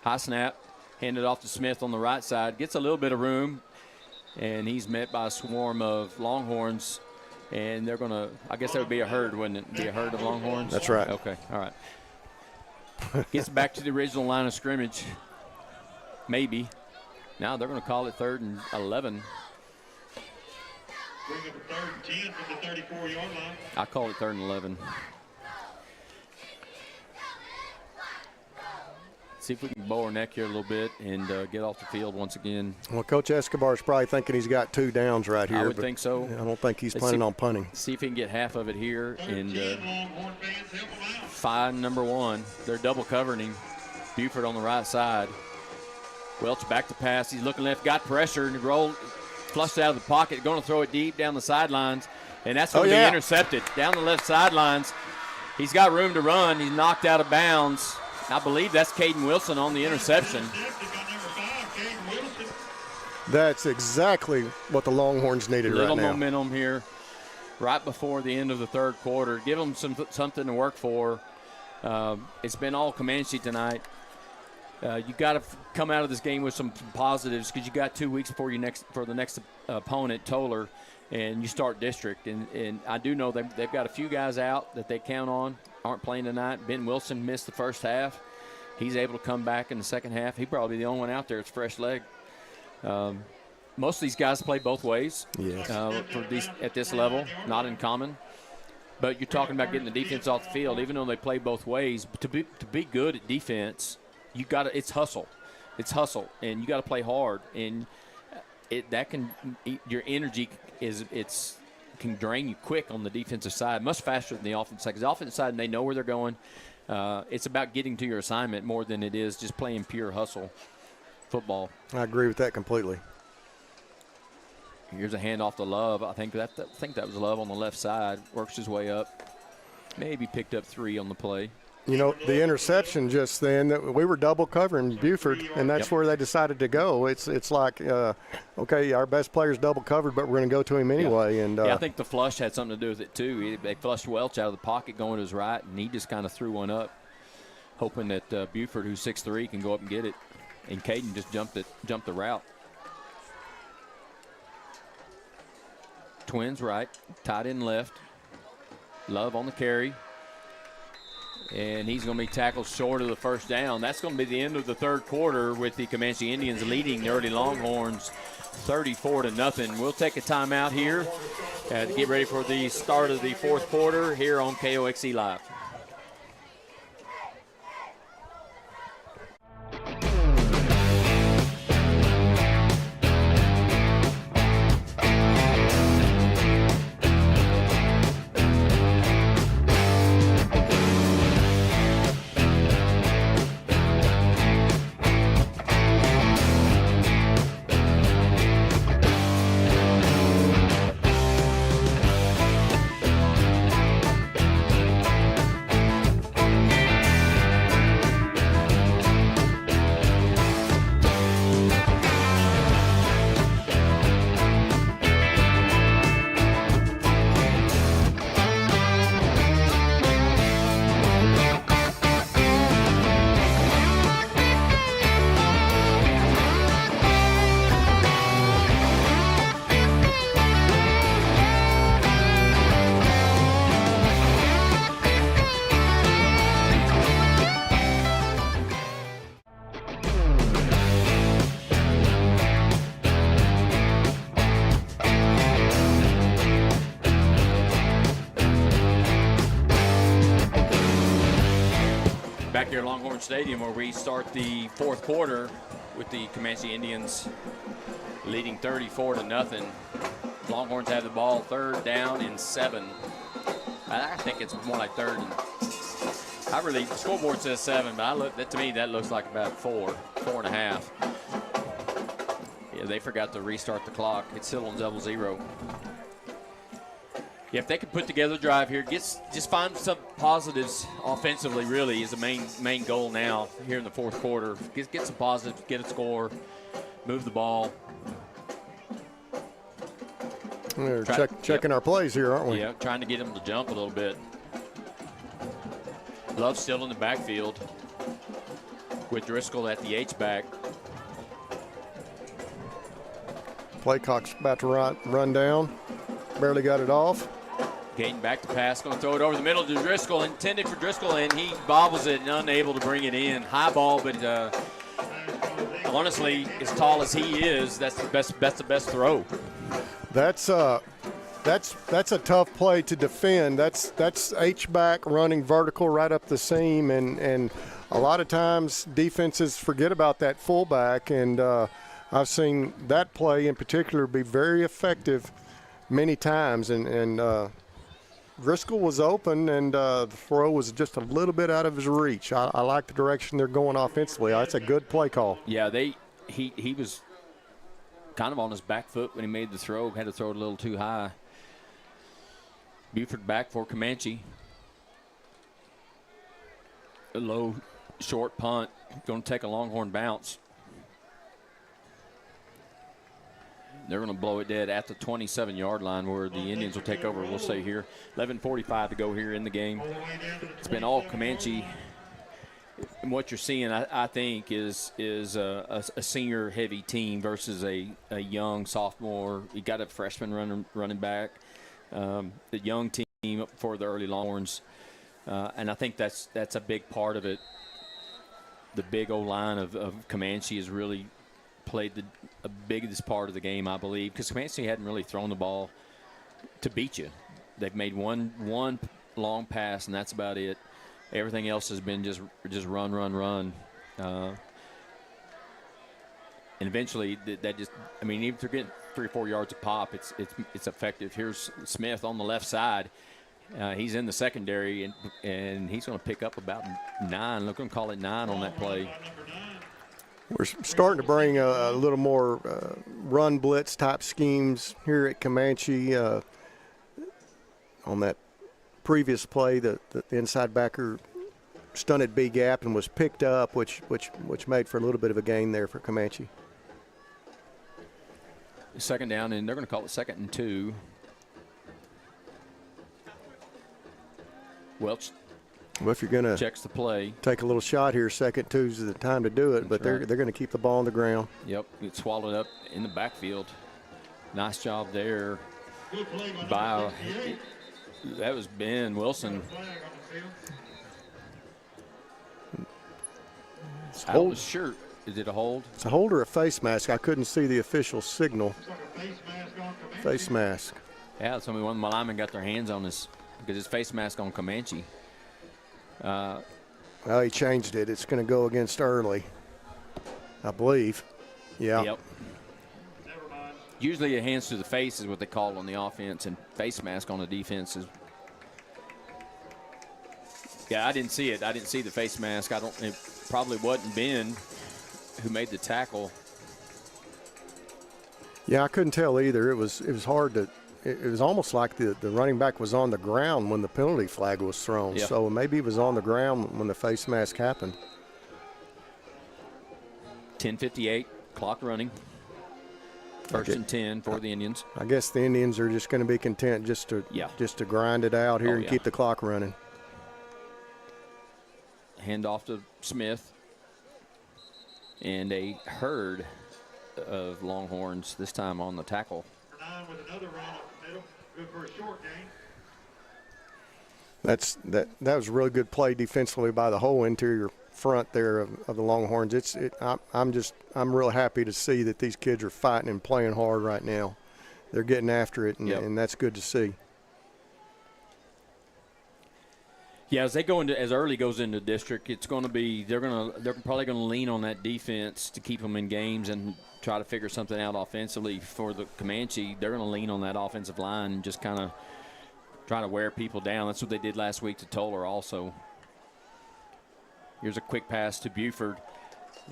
High snap. Handed off to Smith on the right side. Gets a little bit of room, and he's met by a swarm of Longhorns. And they're going to, I guess that would be a herd, wouldn't it? Be a herd of Longhorns? That's right. Okay, all right. Gets back to the original line of scrimmage. Maybe. Now they're going to call it 3rd and 11. Bring up a 3rd and 10 from the 34-yard line. I call it 3rd and 11. See if we can bow our neck here a little bit and get off the field once again. Well, Coach Escobar is probably thinking he's got 2 downs right here. I would think so. I don't think he's planning on punting. See if he can get half of it here. And find number 1. They're double covering him. Buford on the right side. Welch back to pass. He's looking left, got pressure, and rolled, flushed out of the pocket, going to throw it deep down the sidelines. And that's going to be intercepted down the left sidelines. He's got room to run. He's knocked out of bounds. I believe that's Caden Wilson on the interception. That's exactly what the Longhorns needed right now. Little momentum here right before the end of the third quarter. Give them something to work for. It's been all Comanche tonight. You got to come out of this game with some positives because you got 2 weeks for the next opponent, Toller, and you start district. And I do know they've got a few guys out that they count on, aren't playing tonight. Ben Wilson missed the first half. He's able to come back in the second half. He's probably the only one out there that's fresh leg. Most of these guys play both ways at this level, not uncommon. But you're talking about getting the defense off the field, even though they play both ways. But to be good at defense, it's hustle. It's hustle, and you got to play hard. And your energy can drain you quick on the defensive side, much faster than the offensive side. Because the offensive side, they know where they're going. It's about getting to your assignment more than it is just playing pure hustle football. I agree with that completely. Here's a handoff to Love. I think that was Love on the left side. Works his way up. Maybe picked up 3 on the play. You know, the interception just then, that we were double covering Buford, and that's where they decided to go. It's like, okay, our best player's double covered, but we're going to go to him anyway. Yeah. And I think the flush had something to do with it too. They flushed Welch out of the pocket going to his right, and he just kind of threw one up, hoping that Buford, who's 6'3", can go up and get it. And Caden just jumped the route. Twins right, tight end left. Love on the carry. And he's going to be tackled short of the first down. That's going to be the end of the third quarter with the Comanche Indians leading the Early Longhorns 34-0. We'll take a timeout here to get ready for the start of the fourth quarter here on KOXE Live. Back here at Longhorn Stadium, where we start the fourth quarter with the Comanche Indians leading 34-0. Longhorns have the ball, 3rd down and 7. I think it's more like 3rd and. The scoreboard says 7, but to me that looks like about 4.5. Yeah, they forgot to restart the clock. It's still on 0-0. Yeah, if they could put together a drive here, just find some positives offensively. Really, is the main goal now here in the fourth quarter. Get some positives, get a score, move the ball. We're checking our plays here, aren't we? Yeah, trying to get them to jump a little bit. Love still in the backfield with Driscoll at the H-back. Play clock's about to run down. Barely got it off. Gaten back to pass, going to throw it over the middle to Driscoll, intended for Driscoll, and he bobbles it and unable to bring it in. High ball, but honestly, as tall as he is, that's the best throw. That's a tough play to defend. That's H-back running vertical right up the seam, and a lot of times defenses forget about that fullback, and I've seen that play in particular be very effective many times, and Driscoll was open, and the throw was just a little bit out of his reach. I like the direction they're going offensively. That's a good play call. Yeah, he was kind of on his back foot when he made the throw. Had to throw it a little too high. Buford back for Comanche. A low, short punt. Going to take a Longhorn bounce. They're going to blow it dead at the 27-yard line where the Indians will take over. We'll say here, 11:45 to go here in the game. It's been all Comanche. And what you're seeing, I think, is a senior-heavy team versus a young sophomore. You got a freshman running back, the young team for the early Longhorns, and I think that's a big part of it. The big O-line of Comanche has really played the biggest part of the game, I believe, because Comanche hadn't really thrown the ball to beat you. They've made one long pass, and that's about it. Everything else has been just run. And eventually that just, I mean, even if they're getting 3 or 4 yards a pop, it's effective. Here's Smith on the left side. He's in the secondary, and he's going to pick up about 9. They're going to call it 9 on that play. We're starting to bring a little more run blitz type schemes here at Comanche. On that previous play, the inside backer stunted B gap and was picked up, which made for a little bit of a gain there for Comanche. 2nd down, and they're going to call it 2nd and 2. Welch. Well, if you're going to checks the play, take a little shot here, 2nd 2 is the time to do it. That's but they're going to keep the ball on the ground. Yep, it swallowed up in the backfield. Nice job there by that was Ben Wilson. I was sure. Is it a hold? It's a hold or a face mask. I couldn't see the official signal. Face mask. Yeah, somebody, one of my linemen got their hands on this because it's face mask on Comanche. Well, he changed it. It's going to go against Early, I believe. Yeah. Yep. Usually a hands to the face is what they call on the offense, and face mask on the defense is. Yeah, I didn't see it. I didn't see the face mask. It probably wasn't Ben who made the tackle. Yeah, I couldn't tell either. It was hard to. It was almost like the running back was on the ground when the penalty flag was thrown. Yeah. So maybe he was on the ground when the face mask happened. 10:58, clock running. 1st and 10 for the Indians. I guess the Indians are just going to be content just to grind it out here and keep the clock running. Hand off to Smith. And a herd of Longhorns this time on the tackle. With another run up the middle, good for a short gain. That was a really good play defensively by the whole interior front there of the Longhorns. I'm real happy to see that these kids are fighting and playing hard right now. They're getting after it, and that's good to see. Yeah, as they go into as Early goes into district, it's going to be they're probably going to lean on that defense to keep them in games and try to figure something out offensively for the Comanche. They're going to lean on that offensive line and just kind of try to wear people down. That's what they did last week to Toller also. Here's a quick pass to Buford,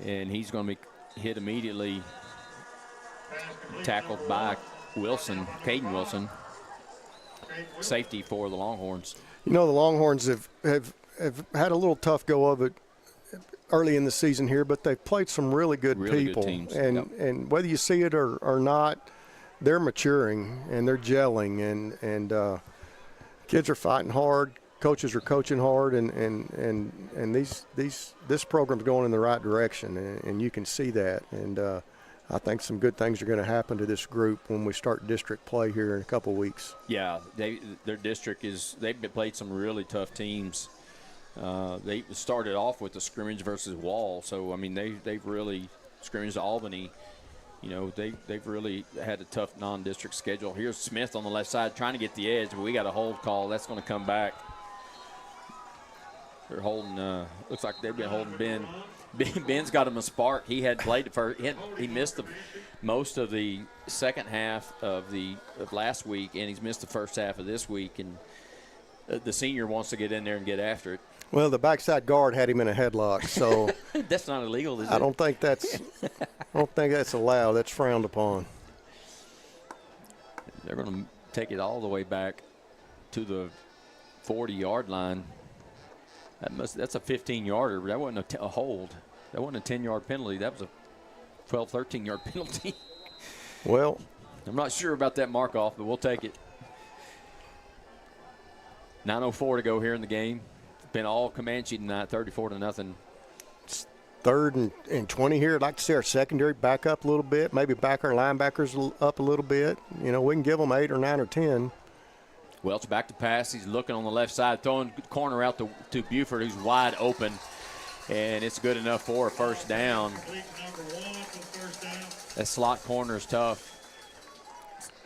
and he's going to be hit immediately. Tackled by Wilson, Caden Wilson, safety for the Longhorns. You know, the Longhorns have had a little tough go of it early in the season here, but they've played some really good people. Good teams. And whether you see it or not, they're maturing and they're gelling, and kids are fighting hard, coaches are coaching hard, and this program's going in the right direction, and you can see that. And I think some good things are going to happen to this group when we start district play here in a couple of weeks. Yeah, their district they've played some really tough teams. They started off with the scrimmage versus Wall, so I mean they've really scrimmaged Albany. You know, they've really had a tough non-district schedule. Here's Smith on the left side trying to get the edge, but we got a hold call. That's going to come back. They're holding. Looks like they've been holding Ben. Ben's got him a spark. He had played the first. He missed most of the second half of last week, and he's missed the first half of this week. And the senior wants to get in there and get after it. Well, the backside guard had him in a headlock, so that's not illegal, is it? I don't think that's allowed. That's frowned upon. They're going to take it all the way back to the 40-yard line. That's a 15-yarder. That wasn't a hold. That wasn't a 10-yard penalty. That was a 12, 13-yard penalty. Well, I'm not sure about that mark-off, but we'll take it. 9:04 to go here in the game. It's been all Comanche tonight, 34-0. It's 3rd and 20 here. I'd like to see our secondary back up a little bit, maybe back our linebackers up a little bit. You know, we can give them 8 or 9 or 10. Welch back to pass. He's looking on the left side, throwing corner out to Buford, who's wide open. And it's good enough for a first down. That slot corner is tough,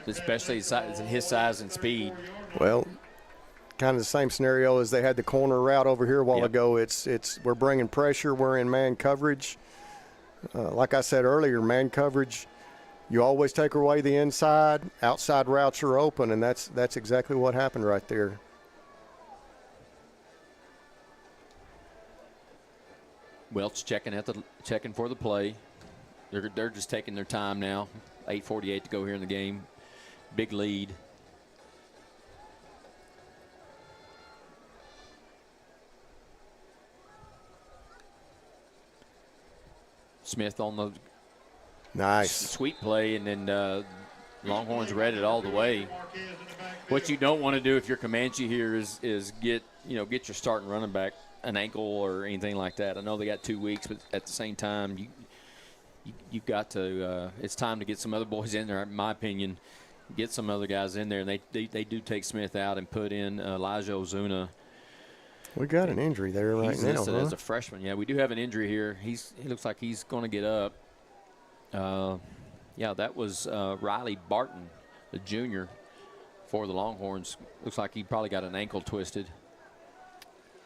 especially his size and speed. Well, kind of the same scenario as they had the corner route over here a while ago. It's we're bringing pressure. We're in man coverage. Like I said earlier, man coverage, you always take away the inside. Outside routes are open, and that's exactly what happened right there. Welch checking for the play. They're just taking their time now. 8:48 to go here in the game. Big lead. Smith on the nice sweep play, and then Longhorns read it all the way. What you don't want to do if you're Comanche here is get your starting running back an ankle or anything like that. I know they got 2 weeks, but at the same time, you've got to. It's time to get some other boys in there. In my opinion, get some other guys in there, and they do take Smith out and put in Elijah Ozuna. We got an injury there right he's now. Listed as a freshman. Yeah, we do have an injury here. He looks like he's going to get up. Yeah, that was Riley Barton, the junior for the Longhorns. Looks like he probably got an ankle twisted.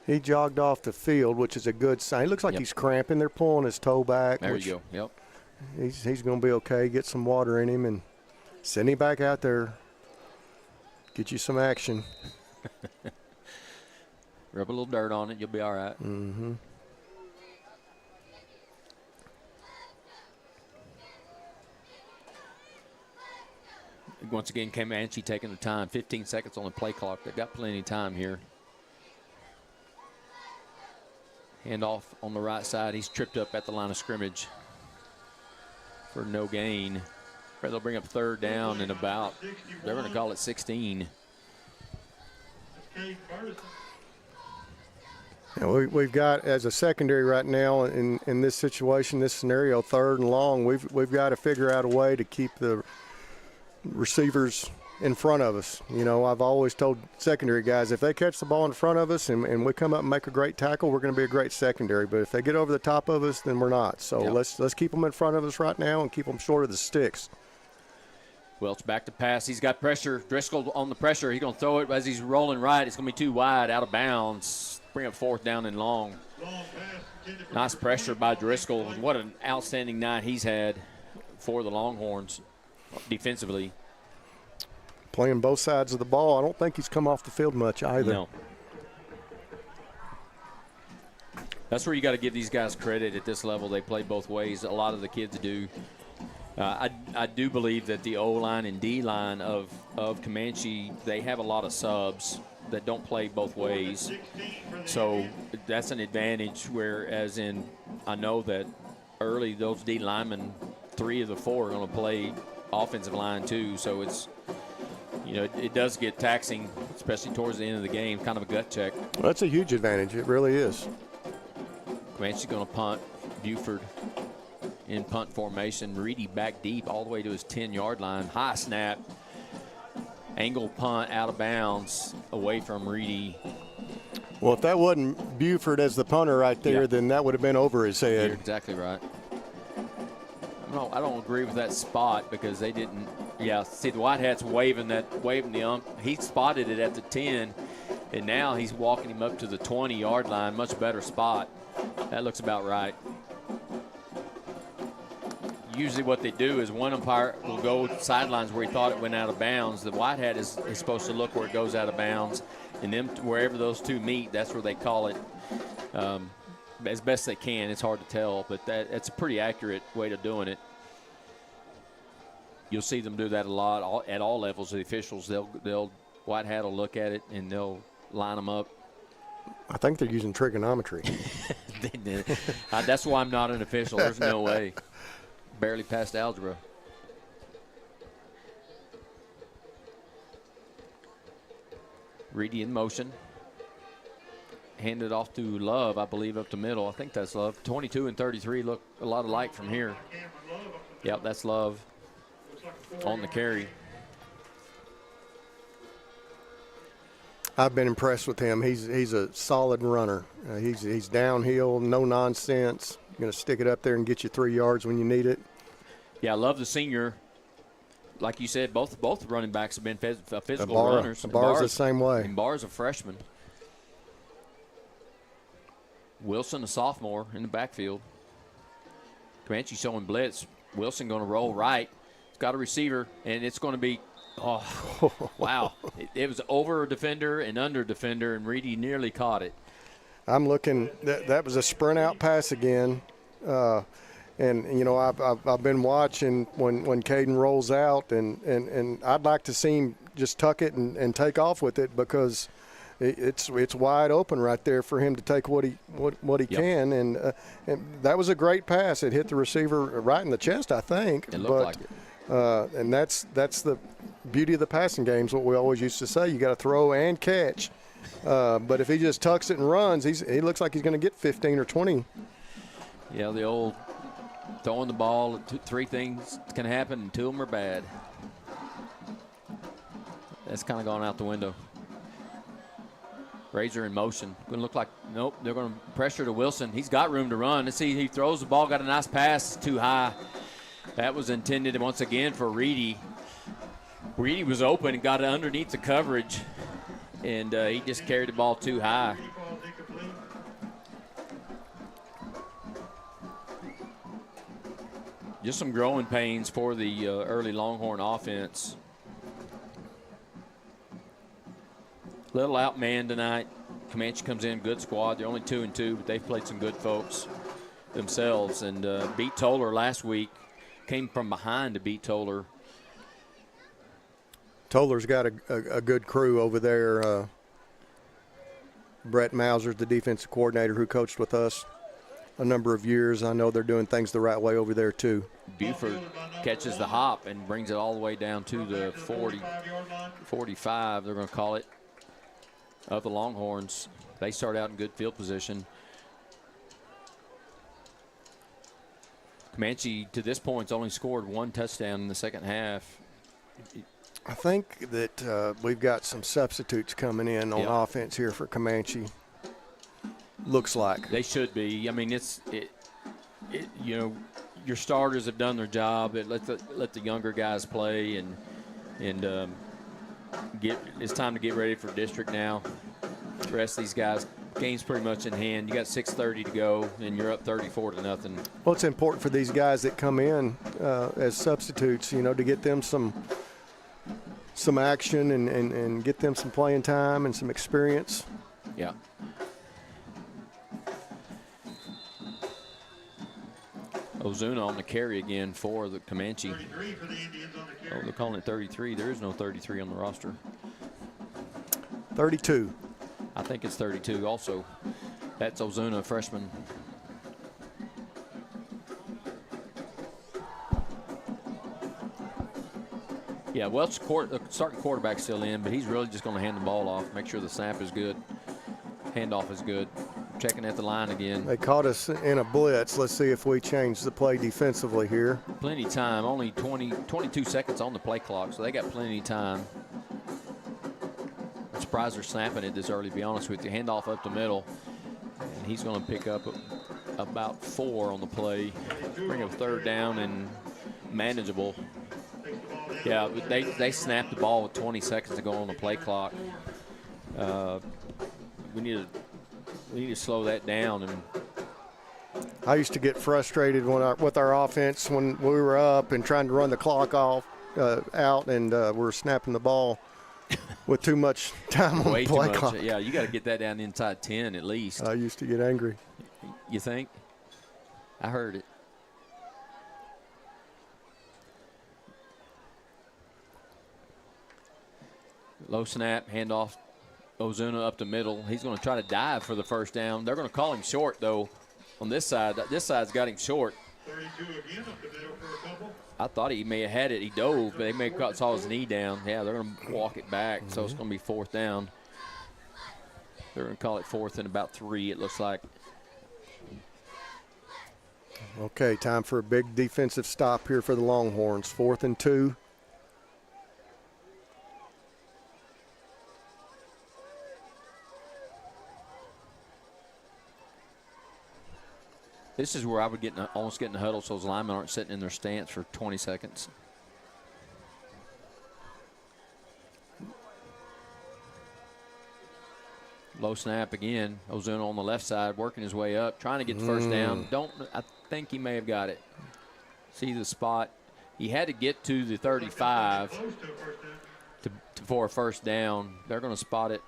He jogged off the field, which is a good sign. He looks like he's cramping. They're pulling his toe back. There you go. Yep. He's going to be okay. Get some water in him and send him back out there. Get you some action. Rub a little dirt on it. You'll be all right. Mm-hmm. Once again, Comanche taking the time. 15 seconds on the play clock. They've got plenty of time here. Handoff on the right side. He's tripped up at the line of scrimmage for no gain. They'll bring up 3rd down and about, they're going to call it 16. Yeah, we've got, as a secondary right now in this situation, this scenario, 3rd and long, we've got to figure out a way to keep the receivers in front of us. You know, I've always told secondary guys, if they catch the ball in front of us and we come up and make a great tackle, we're going to be a great secondary. But if they get over the top of us, then we're not. So let's keep them in front of us right now and keep them short of the sticks. Welch back to pass. He's got pressure. Driscoll on the pressure. He's going to throw it as he's rolling right. It's going to be too wide, out of bounds. Bring up 4th down and long. Nice pressure by Driscoll. What an outstanding night he's had for the Longhorns defensively. Playing both sides of the ball. I don't think he's come off the field much either. No. That's where you got to give these guys credit at this level. They play both ways. A lot of the kids do. I do believe that the O-line and D-line of Comanche, they have a lot of subs that don't play both ways. So that's an advantage, whereas I know that early those D linemen, 3 of the 4 are going to play offensive line too. So it's, it does get taxing, especially towards the end of the game, kind of a gut check. Well, that's a huge advantage. It really is. Comanche's going to punt. Buford in punt formation. Reedy back deep all the way to his 10-yard line. High snap. Angle punt out of bounds away from Reedy. Well, if that wasn't Buford as the punter right there, then that would have been over his head. You're exactly right. I don't agree with that spot because they didn't. Yeah, see the White Hat's waving the ump. He spotted it at the 10, and now he's walking him up to the 20-yard line. Much better spot. That looks about right. Usually what they do is one umpire will go sidelines where he thought it went out of bounds. The White Hat is supposed to look where it goes out of bounds, and then wherever those two meet, that's where they call it as best they can. It's hard to tell, but that's a pretty accurate way of doing it. You'll see them do that a lot at all levels of the officials. They'll White Hat will look at it and they'll line them up. I think they're using trigonometry. That's why I'm not an official. There's no way. Barely passed algebra. Reedy in motion. Handed off to Love, I believe, up the middle. I think that's Love. 22 and 33 look a lot alike from here. Yep, that's Love on the carry. I've been impressed with him. He's a solid runner. He's downhill, no nonsense. Going to stick it up there and get you 3 yards when you need it. Yeah, I love the senior. Like you said, both running backs have been physical Barr's runners. the same way. And Barr's a freshman. Wilson, a sophomore, in the backfield. Comanche showing blitz. Wilson going to roll right. He's got a receiver, and it's going to be, wow. It was over a defender and under a defender, and Reedy nearly caught it. I'm looking. That was a sprint out pass again, and I've been watching when Caden rolls out, and I'd like to see him just tuck it and take off with it because it's wide open right there for him to take what he can, and that was a great pass. It hit the receiver right in the chest, I think. It looked like it. And that's the beauty of the passing game. Is what we always used to say. You got to throw and catch. But if he just tucks it and runs, he looks like he's going to get 15 or 20. Yeah, the old throwing the ball, 3 things can happen and 2 of them are bad. That's kind of gone out the window. Razor in motion. Going to look like, nope, they're going to pressure to Wilson. He's got room to run. Let's see, he throws the ball, got a nice pass, too high. That was intended once again for Reedy. Reedy was open and got it underneath the coverage, and he just carried the ball too high. Just some growing pains for the early Longhorn offense. Little outman tonight. Comanche comes in, good squad. They're only 2-2, but they've played some good folks themselves. And beat Toller last week. Came from behind to beat Toller. Toller's got a good crew over there. Brett Mauser's the defensive coordinator who coached with us a number of years. I know they're doing things the right way over there too. Buford catches the hop and brings it all the way down to the 40, 45, they're going to call it, of the Longhorns. They start out in good field position. Comanche, to this point, has only scored 1 touchdown in the second half. I think that we've got some substitutes coming in on offense here for Comanche. Looks like they should be. I mean, your starters have done their job. Let the younger guys play, and it's time to get ready for district now. The rest of these guys, game's pretty much in hand. You got 6:30 to go, and you're up 34-0. Well, it's important for these guys that come in as substitutes, to get them some action and get them some playing time and some experience. Yeah. Ozuna on the carry again for the Comanche. 33 for the Indians on the carry. Oh, they're calling it 33. There is no 33 on the roster. 32. I think it's 32 also. That's Ozuna, freshman. Yeah, well, starting quarterback still in, but he's really just going to hand the ball off, make sure the snap is good, handoff is good. Checking at the line again. They caught us in a blitz. Let's see if we change the play defensively here. Plenty of time, only 22 seconds on the play clock, so they got plenty of time. I'm surprised they're snapping it this early, to be honest with you. Handoff up the middle, and he's going to pick up about 4 on the play. Bring a 3rd down and manageable. Yeah, they snapped the ball with 20 seconds to go on the play clock. We need to slow that down. And I used to get frustrated with our offense when we were up and trying to run the clock out, and we're snapping the ball with too much time on the play clock. Yeah, you got to get that down inside 10 at least. I used to get angry. You think? I heard it. Low snap, handoff. Ozuna up the middle. He's going to try to dive for the 1st down. They're going to call him short, though, on this side. This side's got him short. 32 again up the middle for a couple. I thought he may have had it. He dove, but they may have saw his knee down. Yeah, they're going to walk it back, so it's going to be 4th down. They're going to call it 4th and about 3, it looks like. Okay, time for a big defensive stop here for the Longhorns. 4th and 2. This is where I would almost get in the huddle so those linemen aren't sitting in their stance for 20 seconds. Low snap again. Ozuna on the left side working his way up, trying to get the 1st down. I think he may have got it. See the spot. He had to get to the 35 for a 1st down. They're going to spot it.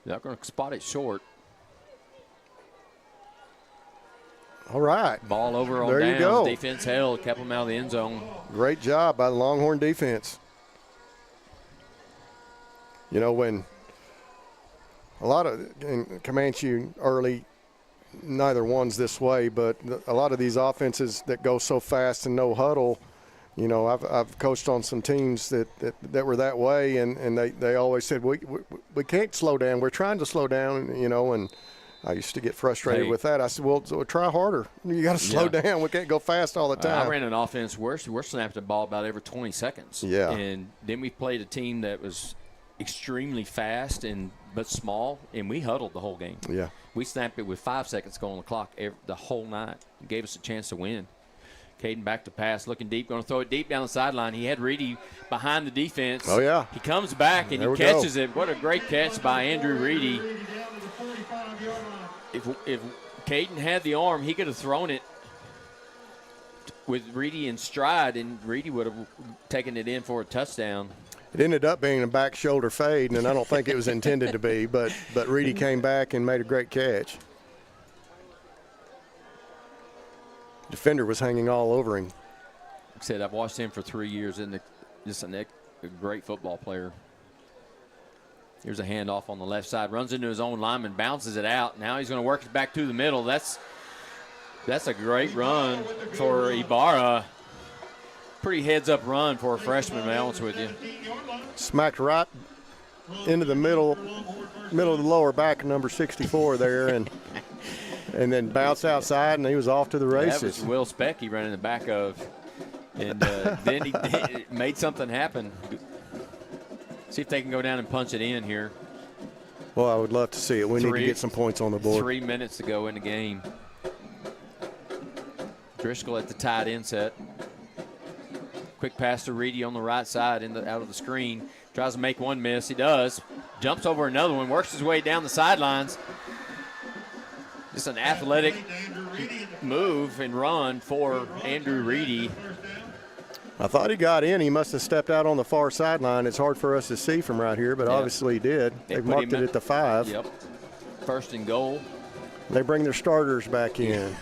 They're going to spot it short. All right. Ball over on there down. You go. Defense held, kept him out of the end zone. Great job by the Longhorn defense. When a lot of in Comanche Early, neither one's this way, but a lot of these offenses that go so fast and no huddle, I've coached on some teams that were that way, and they always said, we can't slow down. We're trying to slow down, and I used to get frustrated with that. I said, well, try harder. You got to slow down. We can't go fast all the time. I ran an offense where we're snapping the ball about every 20 seconds. Yeah. And then we played a team that was extremely fast but small, and we huddled the whole game. Yeah. We snapped it with 5 seconds going on the clock the whole night. It gave us a chance to win. Caden back to pass, looking deep, going to throw it deep down the sideline. He had Reedy behind the defense. Oh, yeah. He comes back, and he catches it. What a great catch by Andrew Reedy. If Caden had the arm, he could have thrown it with Reedy in stride, and Reedy would have taken it in for a touchdown. It ended up being a back shoulder fade, and I don't think it was intended to be, but Reedy came back and made a great catch. Defender was hanging all over him. Like I said, I've watched him for 3 years, and just a great football player. Here's a handoff on the left side. Runs into his own lineman, bounces it out. Now he's going to work it back to the middle. That's a great run for Ibarra. Pretty heads-up run for a freshman, to be honest with you. Smacked right into the middle of the lower back of number 64 there, and then bounced outside, and he was off to the races. That was Will Speck he ran in the back of. And then he made something happen. See if they can go down and punch it in here. Well, I would love to see it. We need to get some points on the board. 3 minutes to go in the game. Driscoll at the tight end set. Quick pass to Reedy on the right side out of the screen. Tries to make one miss. He does. Jumps over another one. Works his way down the sidelines. Just an athletic move and run for Andrew Reedy. I thought he got in. He must have stepped out on the far sideline. It's hard for us to see from right here, but obviously he did. They've marked it at the 5. Yep. First and goal. They bring their starters back in.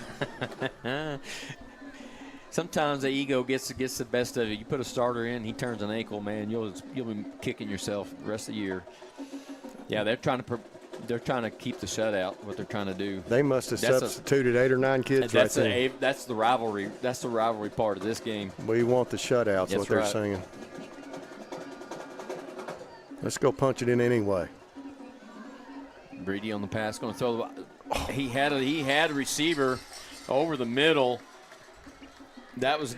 Sometimes the ego gets the best of you. You put a starter in, he turns an ankle, man. You'll be kicking yourself the rest of the year. Yeah, they're trying to keep the shutout. What they're trying to do. They must have substituted 8 or 9 kids right there. That's the rivalry. That's the rivalry part of this game. We want the shutouts. That's what they're saying. Let's go punch it in anyway. Reedy on the pass, going to throw. He had a receiver over the middle. That was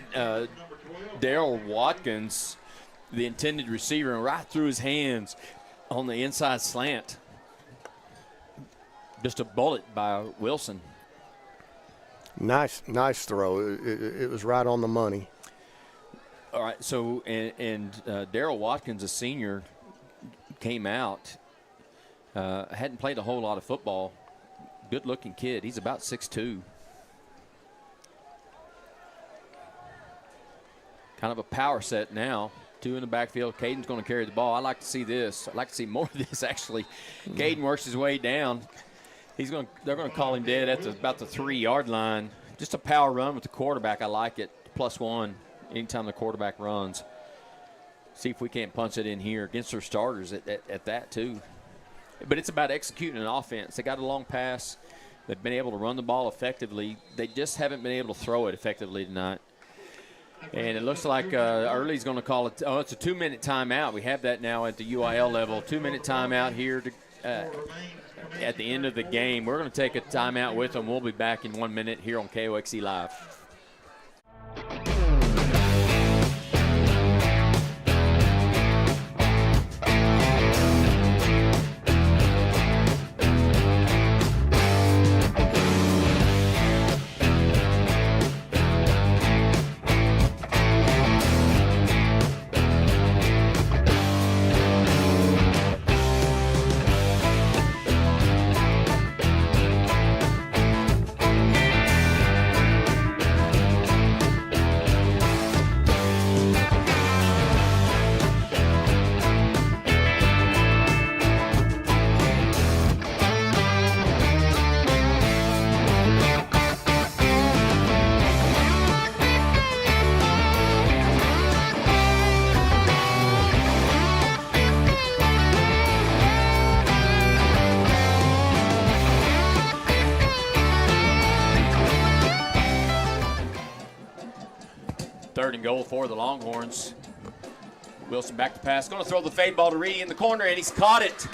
Daryl Watkins, the intended receiver, and right through his hands on the inside slant. Just a bullet by Wilson. Nice throw. It was right on the money. All right, so and Daryl Watkins, a senior, came out. Hadn't played a whole lot of football. Good-looking kid. He's about 6'2". Kind of a power set now. 2 in the backfield. Caden's going to carry the ball. I like to see this. I'd like to see more of this, actually. Caden works his way down. They're going to call him dead at about the 3-yard line. Just a power run with the quarterback. I like it. +1 anytime the quarterback runs. See if we can't punch it in here against their starters at that, too. But it's about executing an offense. They got a long pass. They've been able to run the ball effectively. They just haven't been able to throw it effectively tonight. And it looks like Early's going to call it. Oh, it's a 2-minute timeout. We have that now at the UIL level. 2-minute timeout here at the end of the game. We're going to take a timeout with them. We'll be back in 1 minute here on KOXE Live. Third and goal for the Longhorns. Wilson back to pass. Going to throw the fade ball to Reedy in the corner, and he's caught it.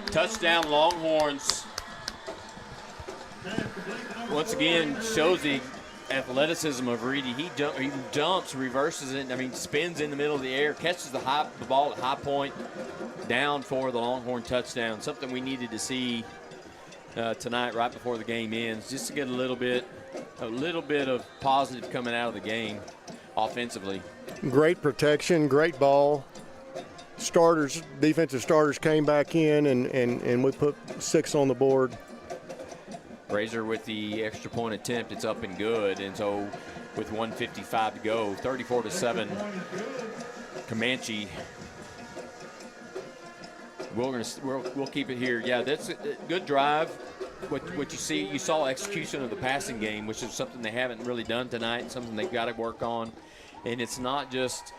Touchdown, Longhorns. Once again, shows the athleticism of Reedy. He jumps, reverses it, spins in the middle of the air, catches the ball at high point, down for the Longhorn touchdown. Something we needed to see tonight right before the game ends, just to get a little bit of positive coming out of the game offensively. Great protection, great ball. Defensive starters came back in, and we put 6 on the board. Razor with the extra point attempt, it's up and good, and so with 1:55 to go, 34-7, Comanche. We'll keep it here. Yeah, that's a good drive. What you saw execution of the passing game, which is something they haven't really done tonight, something they've got to work on. And it's not just,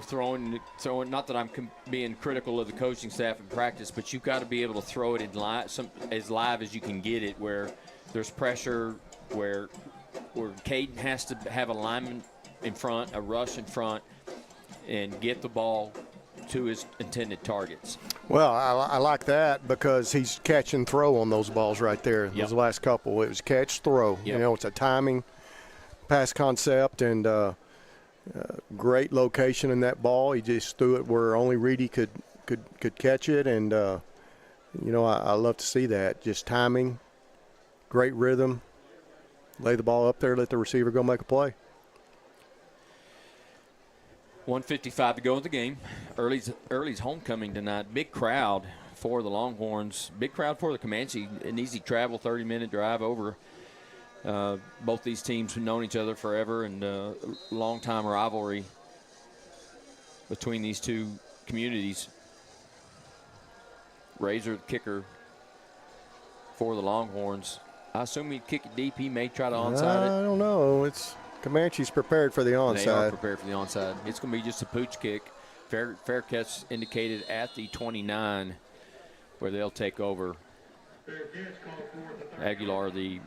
throwing. Not that I'm being critical of the coaching staff in practice, but you've got to be able to throw it as live as you can get it, where there's pressure, where Caden has to have a lineman in front, a rush in front, and get the ball to his intended targets. Well, I like that because he's catch and throw on those balls right there. Yep. Those last couple, it was catch, throw. Yep. It's a timing pass concept, and great location in that ball. He just threw it where only Reedy could catch it, and I love to see that. Just timing, great rhythm, lay the ball up there, let the receiver go make a play. 1:55 to go in the game. Early's homecoming tonight. Big crowd for the Longhorns. Big crowd for the Comanche. An easy travel, 30-minute drive over. Both these teams have known each other forever, and long-time rivalry between these two communities. Razor, the kicker for the Longhorns. I assume he'd kick it deep. He may try to onside it. I don't know. It's Comanche's prepared for the onside. They are prepared for the onside. It's going to be just a pooch kick. Fair catch indicated at the 29, where they'll take over. Aguilar, the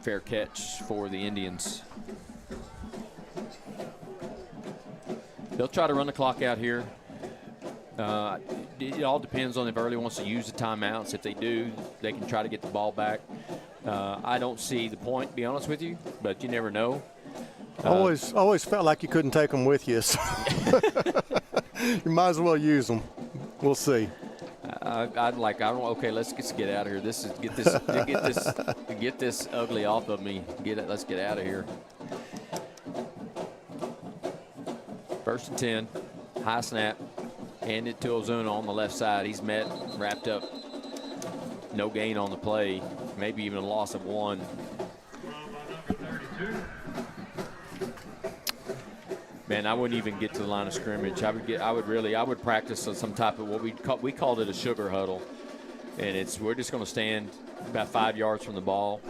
fair catch for the Indians. They'll try to run the clock out here. It all depends on if Early wants to use the timeouts. If they do, they can try to get the ball back. I don't see the point, to be honest with you, but you never know. Always felt like you couldn't take them with you. So you might as well use them. We'll see. Okay, let's get out of here. Get this ugly off of me. Let's get out of here. 1st and 10, high snap. Handed to Ozuna on the left side. He's wrapped up. No gain on the play. Maybe even a loss of 1. Man, I wouldn't even get to the line of scrimmage. I would practice some type of what we called it a sugar huddle, and we're just going to stand about 5 yards from the ball,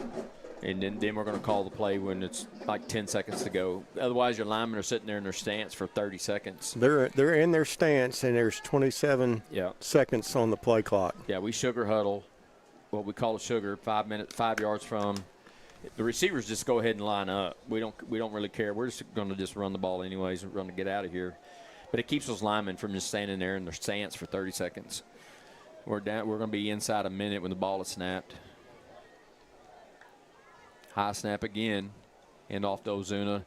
and then we're going to call the play when it's like 10 seconds to go. Otherwise, your linemen are sitting there in their stance for 30 seconds. They're in their stance, and there's 27 seconds on the play clock. Yeah, we sugar huddle, what we call a sugar, 5 yards from. The receivers just go ahead and line up. We don't really care. We're just going to just run the ball anyways. We're going to get out of here. But it keeps those linemen from just standing there in their stance for 30 seconds. We're going to be inside a minute when the ball is snapped. High snap again. Hand off to Ozuna.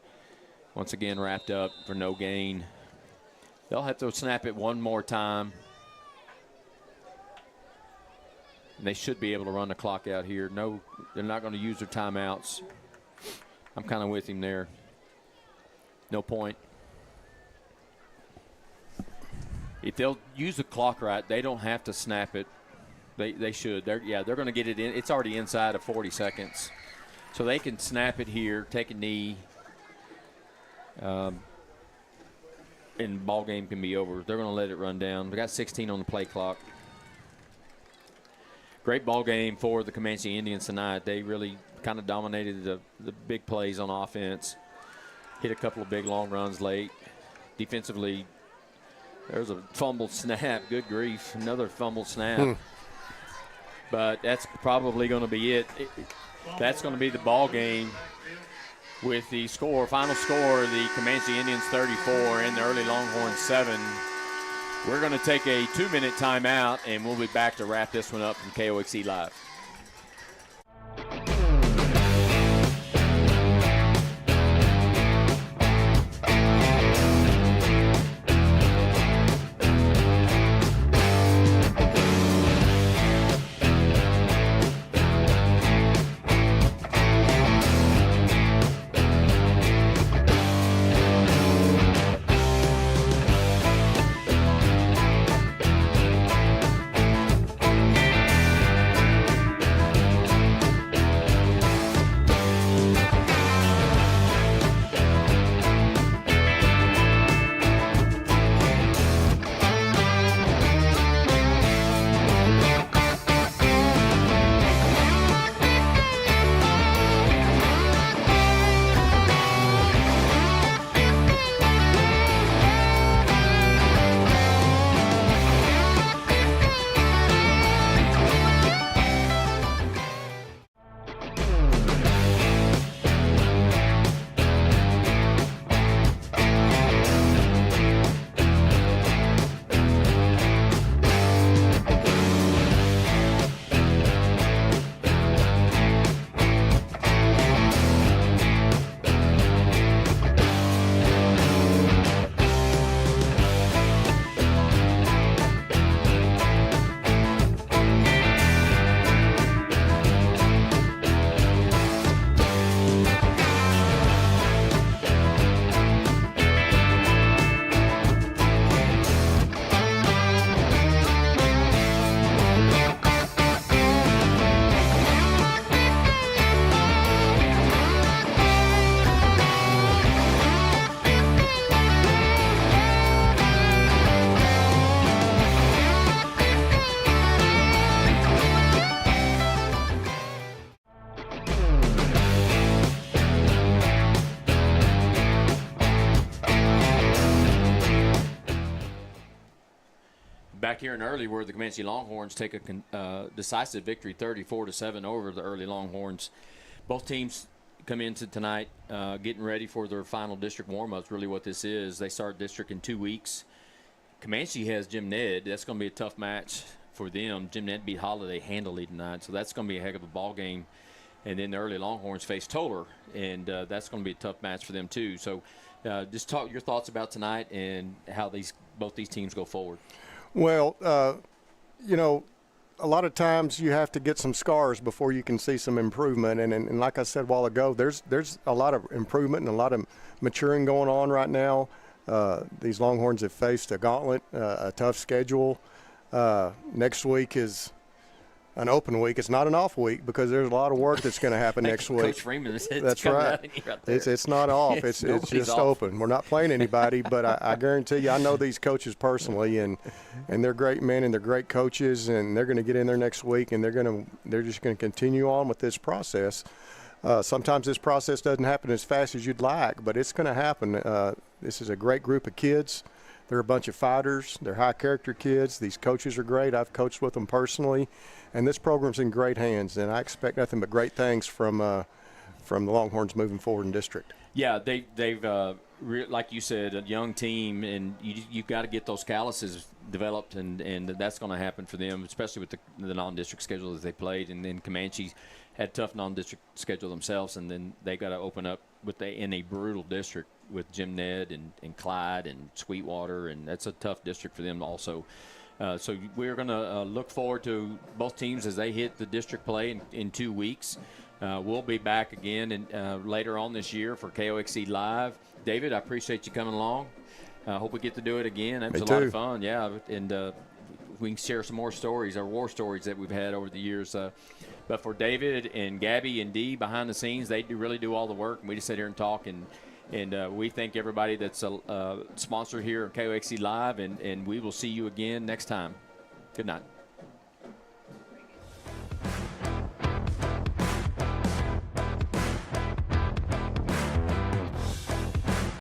Once again wrapped up for no gain. They'll have to snap it one more time. And they should be able to run the clock out here. No, they're not going to use their timeouts. I'm kind of with him there. No point. If they'll use the clock right, they don't have to snap it. They should. They're going to get it in. It's already inside of 40 seconds. So they can snap it here, take a knee, and ball game can be over. They're going to let it run down. We got 16 on the play clock. Great ball game for the Comanche Indians tonight. They really kind of dominated the big plays on offense. Hit a couple of big long runs late. Defensively, there's a fumbled snap. Good grief, another fumbled snap. But that's probably going to be it. That's going to be the ball game with the final score, the Comanche Indians 34 and the Early Longhorns 7. We're going to take a 2-minute timeout, and we'll be back to wrap this one up from KOXE Live. here in Early where the Comanche Longhorns take a decisive victory 34-7 over the Early Longhorns. Both teams come into tonight getting ready for their final district warm-ups, really what this is. They start district in 2 weeks. Comanche has Jim Ned. That's going to be a tough match for them. Jim Ned beat Holiday handily tonight, so that's going to be a heck of a ball game. And then the Early Longhorns face Toller, and that's going to be a tough match for them too. So just talk your thoughts about tonight and how both these teams go forward. Well, you know, a lot of times you have to get some scars before you can see some improvement. And like I said a while ago, there's a lot of improvement and a lot of maturing going on right now. These Longhorns have faced a gauntlet, a tough schedule. Next week is an open week. It's not an off week because there's a lot of work that's going to happen next week. Coach Freeman said that's right. It's not off. It's just off. open. We're not playing anybody, but I guarantee you, I know these coaches personally, and they're great men and they're great coaches, and they're going to get in there next week and they're just going to continue on with this process. Sometimes this process doesn't happen as fast as you'd like, but it's going to happen. This is a great group of kids. They're a bunch of fighters. They're high-character kids. These coaches are great. I've coached with them personally, and this program's in great hands. And I expect nothing but great things from the Longhorns moving forward in district. Yeah, they've like you said, a young team, and you've got to get those calluses developed, and that's going to happen for them, especially with the non-district schedule that they played. And then Comanche had a tough non-district schedule themselves, and then they got to open up in a brutal district with Jim Ned and Clyde and Sweetwater, and that's a tough district for them also. So we're going to look forward to both teams as they hit the district play in 2 weeks. We'll be back again later on this year for KOXC Live. David, I appreciate you coming along. I hope we get to do it again. It was a lot of fun, yeah, and we can share some more stories, our war stories that we've had over the years. But for David and Gabby and Dee behind the scenes, they really do all the work, and we just sit here and talk. And we thank everybody that's a sponsor here at KOXC Live, and we will see you again next time. Good night.